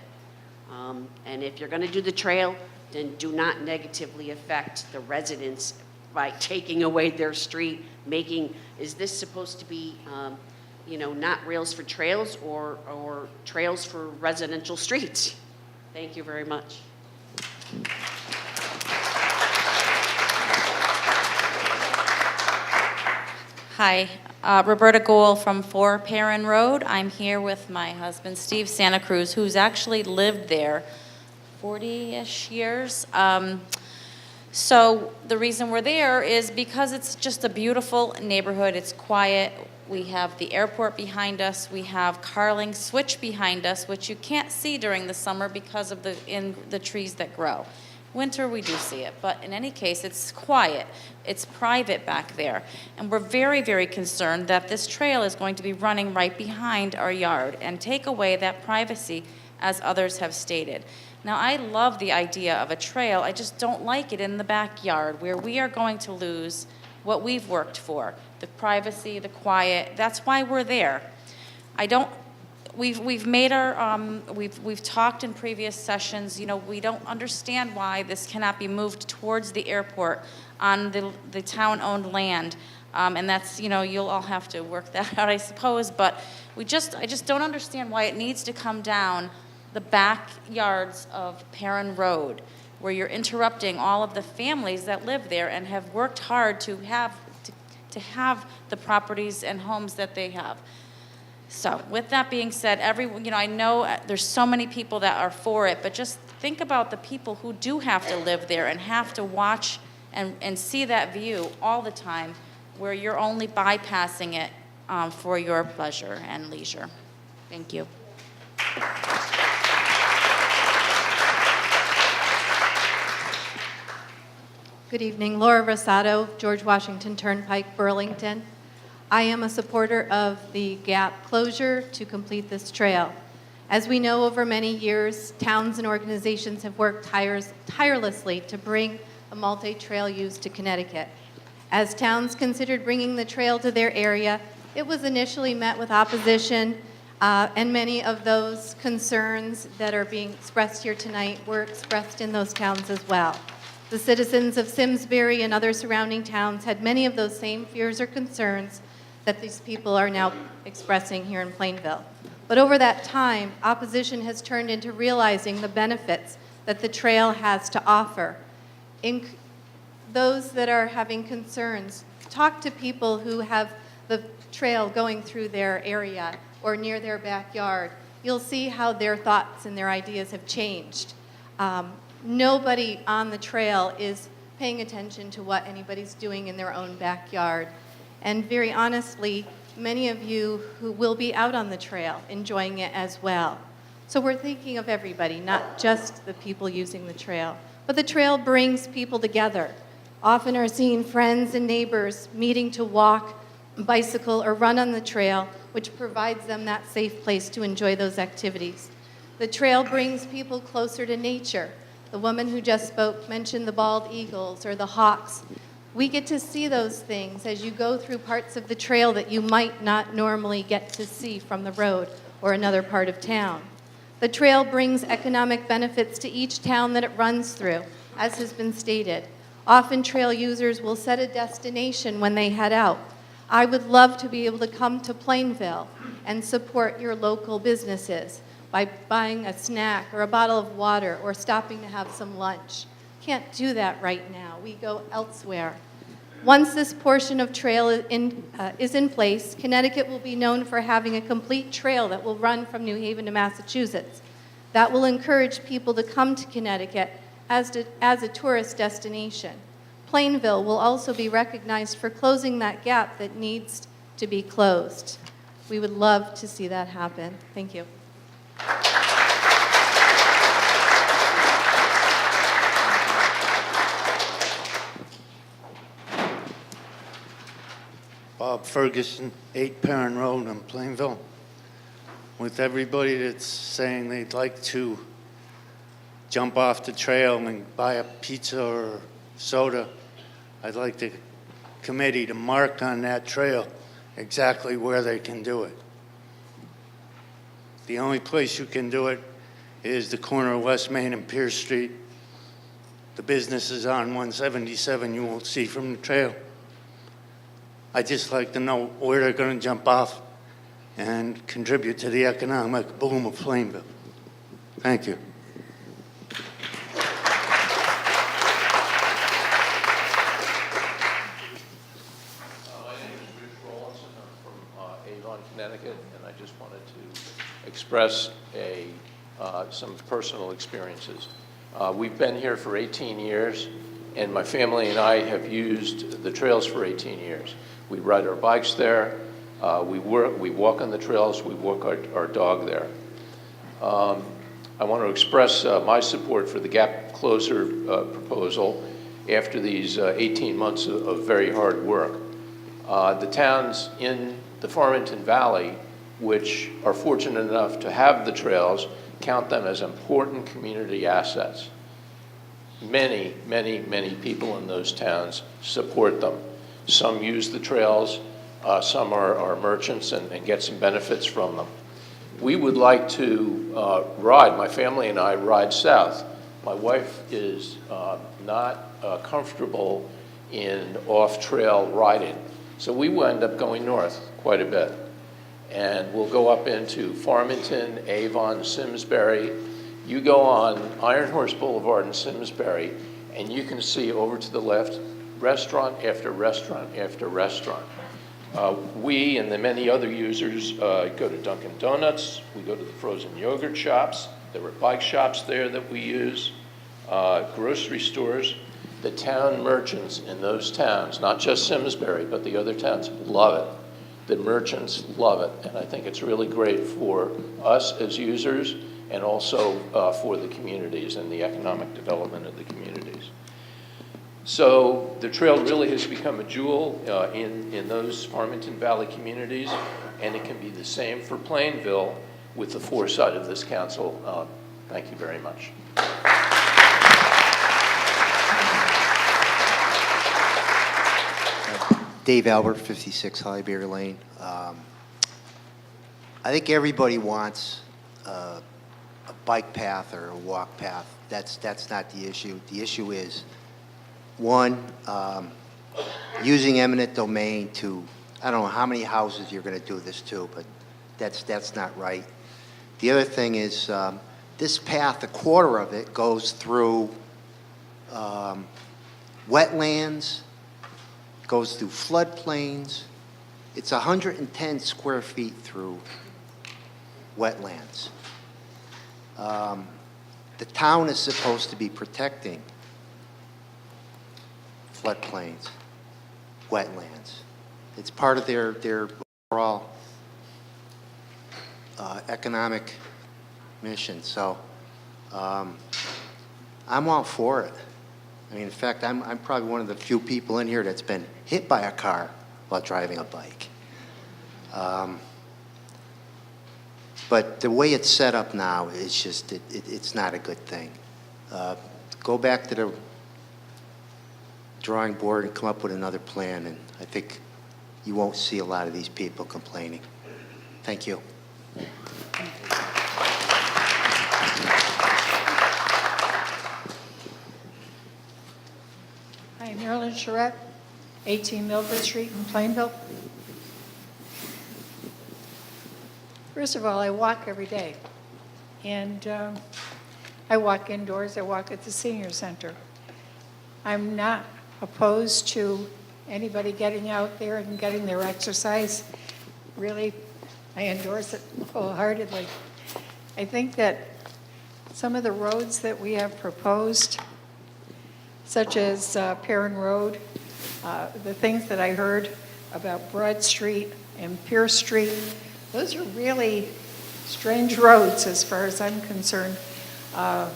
And if you're going to do the trail, then do not negatively affect the residents by taking away their street, is this supposed to be, not rails for trails or trails for residential streets? Thank you very much. Hi, Roberta Gohl from 4 Perrin Road. I'm here with my husband, Steve Santa Cruz, who's actually lived there 40-ish years. So the reason we're there is because it's just a beautiful neighborhood. It's quiet. We have the airport behind us. We have Carling Switch behind us, which you can't see during the summer because of the trees that grow. Winter, we do see it, but in any case, it's quiet. It's private back there. And we're very, very concerned that this trail is going to be running right behind our yard and take away that privacy as others have stated. Now, I love the idea of a trail. I just don't like it in the backyard where we are going to lose what we've worked for, the privacy, the quiet. That's why we're there. We've made our, we've talked in previous sessions, we don't understand why this cannot be moved towards the airport on the town-owned land. And that's, you'll all have to work that out, I suppose, but I just don't understand why it needs to come down the backyards of Perrin Road, where you're interrupting all of the families that live there and have worked hard to have the properties and homes that they have. So with that being said, I know there's so many people that are for it, but just think about the people who do have to live there and have to watch and see that view all the time, where you're only bypassing it for your pleasure and leisure. Thank you. Good evening, Laura Rosado, George Washington Turnpike, Burlington. I am a supporter of the gap closure to complete this trail. As we know, over many years, towns and organizations have worked tirelessly to bring a multi-trail use to Connecticut. As towns considered bringing the trail to their area, it was initially met with opposition, and many of those concerns that are being expressed here tonight were expressed in those towns as well. The citizens of Simsbury and other surrounding towns had many of those same fears or concerns that these people are now expressing here in Plainville. But over that time, opposition has turned into realizing the benefits that the trail has to offer. Those that are having concerns, talk to people who have the trail going through their area or near their backyard. You'll see how their thoughts and their ideas have changed. Nobody on the trail is paying attention to what anybody's doing in their own backyard. And very honestly, many of you who will be out on the trail enjoying it as well. So we're thinking of everybody, not just the people using the trail. But the trail brings people together. Often are seen friends and neighbors meeting to walk, bicycle, or run on the trail, which provides them that safe place to enjoy those activities. The trail brings people closer to nature. The woman who just spoke mentioned the bald eagles or the hawks. We get to see those things as you go through parts of the trail that you might not normally get to see from the road or another part of town. The trail brings economic benefits to each town that it runs through, as has been stated. Often trail users will set a destination when they head out. I would love to be able to come to Plainville and support your local businesses by buying a snack or a bottle of water or stopping to have some lunch. Can't do that right now. We go elsewhere. Once this portion of trail is in place, Connecticut will be known for having a complete trail that will run from New Haven to Massachusetts. That will encourage people to come to Connecticut as a tourist destination. Plainville will also be recognized for closing that gap that needs to be closed. We would love to see that happen. Thank you. Bob Ferguson, 8 Perrin Road in Plainville. With everybody that's saying they'd like to jump off the trail and buy a pizza or soda, I'd like the committee to mark on that trail exactly where they can do it. The only place you can do it is the corner of West Main and Pierce Street. The businesses on 177 you won't see from the trail. I'd just like to know where they're going to jump off and contribute to the economic boom of Plainville. Thank you. Connecticut, and I just wanted to express some personal experiences. We've been here for 18 years, and my family and I have used the trails for 18 years. We ride our bikes there, we walk on the trails, we walk our dog there. I want to express my support for the gap closer proposal after these 18 months of very hard work. The towns in the Farmington Valley which are fortunate enough to have the trails, count them as important community assets. Many, many, many people in those towns support them. Some use the trails, some are merchants and get some benefits from them. We would like to ride, my family and I ride south. My wife is not comfortable in off-trail riding, so we wind up going north quite a bit. And we'll go up into Farmington, Avon, Simsbury. You go on Iron Horse Boulevard in Simsbury, and you can see over to the left restaurant after restaurant after restaurant. We and the many other users go to Dunkin' Donuts. We go to the frozen yogurt shops. There are bike shops there that we use, grocery stores. The town merchants in those towns, not just Simsbury, but the other towns, love it. The merchants love it, and I think it's really great for us as users and also for the communities and the economic development of the communities. So the trail really has become a jewel in those Farmington Valley communities, and it can be the same for Plainville with the foresight of this council. Thank you very much. Dave Albert, 56 Highbury Lane. I think everybody wants a bike path or a walk path. That's not the issue. The issue is, one, using eminent domain to, I don't know how many houses you're going to do this to, but that's not right. The other thing is, this path, a quarter of it goes through wetlands, goes through floodplains. It's 110 square feet through wetlands. The town is supposed to be protecting floodplains, wetlands. It's part of their overall economic mission. So I'm all for it. I mean, in fact, I'm probably one of the few people in here that's been hit by a car while driving a bike. But the way it's set up now is just, it's not a good thing. Go back to the drawing board and come up with another plan, and I think you won't see a lot of these people complaining. Thank you. Hi, Marilyn Charette, 18 Milford Street in Plainville. First of all, I walk every day. And I walk indoors, I walk at the senior center. I'm not opposed to anybody getting out there and getting their exercise. Really, I endorse it wholeheartedly. I think that some of the roads that we have proposed, such as Perrin Road, the things that I heard about Broad Street and Pierce Street, those are really strange roads as far as I'm concerned. A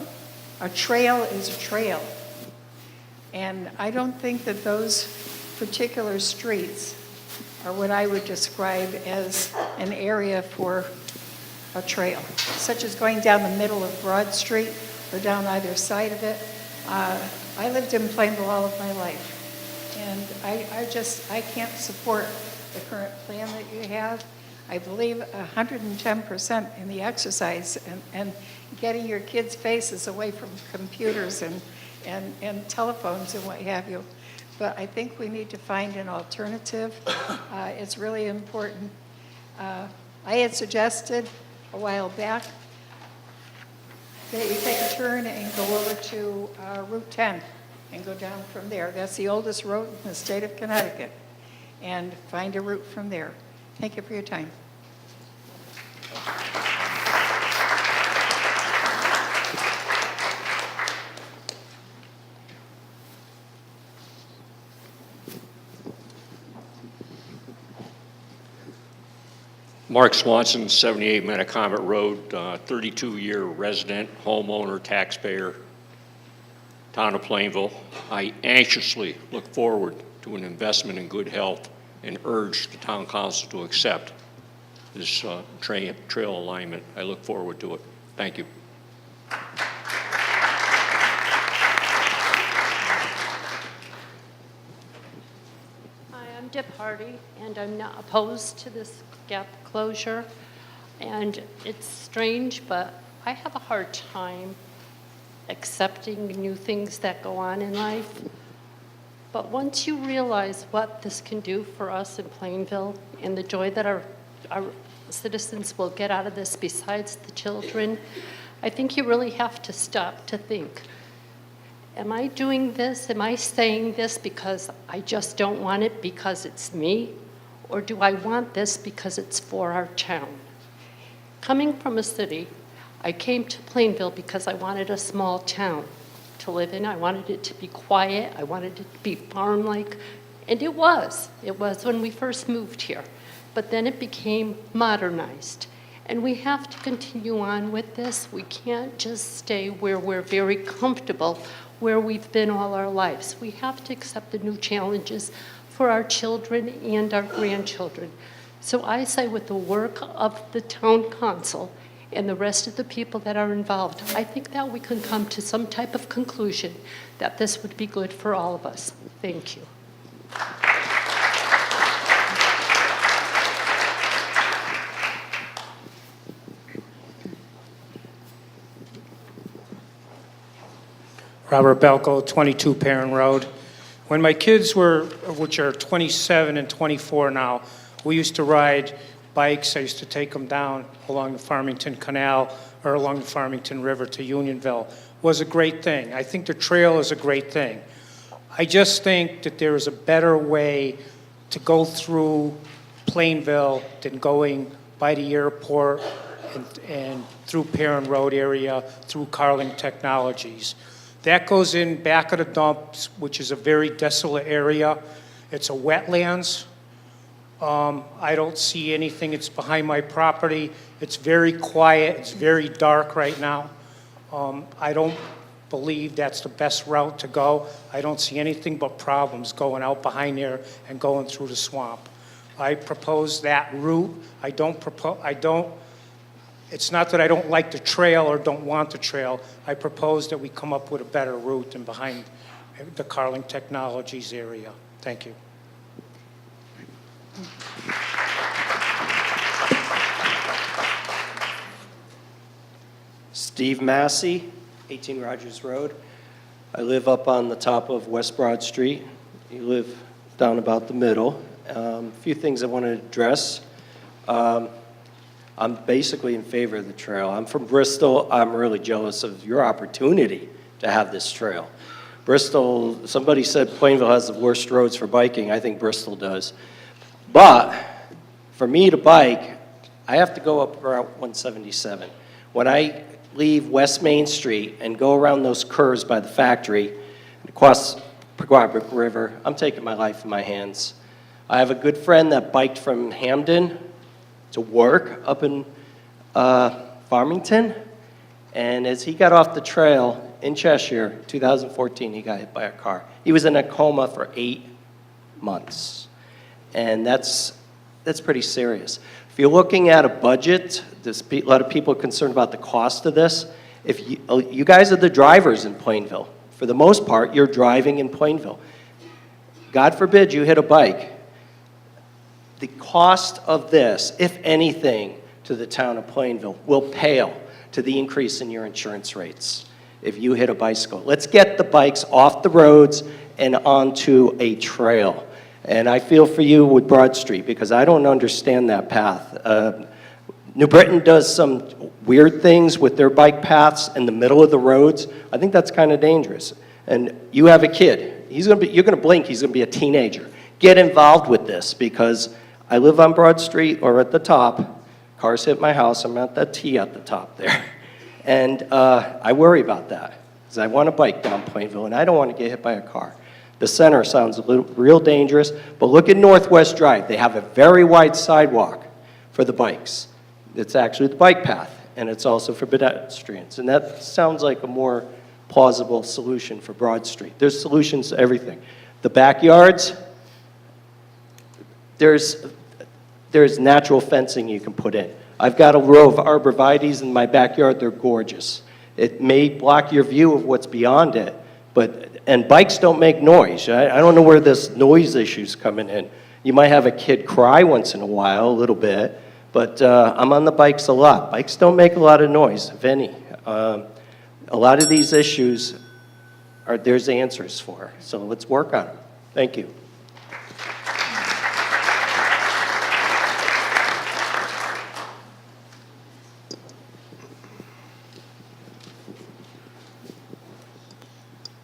trail is a trail. And I don't think that those particular streets are what I would describe as an area for a trail, such as going down the middle of Broad Street or down either side of it. I lived in Plainville all of my life, and I can't support the current plan that you have. I believe 110% in the exercise and getting your kids' faces away from computers and telephones and what have you. But I think we need to find an alternative. It's really important. I had suggested a while back that you take a turn and go over to Route 10 and go down from there. That's the oldest road in the state of Connecticut. And find a route from there. Thank you for your time. Mark Swanson, 78 Metacomet Road, 32-year resident, homeowner, taxpayer, town of Plainville. I anxiously look forward to an investment in good health and urge the town council to accept this trail alignment. I look forward to it. Thank you. Hi, I'm Dip Hardy, and I'm not opposed to this gap closure. And it's strange, but I have a hard time accepting new things that go on in life. But once you realize what this can do for us in Plainville and the joy that our citizens will get out of this besides the children, I think you really have to stop to think, am I doing this? Am I saying this because I just don't want it because it's me? Or do I want this because it's for our town? Coming from a city, I came to Plainville because I wanted a small town to live in. I wanted it to be quiet. I wanted it to be farm-like. And it was. It was when we first moved here. But then it became modernized. And we have to continue on with this. We can't just stay where we're very comfortable, where we've been all our lives. We have to accept the new challenges for our children and our grandchildren. So I say with the work of the town council and the rest of the people that are involved, I think that we can come to some type of conclusion that this would be good for all of us. Thank you. Robert Belko, 22 Perrin Road. When my kids were, which are 27 and 24 now, we used to ride bikes. I used to take them down along the Farmington Canal or along the Farmington River to Unionville. It was a great thing. I think the trail is a great thing. I just think that there is a better way to go through Plainville than going by the airport and through Perrin Road area, through Carling Technologies. That goes in back of the dumps, which is a very desolate area. It's a wetlands. I don't see anything. It's behind my property. It's very quiet. It's very dark right now. I don't believe that's the best route to go. I don't see anything but problems going out behind there and going through the swamp. I propose that route. It's not that I don't like the trail or don't want the trail. I propose that we come up with a better route than behind the Carling Technologies area. Thank you. Steve Massey, 18 Rogers Road. I live up on the top of West Broad Street. You live down about the middle. A few things I want to address. I'm basically in favor of the trail. I'm from Bristol. I'm really jealous of your opportunity to have this trail. Bristol, somebody said Plainville has the worst roads for biking. I think Bristol does. But for me to bike, I have to go up Route 177. When I leave West Main Street and go around those curves by the factory and across Pequabrook River, I'm taking my life in my hands. I have a good friend that biked from Hamden to work up in Farmington, and as he got off the trail in Cheshire, 2014, he got hit by a car. He was in a coma for 8 months, and that's pretty serious. If you're looking at a budget, there's a lot of people are concerned about the cost of this. If you guys are the drivers in Plainville. For the most part, you're driving in Plainville. God forbid you hit a bike. The cost of this, if anything, to the town of Plainville will pale to the increase in your insurance rates if you hit a bicycle. Let's get the bikes off the roads and onto a trail. And I feel for you with Broad Street because I don't understand that path. New Britain does some weird things with their bike paths in the middle of the roads. I think that's kind of dangerous. And you have a kid. You're going to blink, he's going to be a teenager. Get involved with this because I live on Broad Street or at the top. Cars hit my house. I'm at that T at the top there. And I worry about that because I want to bike down Plainville and I don't want to get hit by a car. The center sounds a little real dangerous, but look at Northwest Drive. They have a very wide sidewalk for the bikes. It's actually the bike path, and it's also for pedestrians. And that sounds like a more plausible solution for Broad Street. There's solutions to everything. The backyards, there's there's natural fencing you can put in. I've got a row of arborvitaes in my backyard. They're gorgeous. It may block your view of what's beyond it, and bikes don't make noise. I don't know where this noise issue's coming in. You might have a kid cry once in a while, a little bit, but I'm on the bikes a lot. Bikes don't make a lot of noise, if any. A lot of these issues there's answers for, so let's work on them. Thank you.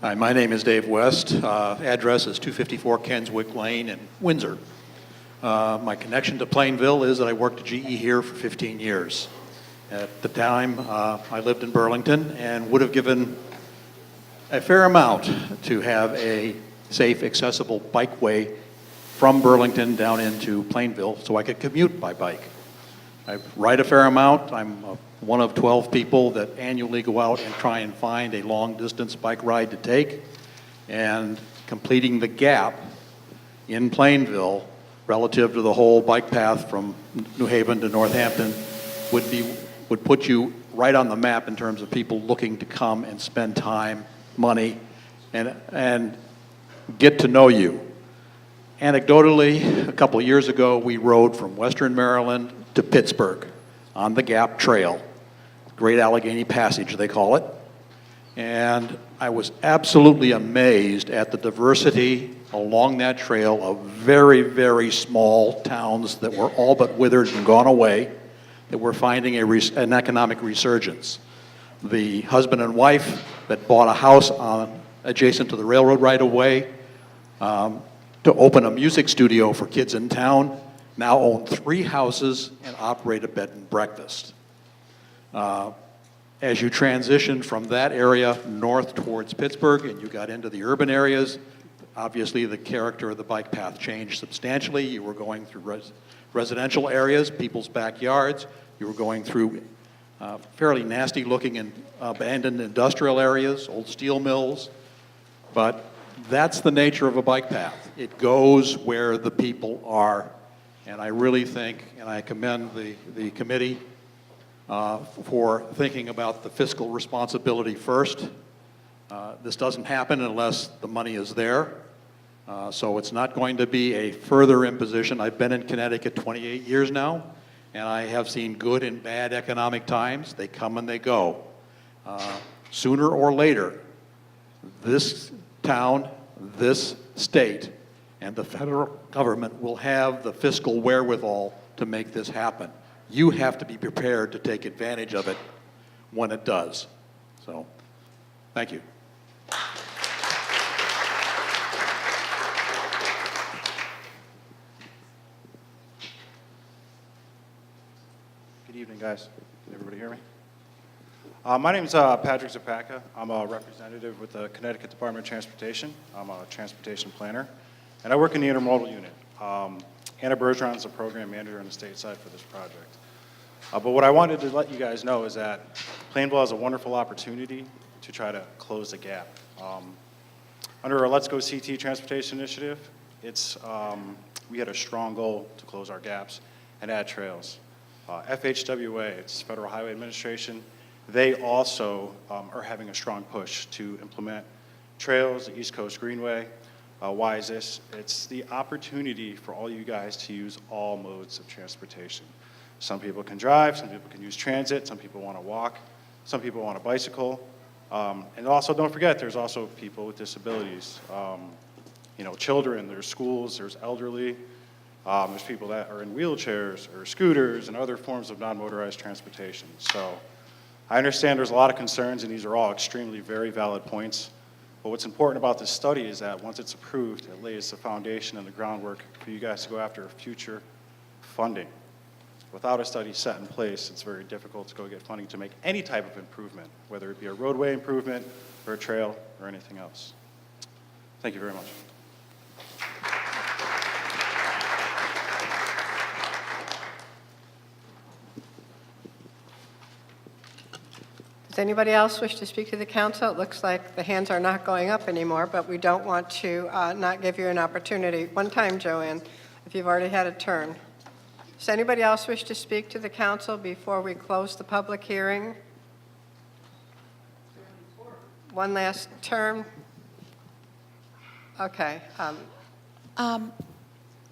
Hi, my name is Dave West. Address is 254 Kenswick Lane in Windsor. My connection to Plainville is that I worked at GE here for 15 years. At the time, I lived in Burlington and would have given a fair amount to have a safe, accessible bikeway from Burlington down into Plainville so I could commute by bike. I ride a fair amount. I'm one of 12 people that annually go out and try and find a long-distance bike ride to take, and completing the gap in Plainville relative to the whole bike path from New Haven to Northampton would put you right on the map in terms of people looking to come and spend time, money, and get to know you. Anecdotally, a couple years ago, we rode from Western Maryland to Pittsburgh on the Gap Trail, Great Allegheny Passage, they call it. And I was absolutely amazed at the diversity along that trail of very, very small towns that were all but withered and gone away, that were finding an economic resurgence. The husband and wife that bought a house adjacent to the railroad right away to open a music studio for kids in town now own 3 houses and operate a bed and breakfast. As you transition from that area north towards Pittsburgh and you got into the urban areas, obviously the character of the bike path changed substantially. You were going through residential areas, people's backyards. You were going through fairly nasty looking and abandoned industrial areas, old steel mills. But that's the nature of a bike path. It goes where the people are. And I really think, and I commend the committee for thinking about the fiscal responsibility first. This doesn't happen unless the money is there. So it's not going to be a further imposition. I've been in Connecticut 28 years now, and I have seen good and bad economic times. They come and they go. Sooner or later, this town, this state, and the federal government will have the fiscal wherewithal to make this happen. You have to be prepared to take advantage of it when it does. So, thank you. Good evening, guys. Can everybody hear me? My name is Patrick Zapaka. I'm a representative with the Connecticut Department of Transportation. I'm a transportation planner, and I work in the intermodal unit. Anna Bergeron is the program manager on the state side for this project. But what I wanted to let you guys know is that Plainville has a wonderful opportunity to try to close the gap. Under our Let's Go CT Transportation Initiative, we had a strong goal to close our gaps and add trails. FHWA, it's Federal Highway Administration, they also are having a strong push to implement trails, the East Coast Greenway. Why is this? It's the opportunity for all you guys to use all modes of transportation. Some people can drive, some people can use transit, some people want to walk, some people want to bicycle. And also don't forget, there's also people with disabilities. Children, there's schools, there's elderly, there's people that are in wheelchairs or scooters and other forms of non-motorized transportation. So I understand there's a lot of concerns, and these are all extremely very valid points. But what's important about this study is that once it's approved, it lays the foundation and the groundwork for you guys to go after future funding. Without a study set in place, it's very difficult to go get funding to make any type of improvement, whether it be a roadway improvement or a trail or anything else. Thank you very much. Does anybody else wish to speak to the council? It looks like the hands are not going up anymore, but we don't want to not give you an opportunity. One time, Joanne, if you've already had a turn. Does anybody else wish to speak to the council before we close the public hearing? One last term? Okay.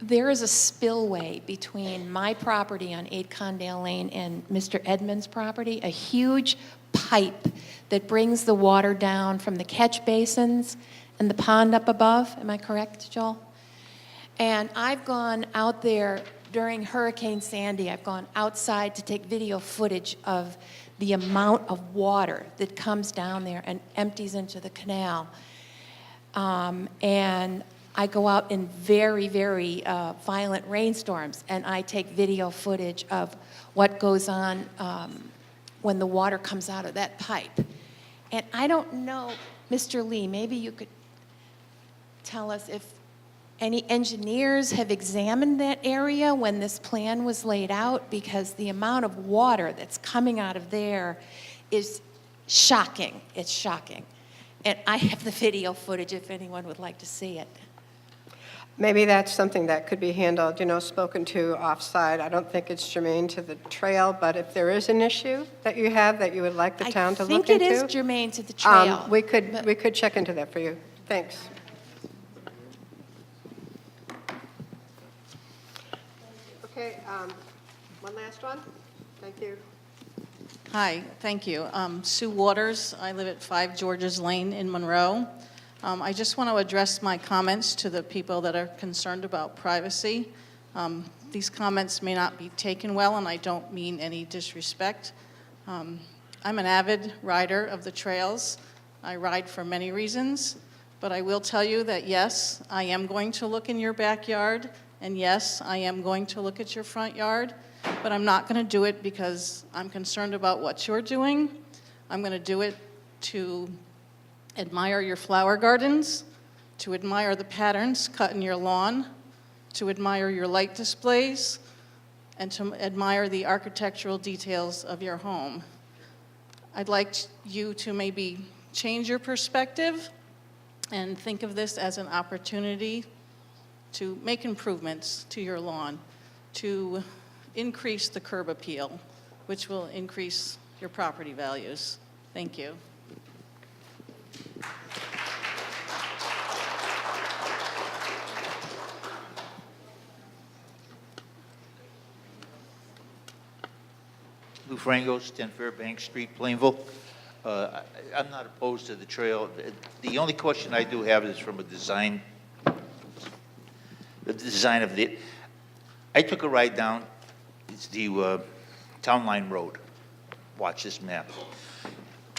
There is a spillway between my property on 8 Condale Lane and Mr. Edmonds' property, a huge pipe that brings the water down from the catch basins and the pond up above. Am I correct, Joel? And I've gone out there during Hurricane Sandy. I've gone outside to take video footage of the amount of water that comes down there and empties into the canal. And I go out in very, very violent rainstorms, and I take video footage of what goes on when the water comes out of that pipe. And I don't know, Mr. Lee, maybe you could tell us if any engineers have examined that area when this plan was laid out, because the amount of water that's coming out of there is shocking. It's shocking. And I have the video footage if anyone would like to see it. Maybe that's something that could be handled, spoken to offsite. I don't think it's germane to the trail, but if there is an issue that you have that you would like the town to look into. I think it is germane to the trail. We could check into that for you. Thanks. Okay, one last one. Thank you. Hi, thank you. Sue Waters. I live at 5 Georges Lane in Monroe. I just want to address my comments to the people that are concerned about privacy. These comments may not be taken well, and I don't mean any disrespect. I'm an avid rider of the trails. I ride for many reasons, but I will tell you that yes, I am going to look in your backyard, and yes, I am going to look at your front yard, but I'm not going to do it because I'm concerned about what you're doing. I'm going to do it to admire your flower gardens, to admire the patterns cut in your lawn, to admire your light displays, and to admire the architectural details of your home. I'd like you to maybe change your perspective and think of this as an opportunity to make improvements to your lawn, to increase the curb appeal, which will increase your property values. Thank you. Lou Frangos, 10 Fairbanks Street, Plainville. I'm not opposed to the trail. The only question I do have is from a design, the design of the, I took a ride down, it's the Town Line Road. Watch this map.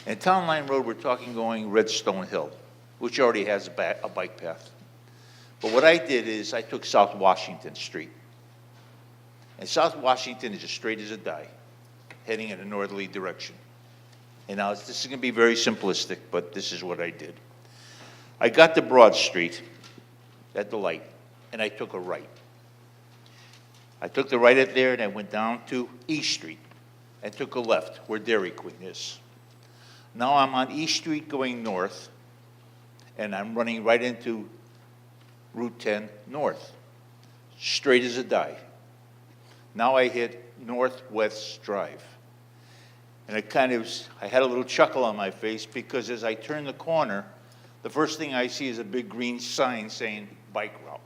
And Town Line Road, we're talking going Redstone Hill, which already has a bike path. But what I did is I took South Washington Street. And South Washington is as straight as a die, heading in a northerly direction. And now this is going to be very simplistic, but this is what I did. I got to Broad Street at the light, and I took a right. I took the right at there, and I went down to East Street and took a left where Dairy Queen is. Now I'm on East Street going north, and I'm running right into Route 10 north, straight as a die. Now I hit Northwest Drive. And I had a little chuckle on my face because as I turn the corner, the first thing I see is a big green sign saying bike route.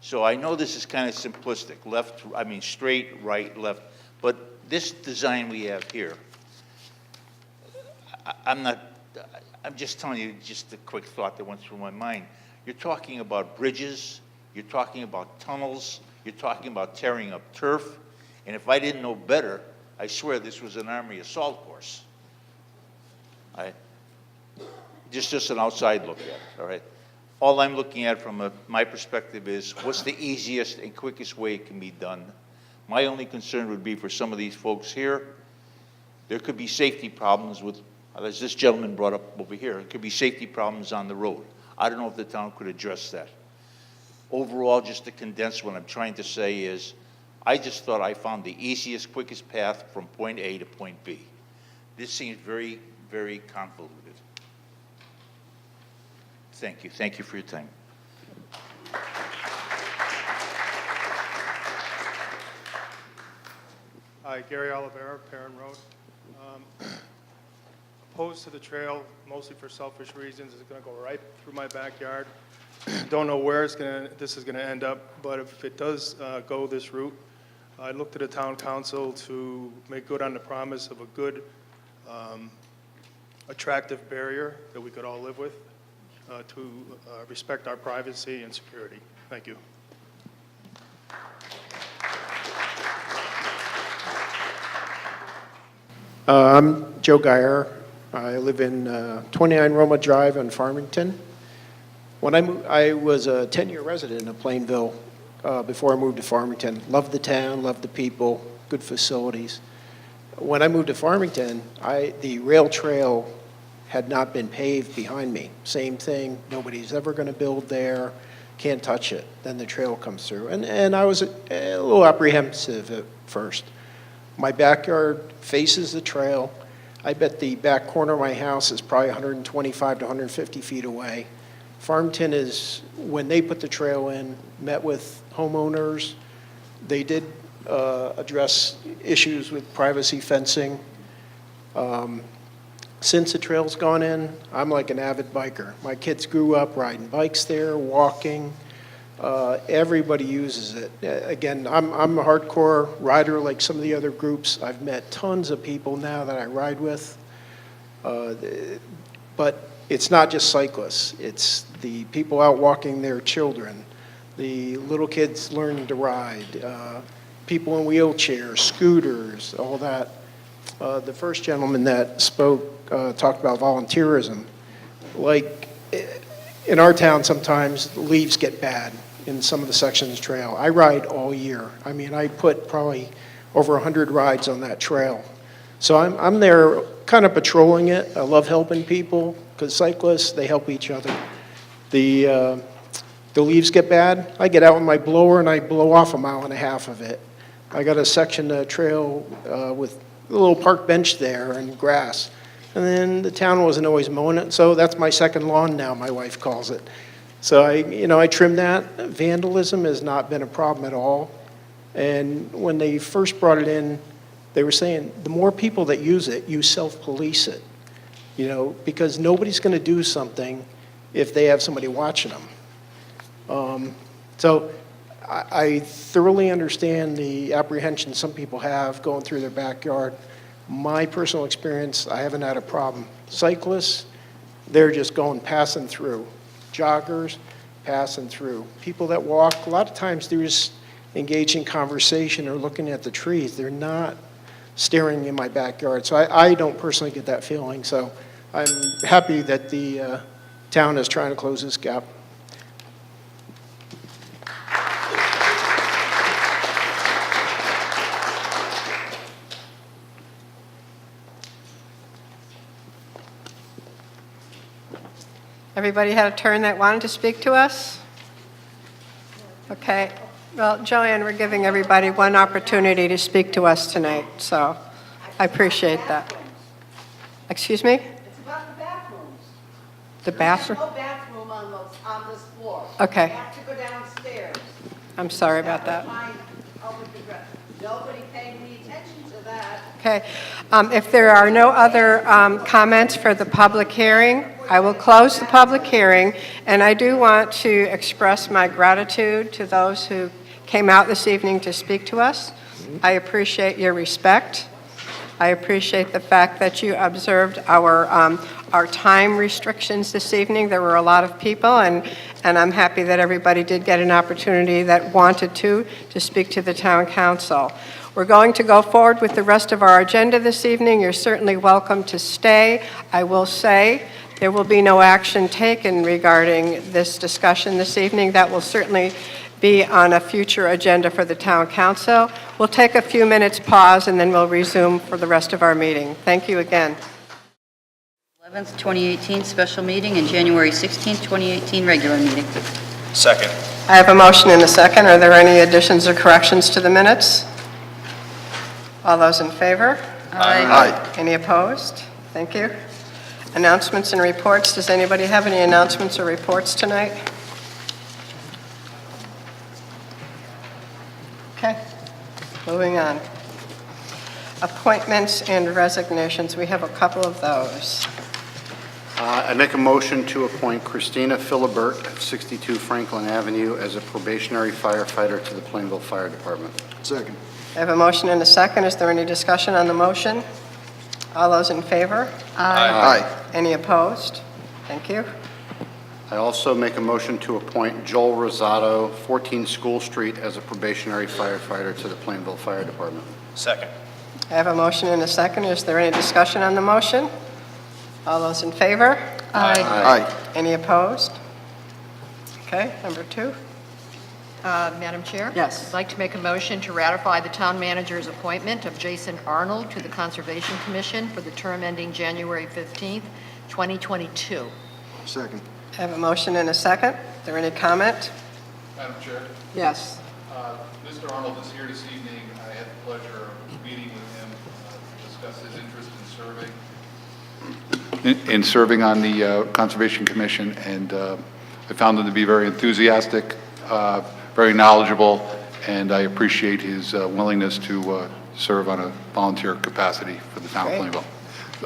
So I know this is kind of simplistic, straight, right, left, but this design we have here, I'm just telling you just a quick thought that went through my mind. You're talking about bridges, you're talking about tunnels, you're talking about tearing up turf, and if I didn't know better, I swear this was an Army assault course. Just an outside look at it, all right? All I'm looking at from my perspective is what's the easiest and quickest way it can be done. My only concern would be for some of these folks here, there could be safety problems with, as this gentleman brought up over here, it could be safety problems on the road. I don't know if the town could address that. Overall, just to condense what I'm trying to say is, I just thought I found the easiest, quickest path from point A to point B. This seems very, very convoluted. Thank you. Thank you for your time. Hi, Gary Olivera, Perrin Road. Opposed to the trail, mostly for selfish reasons. It's going to go right through my backyard. Don't know where this is going to end up, but if it does go this route, I look to the town council to make good on the promise of a good, attractive barrier that we could all live with to respect our privacy and security. Thank you. I'm Joe Geyer. I live in 29 Roma Drive in Farmington. When I moved, I was a 10-year resident of Plainville before I moved to Farmington. Loved the town, loved the people, good facilities. When I moved to Farmington, the rail trail had not been paved behind me. Same thing, nobody's ever going to build there, can't touch it. Then the trail comes through. And I was a little apprehensive at first. My backyard faces the trail. I bet the back corner of my house is probably 125 to 150 feet away. Farmington is, when they put the trail in, met with homeowners. They did address issues with privacy fencing. Since the trail's gone in, I'm like an avid biker. My kids grew up riding bikes there, walking. Everybody uses it. Again, I'm a hardcore rider like some of the other groups. I've met tons of people now that I ride with. But it's not just cyclists. It's the people out walking their children, the little kids learning to ride, people in wheelchairs, scooters, all that. The first gentleman that spoke talked about volunteerism. Like in our town, sometimes the leaves get bad in some of the sections of the trail. I ride all year. I mean, I put probably over 100 rides on that trail. So I'm there kind of patrolling it. I love helping people because cyclists, they help each other. The leaves get bad, I get out with my blower and I blow off 1.5 miles of it. I got a section of trail with a little park bench there and grass. And then the town wasn't always mowing it, so that's my second lawn now, my wife calls it. So I trim that. Vandalism has not been a problem at all. And when they first brought it in, they were saying the more people that use it, you self-police it. Because nobody's going to do something if they have somebody watching them. So I thoroughly understand the apprehension some people have going through their backyard. My personal experience, I haven't had a problem. Cyclists, they're just passing through. Joggers, passing through. People that walk, a lot of times they're just engaged in conversation or looking at the trees. They're not staring in my backyard. So I don't personally get that feeling. So I'm happy that the town is trying to close this gap. Everybody had a turn that wanted to speak to us? Okay. Well, Joanne, we're giving everybody one opportunity to speak to us tonight, so I appreciate that. Excuse me? It's about the bathrooms. The bathroom? There's no bathroom on this floor. Okay. You have to go downstairs. I'm sorry about that. Nobody paid any attention to that. Okay. If there are no other comments for the public hearing, I will close the public hearing, and I do want to express my gratitude to those who came out this evening to speak to us. I appreciate your respect. I appreciate the fact that you observed our time restrictions this evening. There were a lot of people, and I'm happy that everybody did get an opportunity that wanted to speak to the town council. We're going to go forward with the rest of our agenda this evening. You're certainly welcome to stay. I will say there will be no action taken regarding this discussion this evening. That will certainly be on a future agenda for the town council. We'll take a few minutes pause and then we'll resume for the rest of our meeting. Thank you again. 11th, 2018 special meeting and January 16th, 2018 regular meeting. Second. I have a motion and a second. Are there any additions or corrections to the minutes? All those in favor? Aye. Any opposed? Thank you. Announcements and reports. Does anybody have any announcements or reports tonight? Okay, moving on. appointments and resignations. We have a couple of those. I make a motion to appoint Christina Philibert of 62 Franklin Avenue as a probationary firefighter to the Plainville Fire Department. Second. I have a motion and a second. Is there any discussion on the motion? All those in favor? Aye. Any opposed? Thank you. I also make a motion to appoint Joel Rosado, 14 School Street, as a probationary firefighter to the Plainville Fire Department. Second. I have a motion and a second. Is there any discussion on the motion? All those in favor? Aye. Any opposed? Okay, number 2. Madam Chair? Yes. I'd like to make a motion to ratify the town manager's appointment of Jason Arnold to the Conservation Commission for the term ending January 15th, 2022. Second. I have a motion and a second. Is there any comment? Madam Chair, Yes. Mr. Arnold is here this evening. I had the pleasure of meeting with him to discuss his interest in serving on the Conservation Commission, and I found him to be very enthusiastic, very knowledgeable, and I appreciate his willingness to serve on a volunteer capacity for the town of Plainville,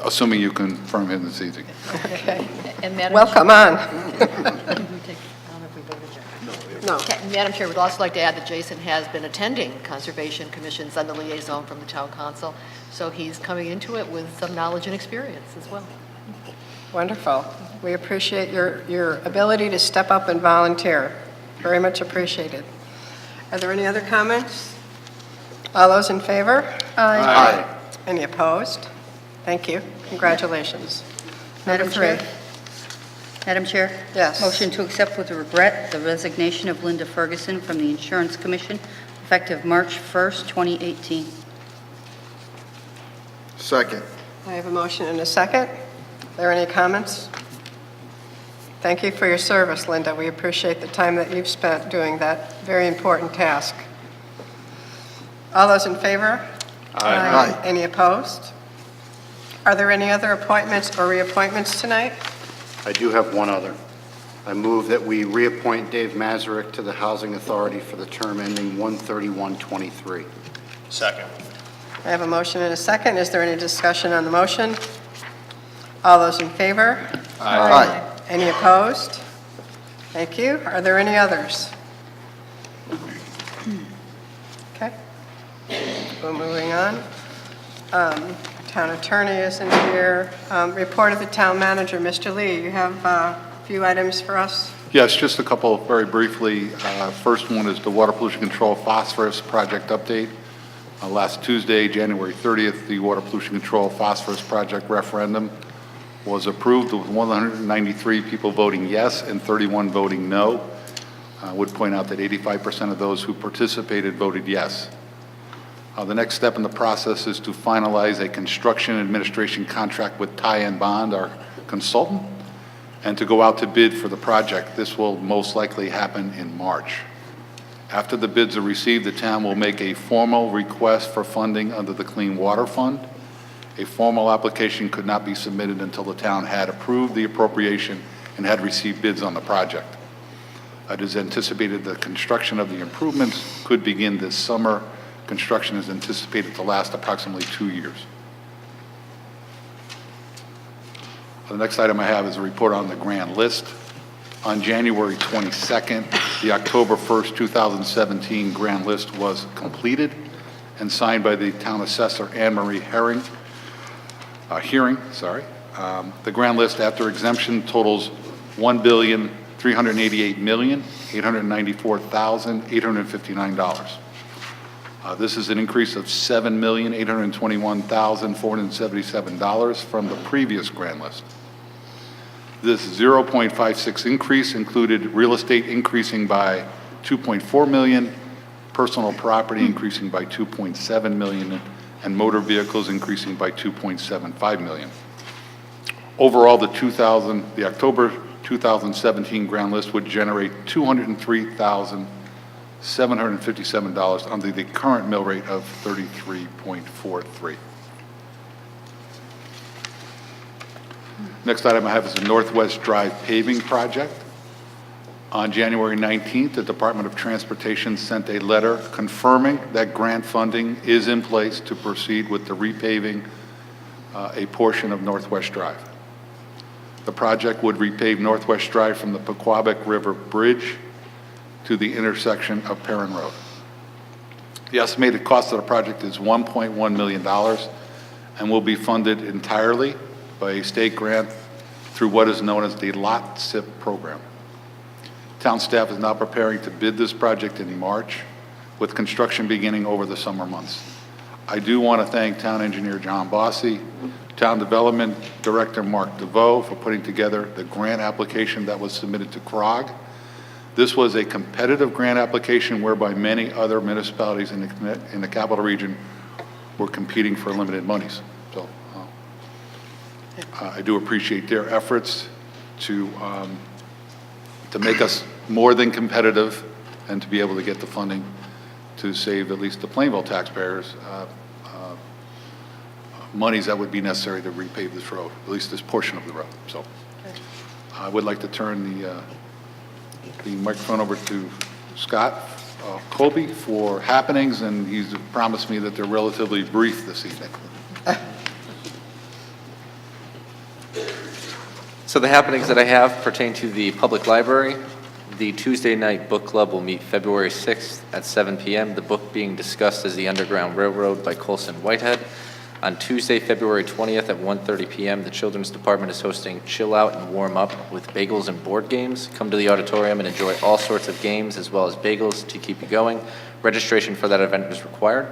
assuming you confirm him this evening. Okay. And Madam Welcome on. No. Okay, Madam Chair, we'd also like to add that Jason has been attending Conservation Commissions on the liaison from the Town Council, so he's coming into it with some knowledge and experience as well. Wonderful. We appreciate your ability to step up and volunteer. Very much appreciated. Are there any other comments? All those in favor? Aye. Any opposed? Thank you. Congratulations. Madam Number 3. Chair? Madam Chair? Yes. Motion to accept with regret the resignation of Linda Ferguson from the Insurance Commission effective March 1st, 2018. Second. I have a motion and a second. Are there any comments? Thank you for your service, Linda. We appreciate the time that you've spent doing that very important task. All those in favor? Aye. Any opposed? Are there any other appointments or reappointments tonight? I do have one other. I move that we reappoint Dave Masaryk to the Housing Authority for the term ending 1/31/23. Second. I have a motion and a second. Is there any discussion on the motion? All those in favor? Aye. Any opposed? Thank you. Are there any others? Okay. Well, moving on. Town attorney isn't here. Report of the town manager, Mr. Lee. You have a few items for us? Yes, just a couple very briefly. First one is the Water Pollution Control Phosphorus Project update. Last Tuesday, January 30th, the Water Pollution Control Phosphorus Project referendum was approved with 193 people voting yes and 31 voting no. I would point out that 85% of those who participated voted yes. The next step in the process is to finalize a construction administration contract with Ty & Bond, our consultant, and to go out to bid for the project. This will most likely happen in March. After the bids are received, the town will make a formal request for funding under the Clean Water Fund. A formal application could not be submitted until the town had approved the appropriation and had received bids on the project. It is anticipated that construction of the improvements could begin this summer. Construction is anticipated to last approximately 2 years. The next item I have is a report on the grand list. On January 22nd, the October 1st, 2017 grand list was completed and signed by the town assessor Anne Marie Hearing. The grand list after exemption totals $1,388,894,859. This is an increase of $7,821,477 from the previous grand list. This 0.56 increase included real estate increasing by $2.4 million, personal property increasing by $2.7 million, and motor vehicles increasing by $2.75 million. Overall, the October 2017 ground list would generate $203,757 under the current mill rate of 33.43. Next item I have is the Northwest Drive paving project. On January 19th, the Department of Transportation sent a letter confirming that grant funding is in place to proceed with the repaving a portion of Northwest Drive. The project would repave Northwest Drive from the Pequabic River Bridge to the intersection of Perrin Road. The estimated cost of the project is $1.1 million and will be funded entirely by a state grant through what is known as the Lot SIP program. Town staff is now preparing to bid this project in March, with construction beginning over the summer months. I do want to thank Town Engineer John Bossy, Town Development Director Mark DeVoe for putting together the grant application that was submitted to CROG. This was a competitive grant application whereby many other municipalities in the capital region were competing for limited monies. So I do appreciate their efforts to make us more than competitive and to be able to get the funding to save at least the Plainville taxpayers monies that would be necessary to repave this road, at least this portion of the road. So I would like to turn the microphone over to Scott Colby for happenings, and he's promised me that they're relatively brief this evening. So the happenings that I have pertain to the public library. The Tuesday night book club will meet February 6th at 7 p.m. The book being discussed is The Underground Railroad by Colson Whitehead. On Tuesday, February 20th at 1:30 p.m., the Children's Department is hosting Chill Out and Warm Up with bagels and board games. Come to the auditorium and enjoy all sorts of games as well as bagels to keep you going. Registration for that event is required.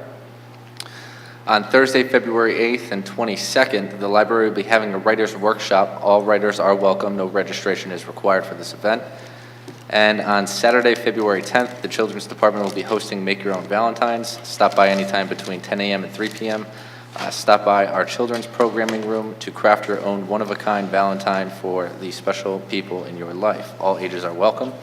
On Thursday, February 8th and 22nd, the library will be having a writer's workshop. All writers are welcome. No registration is required for this event. And on Saturday, February 10th, the Children's Department will be hosting Make Your Own Valentines. Stop by anytime between 10 a.m. and 3 p.m. Stop by our children's programming room to craft your own one-of-a-kind Valentine for the special people in your life. All ages are welcome.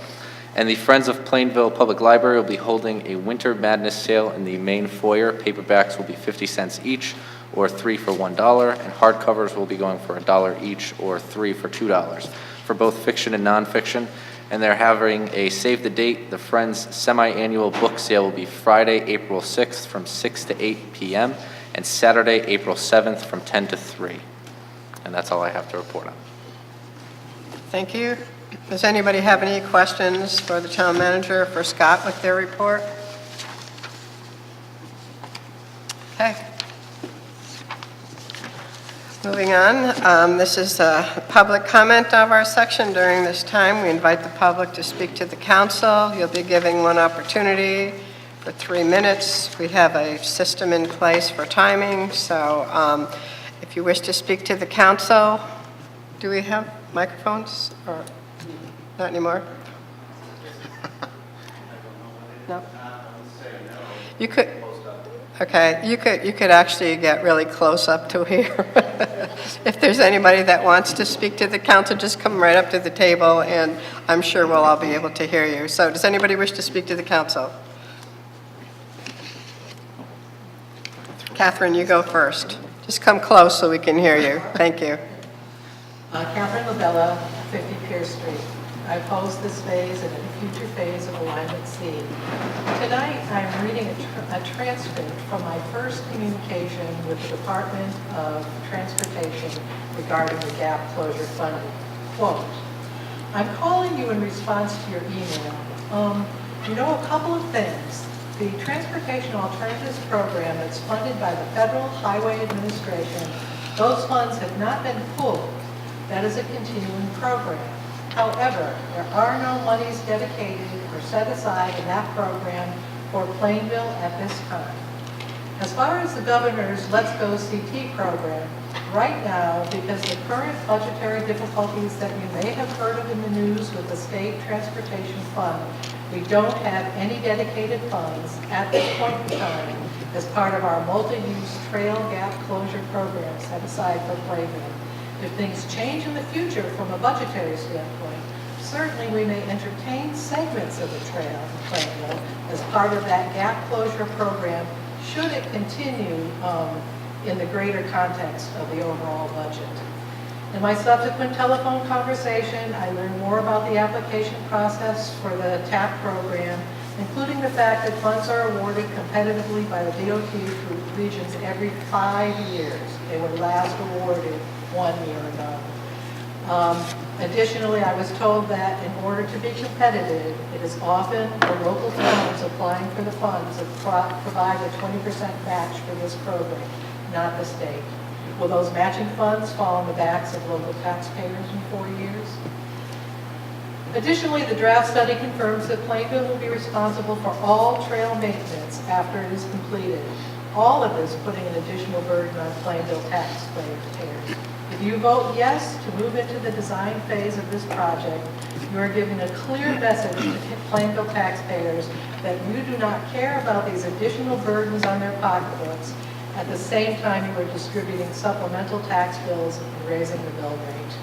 And the Friends of Plainville Public Library will be holding a Winter Madness sale in the main foyer. Paperbacks will be 50 cents each, or 3 for $1, and hardcovers will be going for $1 each, or 3 for $2, for both fiction and nonfiction. And they're having a save the date. The Friends semi-annual book sale will be Friday, April 6th from 6 to 8 p.m., and Saturday, April 7th from 10 to 3. And that's all I have to report on. Thank you. Does anybody have any questions for the town manager, for Scott with their report? Okay. Moving on, this is a public comment of our section. During this time, we invite the public to speak to the council. You'll be giving one opportunity for 3 minutes. We have a system in place for timing, so if you wish to speak to the council, do we have microphones or not anymore? No? You could, okay, you could actually get really close up to here. If there's anybody that wants to speak to the council, just come right up to the table and I'm sure we'll all be able to hear you. So does anybody wish to speak to the council? Catherine, you go first. Just come close so we can hear you. Thank you. Catherine LaBella, 50 Pierce Street. I oppose this phase and a future phase of Alignment C. Tonight, I'm reading a transcript from my first communication with the Department of Transportation regarding the gap closure funding. Quote, I'm calling you in response to your email. You know a couple of things. The Transportation Alternatives Program that's funded by the Federal Highway Administration, those funds have not been pulled. That is a continuing program. However, there are no monies dedicated or set aside in that program for Plainville at this time. As far as the governor's Let's Go CT program, right now, because the current budgetary difficulties that you may have heard of in the news with the State Transportation Fund, we don't have any dedicated funds at this point in time as part of our multi-use trail gap closure program set aside for Plainville. If things change in the future from a budgetary standpoint, certainly we may entertain segments of the trail in Plainville as part of that gap closure program should it continue in the greater context of the overall budget. In my subsequent telephone conversation, I learned more about the application process for the TAP program, including the fact that funds are awarded competitively by the DOT through regions every 5 years. They were last awarded 1 year ago. Additionally, I was told that in order to be competitive, it is often the local towns applying for the funds that provide a 20% match for this program, not the state. Will those matching funds fall on the backs of local taxpayers in 4 years? Additionally, the draft study confirms that Plainville will be responsible for all trail maintenance after it is completed. All of this putting an additional burden on Plainville taxpayers. If you vote yes to move into the design phase of this project, you are giving a clear message to Plainville taxpayers that you do not care about these additional burdens on their pocketbooks. At the same time, you are distributing supplemental tax bills and raising the mill rate.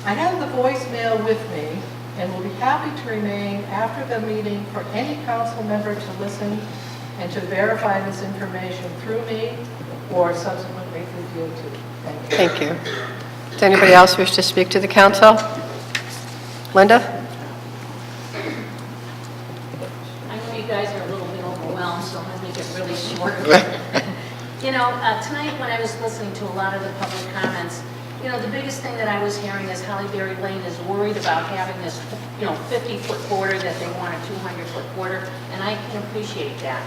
I have the voicemail with me and will be happy to remain after the meeting for any council member to listen and to verify this information through me or subsequently through DOT. Thank you. Thank you. Does anybody else wish to speak to the council? Linda? I know you guys are a little bit overwhelmed, so I'm going to make it really short. You know, tonight when I was listening to a lot of the public comments, you know, the biggest thing that I was hearing is Holly Berry Lane is worried about having this, 50-foot border, that they want a 200-foot border, and I can appreciate that.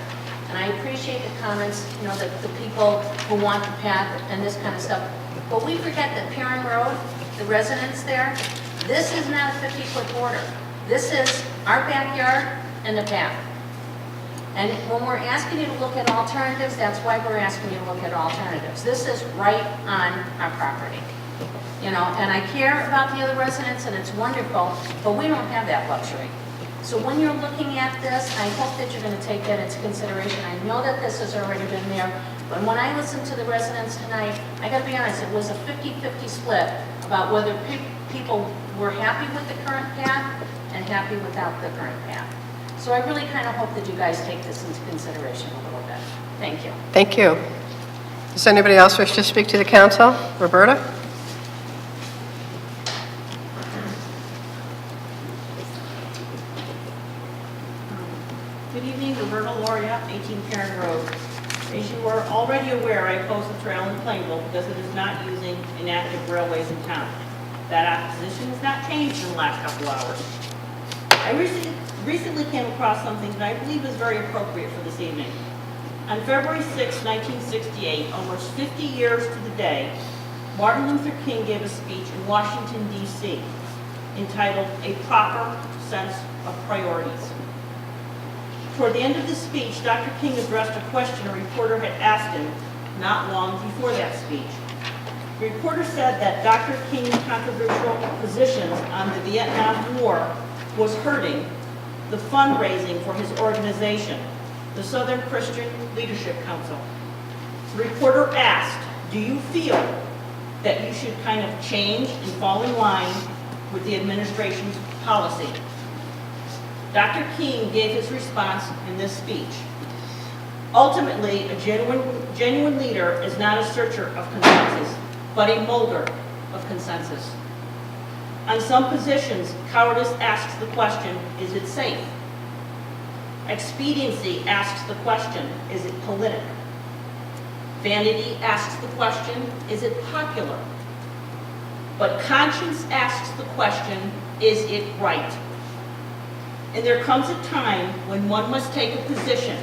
And I appreciate the comments, that the people who want the path and this kind of stuff. But we forget that Perrin Road, the residents there, this is not a 50-foot border. This is our backyard and the path. And when we're asking you to look at alternatives, that's why we're asking you to look at alternatives. This is right on our property. And I care about the other residents, and it's wonderful, but we don't have that luxury. So when you're looking at this, I hope that you're going to take that into consideration. I know that this has already been there, but when I listened to the residents tonight, I got to be honest, it was a 50-50 split about whether people were happy with the current path and happy without the current path. So I really kind of hope that you guys take this into consideration a little bit. Thank you. Thank you. Does anybody else wish to speak to the council? Roberta? Good evening, Roberta Loria, 18 Perrin Road. As you are already aware, I oppose the trail in Plainville because it is not using inactive railways in town. That opposition has not changed in the last couple hours. I recently came across something that I believe is very appropriate for this evening. On February 6, 1968, almost 50 years to the day, Martin Luther King gave a speech in Washington, D.C., entitled A Proper Sense of Priorities. Toward the end of the speech, Dr. King addressed a question a reporter had asked him not long before that speech. The reporter said that Dr. King's controversial positions on the Vietnam War was hurting the fundraising for his organization, the Southern Christian Leadership Council. The reporter asked, do you feel that you should kind of change and fall in line with the administration's policy? Dr. King gave his response in this speech. Ultimately, a genuine leader is not a searcher of consensus, but a molder of consensus. On some positions, cowardice asks the question, is it safe? Expediency asks the question, is it politic? Vanity asks the question, is it popular? But conscience asks the question, is it right? And there comes a time when one must take a position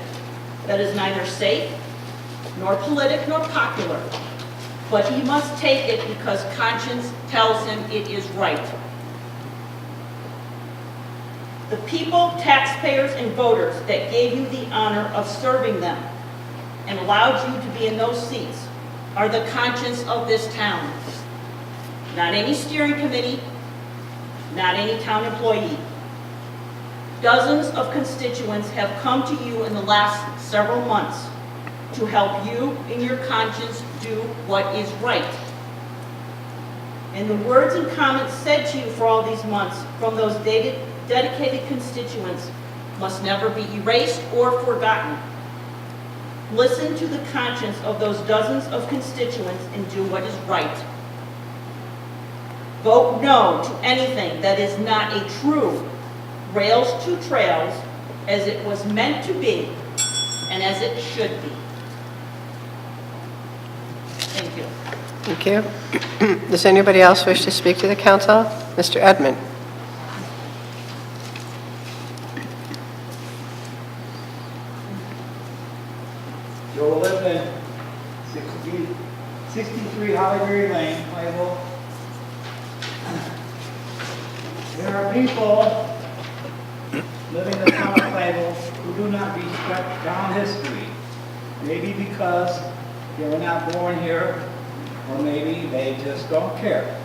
that is neither safe, nor politic, nor popular, but he must take it because conscience tells him it is right. The people, taxpayers, and voters that gave you the honor of serving them and allowed you to be in those seats are the conscience of this town. Not any steering committee, not any town employee. Dozens of constituents have come to you in the last several months to help you in your conscience do what is right. And the words and comments said to you for all these months from those dedicated constituents must never be erased or forgotten. Listen to the conscience of those dozens of constituents and do what is right. vote no to anything that is not a true rails to trails as it was meant to be and as it should be. Thank you. Thank you. Does anybody else wish to speak to the council? Mr. Edmund? Joe Lippman, 63 Hollyberry Lane, Plainville. There are people living in the town of Plainville who do not respect town history. Maybe because they were not born here, or maybe they just don't care.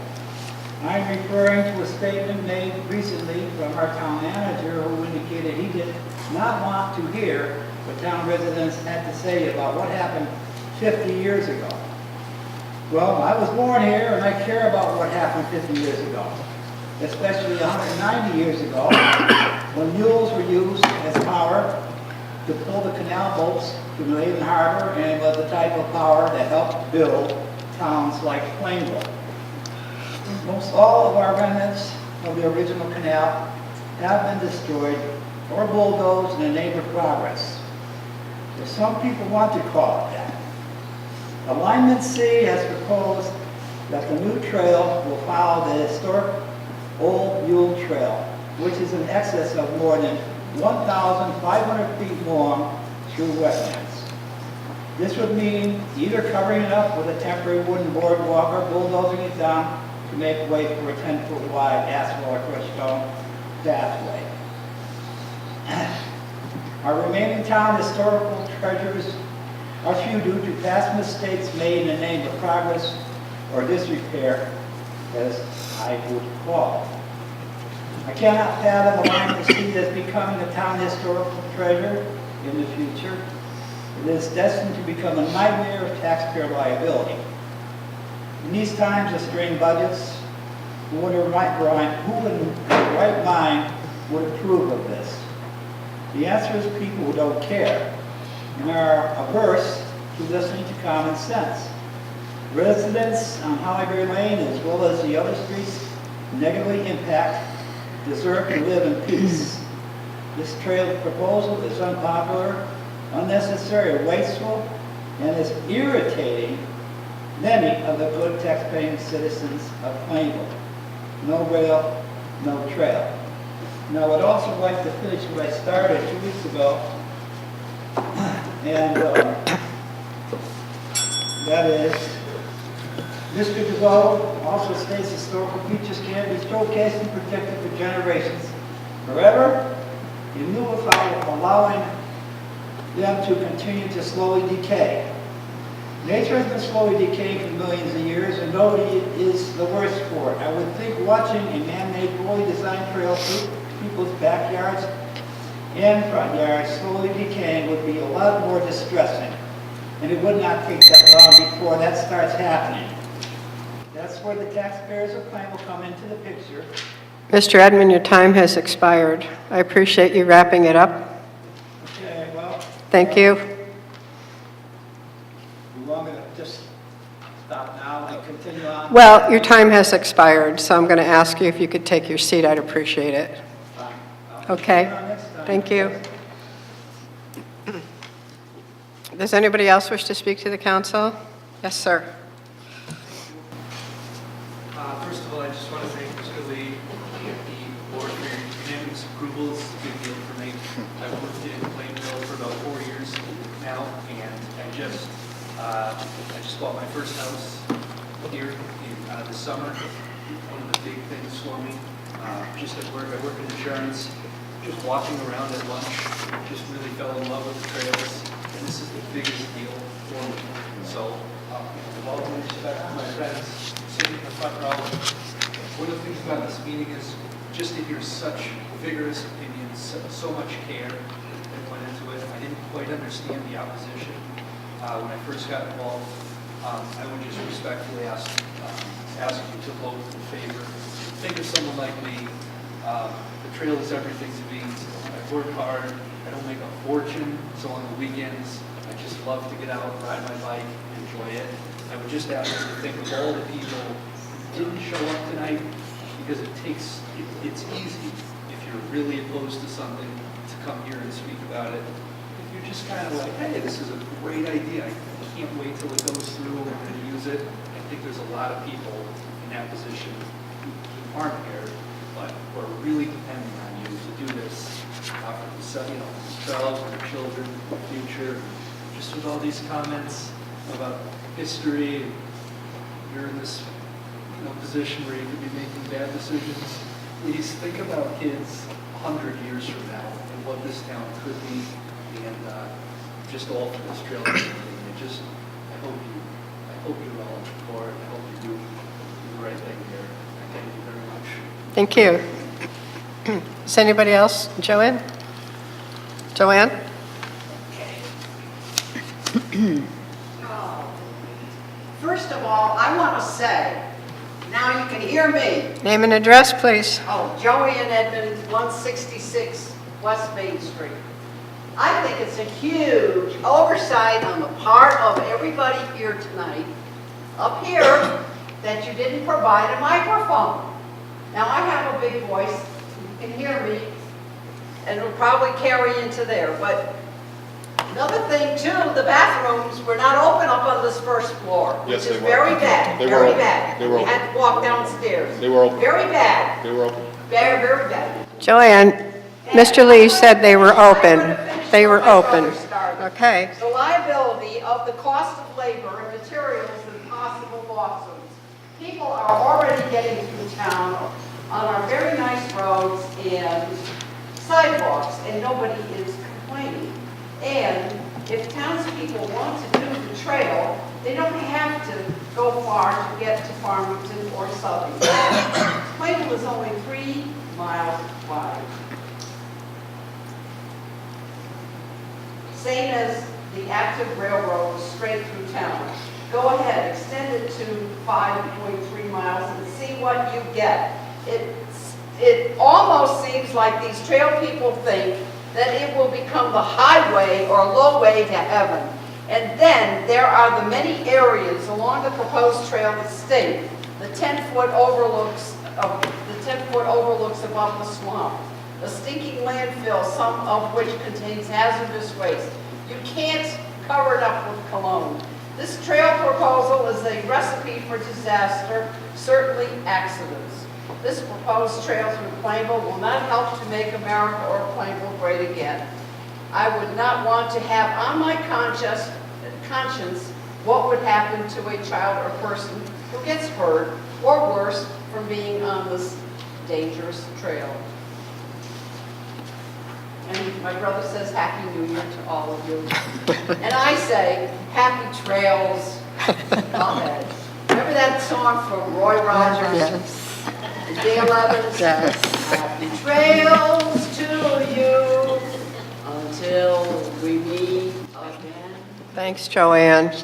I'm referring to a statement made recently from our town manager who indicated he did not want to hear what town residents had to say about what happened 50 years ago. Well, I was born here and I care about what happened 50 years ago, especially 190 years ago when mules were used as power to pull the canal boats to New Haven Harbor, and was the type of power that helped build towns like Plainville. Most all of our remnants of the original canal have been destroyed or bulldozed in the name of progress. So some people want to call it that. Alignment C has proposed that the new trail will follow the historic Old Mule Trail, which is in excess of more than 1,500 feet long through wetlands. This would mean either covering it up with a temporary wooden boardwalk or bulldozing it down to make way for a 10-foot wide asphalt or crushed stone pathway. Our remaining town historical treasures are few due to past mistakes made in the name of progress or disrepair, as I would call it. I cannot fathom a line to see this becoming a town historical treasure in the future. It is destined to become a nightmare of taxpayer liability. In these times of strained budgets, who in their right mind would approve of this? The answer is people who don't care and are averse to listening to common sense. Residents on Hollyberry Lane, as well as the other streets negatively impact, deserve to live in peace. This trail proposal is unpopular, unnecessary, wasteful, and is irritating many of the good tax-paying citizens of Plainville. No rail, no trail. Now, I would also like to finish what I started 2 weeks ago, and that is, Mr. DeVoe also states historical features can be showcased and protected for generations. However, in lieu of allowing them to continue to slowly decay. Nature has been slowly decaying for millions of years, and nobody is the worse for it. I would think watching a man-made, poorly designed trail through people's backyards and front yards slowly decaying would be a lot more distressing, and it would not take that long before that starts happening. That's where the taxpayers of Plainville come into the picture. Mr. Edmund, your time has expired. I appreciate you wrapping it up. Okay, well. Thank you. You want me to just stop now and continue on? Well, your time has expired, so I'm going to ask you if you could take your seat. I'd appreciate it. Okay, thank you. Does anybody else wish to speak to the council? Yes, sir. First of all, I just want to thank Mr. Lee and the board for your unanimous approval. It's a big deal for me. I've worked in Plainville for about 4 years now, and I just bought my first house here in the summer. One of the big things for me, just at work, I work in insurance. Just walking around at lunch, just really fell in love with the trails, and this is the biggest deal for me. So, with all due respect to my friends sitting in the front row, one of the things about this meeting is just to hear such vigorous opinions, so much care that went into it. I didn't quite understand the opposition when I first got involved. I would just respectfully ask you to vote in favor. Think of someone like me. The trail is everything to me. I work hard. I don't make a fortune. So on the weekends, I just love to get out, ride my bike, enjoy it. I would just ask you to think of all the people didn't show up tonight because it's easy if you're really opposed to something to come here and speak about it. If you're just kind of like, hey, this is a great idea, I can't wait till it goes through and we're going to use it. I think there's a lot of people in that position who aren't here, but who are really depending on you to do this for themselves and their children, the future. Just with all these comments about history, and you're in this position where you could be making bad decisions. Please think about kids 100 years from now and what this town could be, and just all for this trail. I hope you're all for it. I hope you do the right thing here. Thank you very much. Thank you. Is anybody else? Joanne? Joanne? First of all, I want to say, now you can hear me. Name and address, please. Oh, Joanne Edmonds, 166 West Main Street. I think it's a huge oversight on the part of everybody here tonight, up here, that you didn't provide a microphone. Now, I have a big voice, you can hear me, and it'll probably carry into there, but another thing too, the bathrooms were not open up on this first floor, which Yes, is they were. very bad, They were very open. bad. They were You open. had to walk downstairs. They were open. Very bad, They were open. very, very bad. Joanne, Mr. Lee said they were open. They were open. Okay. The liability of the cost of labor and materials and possible lawsuits. People are already getting through town on our very nice roads and sidewalks, and nobody is complaining. And if townspeople want to do the trail, they don't have to go far to get to Farmington or Southern. Plainville is only 3 miles wide. Same as the active railroad straight through town. Go ahead, extend it to 5.3 miles and see what you get. It almost seems like these trail people think that it will become the highway or low way to heaven. And then there are the many areas along the proposed trail that state the 10-foot overlooks above the swamp, a stinking landfill, some of which contains hazardous waste. You can't cover it up with cologne. This trail proposal is a recipe for disaster, certainly accidents. This proposed trail through Plainville will not help to make America or Plainville great again. I would not want to have on my conscience what would happen to a child or person who gets hurt or worse from being on this dangerous trail. And my brother says Happy New Year to all of you. And I say, Happy Trails. Ahead. Remember that song from Roy Rogers? Yes. And Della? Yes. Happy Trails to you until we meet again. Thanks, Joanne.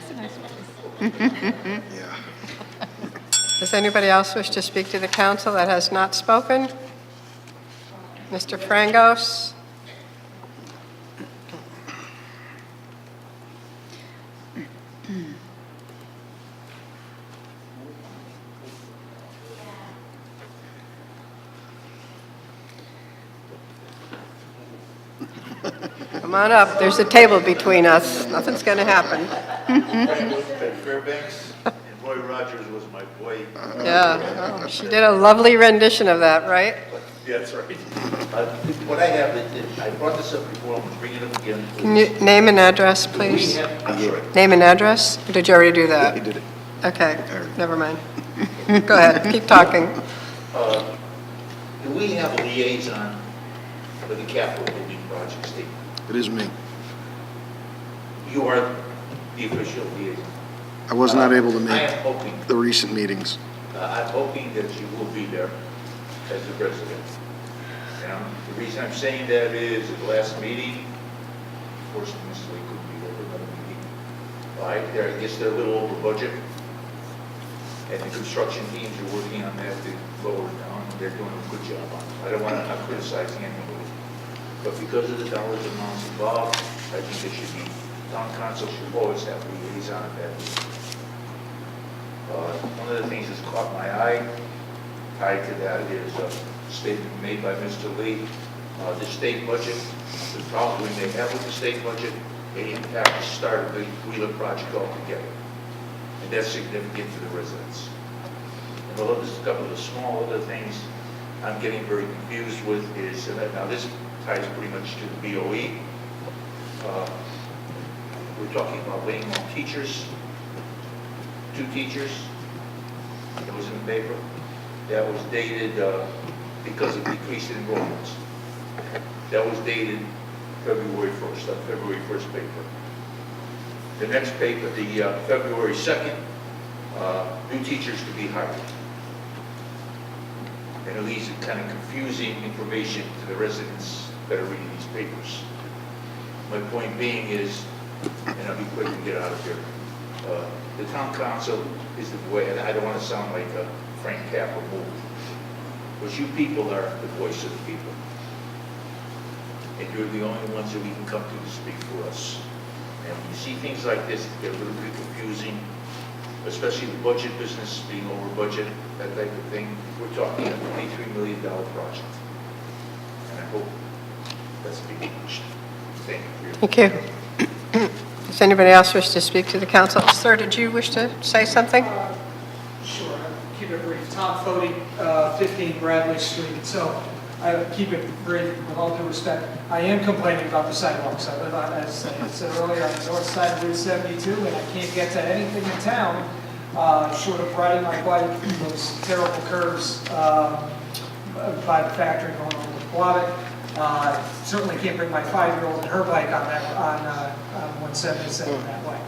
Does anybody else wish to speak to the council that has not spoken? Mr. Frangos? Come on up. There's a table between us. Nothing's going to happen. Fairbanks, and Roy Rogers was my boy. Yeah. Oh, she did a lovely rendition of that, right? Yeah, that's right. What I have, I brought this up before, I'm going to bring it up again. Can you name and address, please? I'm sorry. Name and address? Or did you already do that? He did it. Okay, never mind. Go ahead, keep talking. Do we have a liaison for the capital building project, Steve? It is me. You are the official liaison. I was not able to I make am hoping, the recent meetings. I'm hoping that you will be there as the president. And the reason I'm saying that is at the last meeting, unfortunately, Mr. Lee couldn't be there for another meeting. I guess they're a little over budget. And the construction teams are working on that to lower it down. They're doing a good job on it. I don't want to criticize anybody. But because of the dollars amounts involved, I think it should be, town council should always have a liaison at that meeting. One of the things that's caught my eye, tied to that, is a statement made by Mr. Lee. The state budget, the problem we may have with the state budget, may impact the start of the Wheeler project altogether. And that's significant to the residents. And although there's a couple of small other things I'm getting very confused with is, now this ties pretty much to the BOE. We're talking about waiting on teachers, 2 teachers. It was in the paper. That was dated because of decreased enrollments. That was dated February 1st, that February 1st paper. The next paper, the February 2nd, new teachers to be hired. And it leaves kind of confusing information to the residents that are reading these papers. My point being is, and I'll be quick and get out of here, the town council is the way, and I don't want to sound like a Frank Capra move, but you people are the voice of the people. And you're the only ones that we can come to speak for us. And when you see things like this, it get a little bit confusing, especially the budget business being over budget, that type of thing. We're talking a $23 million project. And I hope that's being pushed. Thank you. Thank you. Does anybody else wish to speak to the council? Sir, did you wish to say something? Sure, I'll keep it brief. Tom Fody, 15 Bradley Street. So I keep it brief with all due respect. I am complaining about the sidewalks. I live on, as I said earlier, on the north side of Route 72, and I can't get to anything in town short of riding my bike through those terrible curves by the factory going over to Quavic. Certainly can't bring my 5-year-old and her bike on that on 177 that way.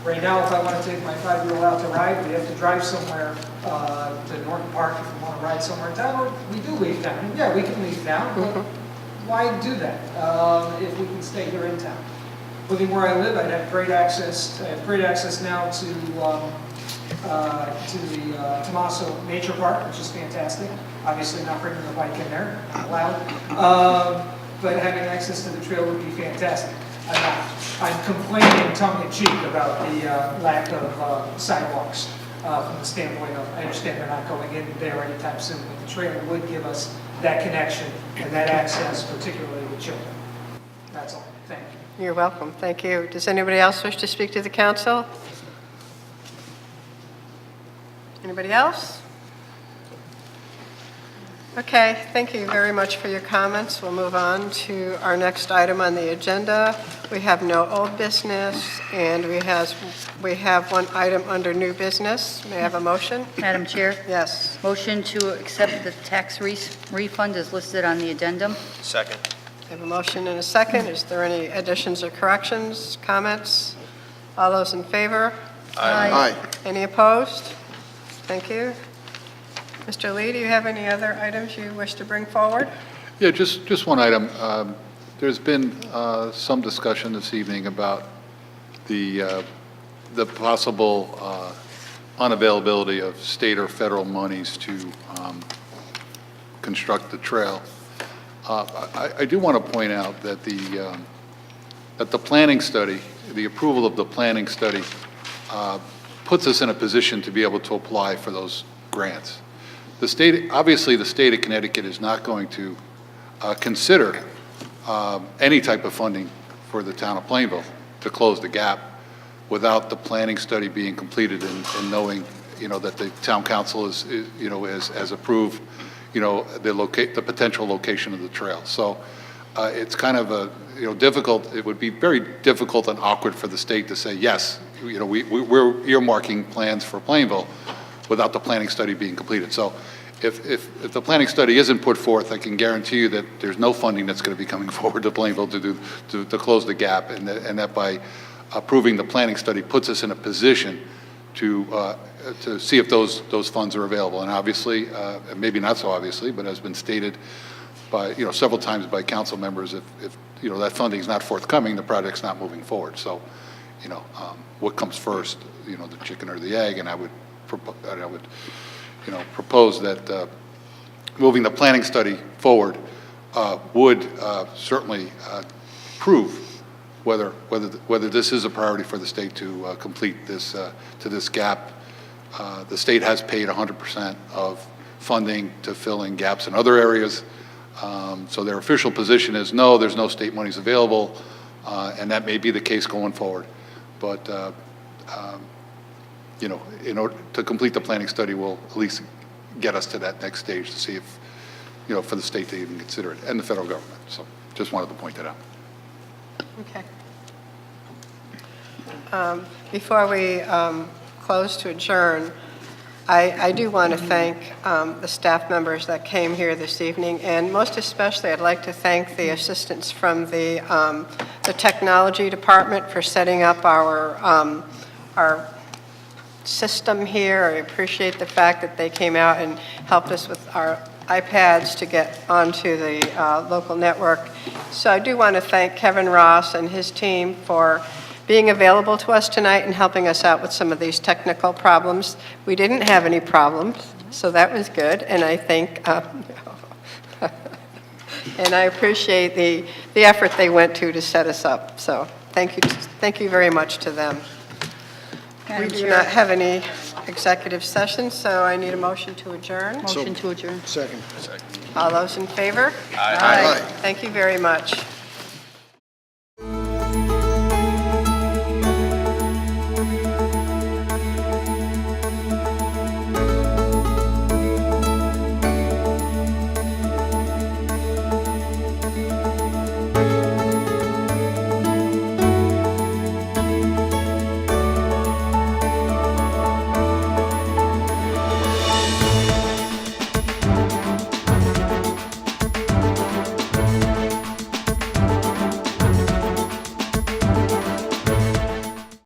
Right now, if I want to take my 5-year-old out to ride, we have to drive somewhere to Norton Park if we want to ride somewhere in town, or we do leave town. And yeah, we can leave town, but why do that if we can stay here in town? Living where I live, I'd have great access. I have great access now to the Tomaso Nature Park, which is fantastic. Obviously not bringing the bike in there, not allowed. But having access to the trail would be fantastic. I'm complaining tongue-in-cheek about the lack of sidewalks from the standpoint of, I understand they're not going in there anytime soon, but the trail would give us that connection and that access, particularly with children. That's all. Thank you. You're welcome. Thank you. Does anybody else wish to speak to the council? Anybody else? Okay, thank you very much for your comments. We'll move on to our next item on the agenda. We have no old business, and we have one item under new business. May I have a motion? Madam Chair? Yes. Motion to accept the tax refund is listed on the addendum. Second. I have a motion and a second. Is there any additions or corrections, comments? All those in favor? Aye. Any opposed? Thank you. Mr. Lee, do you have any other items you wish to bring forward? Yeah, just one item. There's been some discussion this evening about the possible unavailability of state or federal monies to construct the trail. I do want to point out that the planning study, the approval of the planning study, puts us in a position to be able to apply for those grants. Obviously, the state of Connecticut is not going to consider any type of funding for the town of Plainville to close the gap without the planning study being completed and knowing, that the town council has approved, the potential location of the trail. So it's kind of difficult. It would be very difficult and awkward for the state to say, yes, we're earmarking plans for Plainville without the planning study being completed. So if the planning study isn't put forth, I can guarantee you that there's no funding that's going to be coming forward to Plainville to close the gap, and that by approving the planning study puts us in a position to see if those funds are available. And obviously, maybe not so obviously, but has been stated by several times by council members, if that funding is not forthcoming, the project's not moving forward. So what comes first, the chicken or the egg? And I would propose that moving the planning study forward would certainly prove whether this is a priority for the state to complete this, to this gap. The state has paid 100% of funding to fill in gaps in other areas. So their official position is no, there's no state monies available, and that may be the case going forward. But, you know, in order to complete the planning study will at least get us to that next stage to see if, you know, for the state to even consider it, and the federal government. So just wanted to point that out. Okay. Before we close to adjourn, I do want to thank the staff members that came here this evening, and most especially I'd like to thank the assistants from the technology department for setting up our system here. I appreciate the fact that they came out and helped us with our iPads to get onto the local network. So I do want to thank Kevin Ross and his team for being available to us tonight and helping us out with some of these technical problems. We didn't have any problems, so that was good, and I think, and I appreciate the effort they went to set us up. So thank you very much to them. We do not have any executive sessions, so I need a motion to adjourn. Motion to adjourn. Second. All those in favor? Aye. Thank you very much.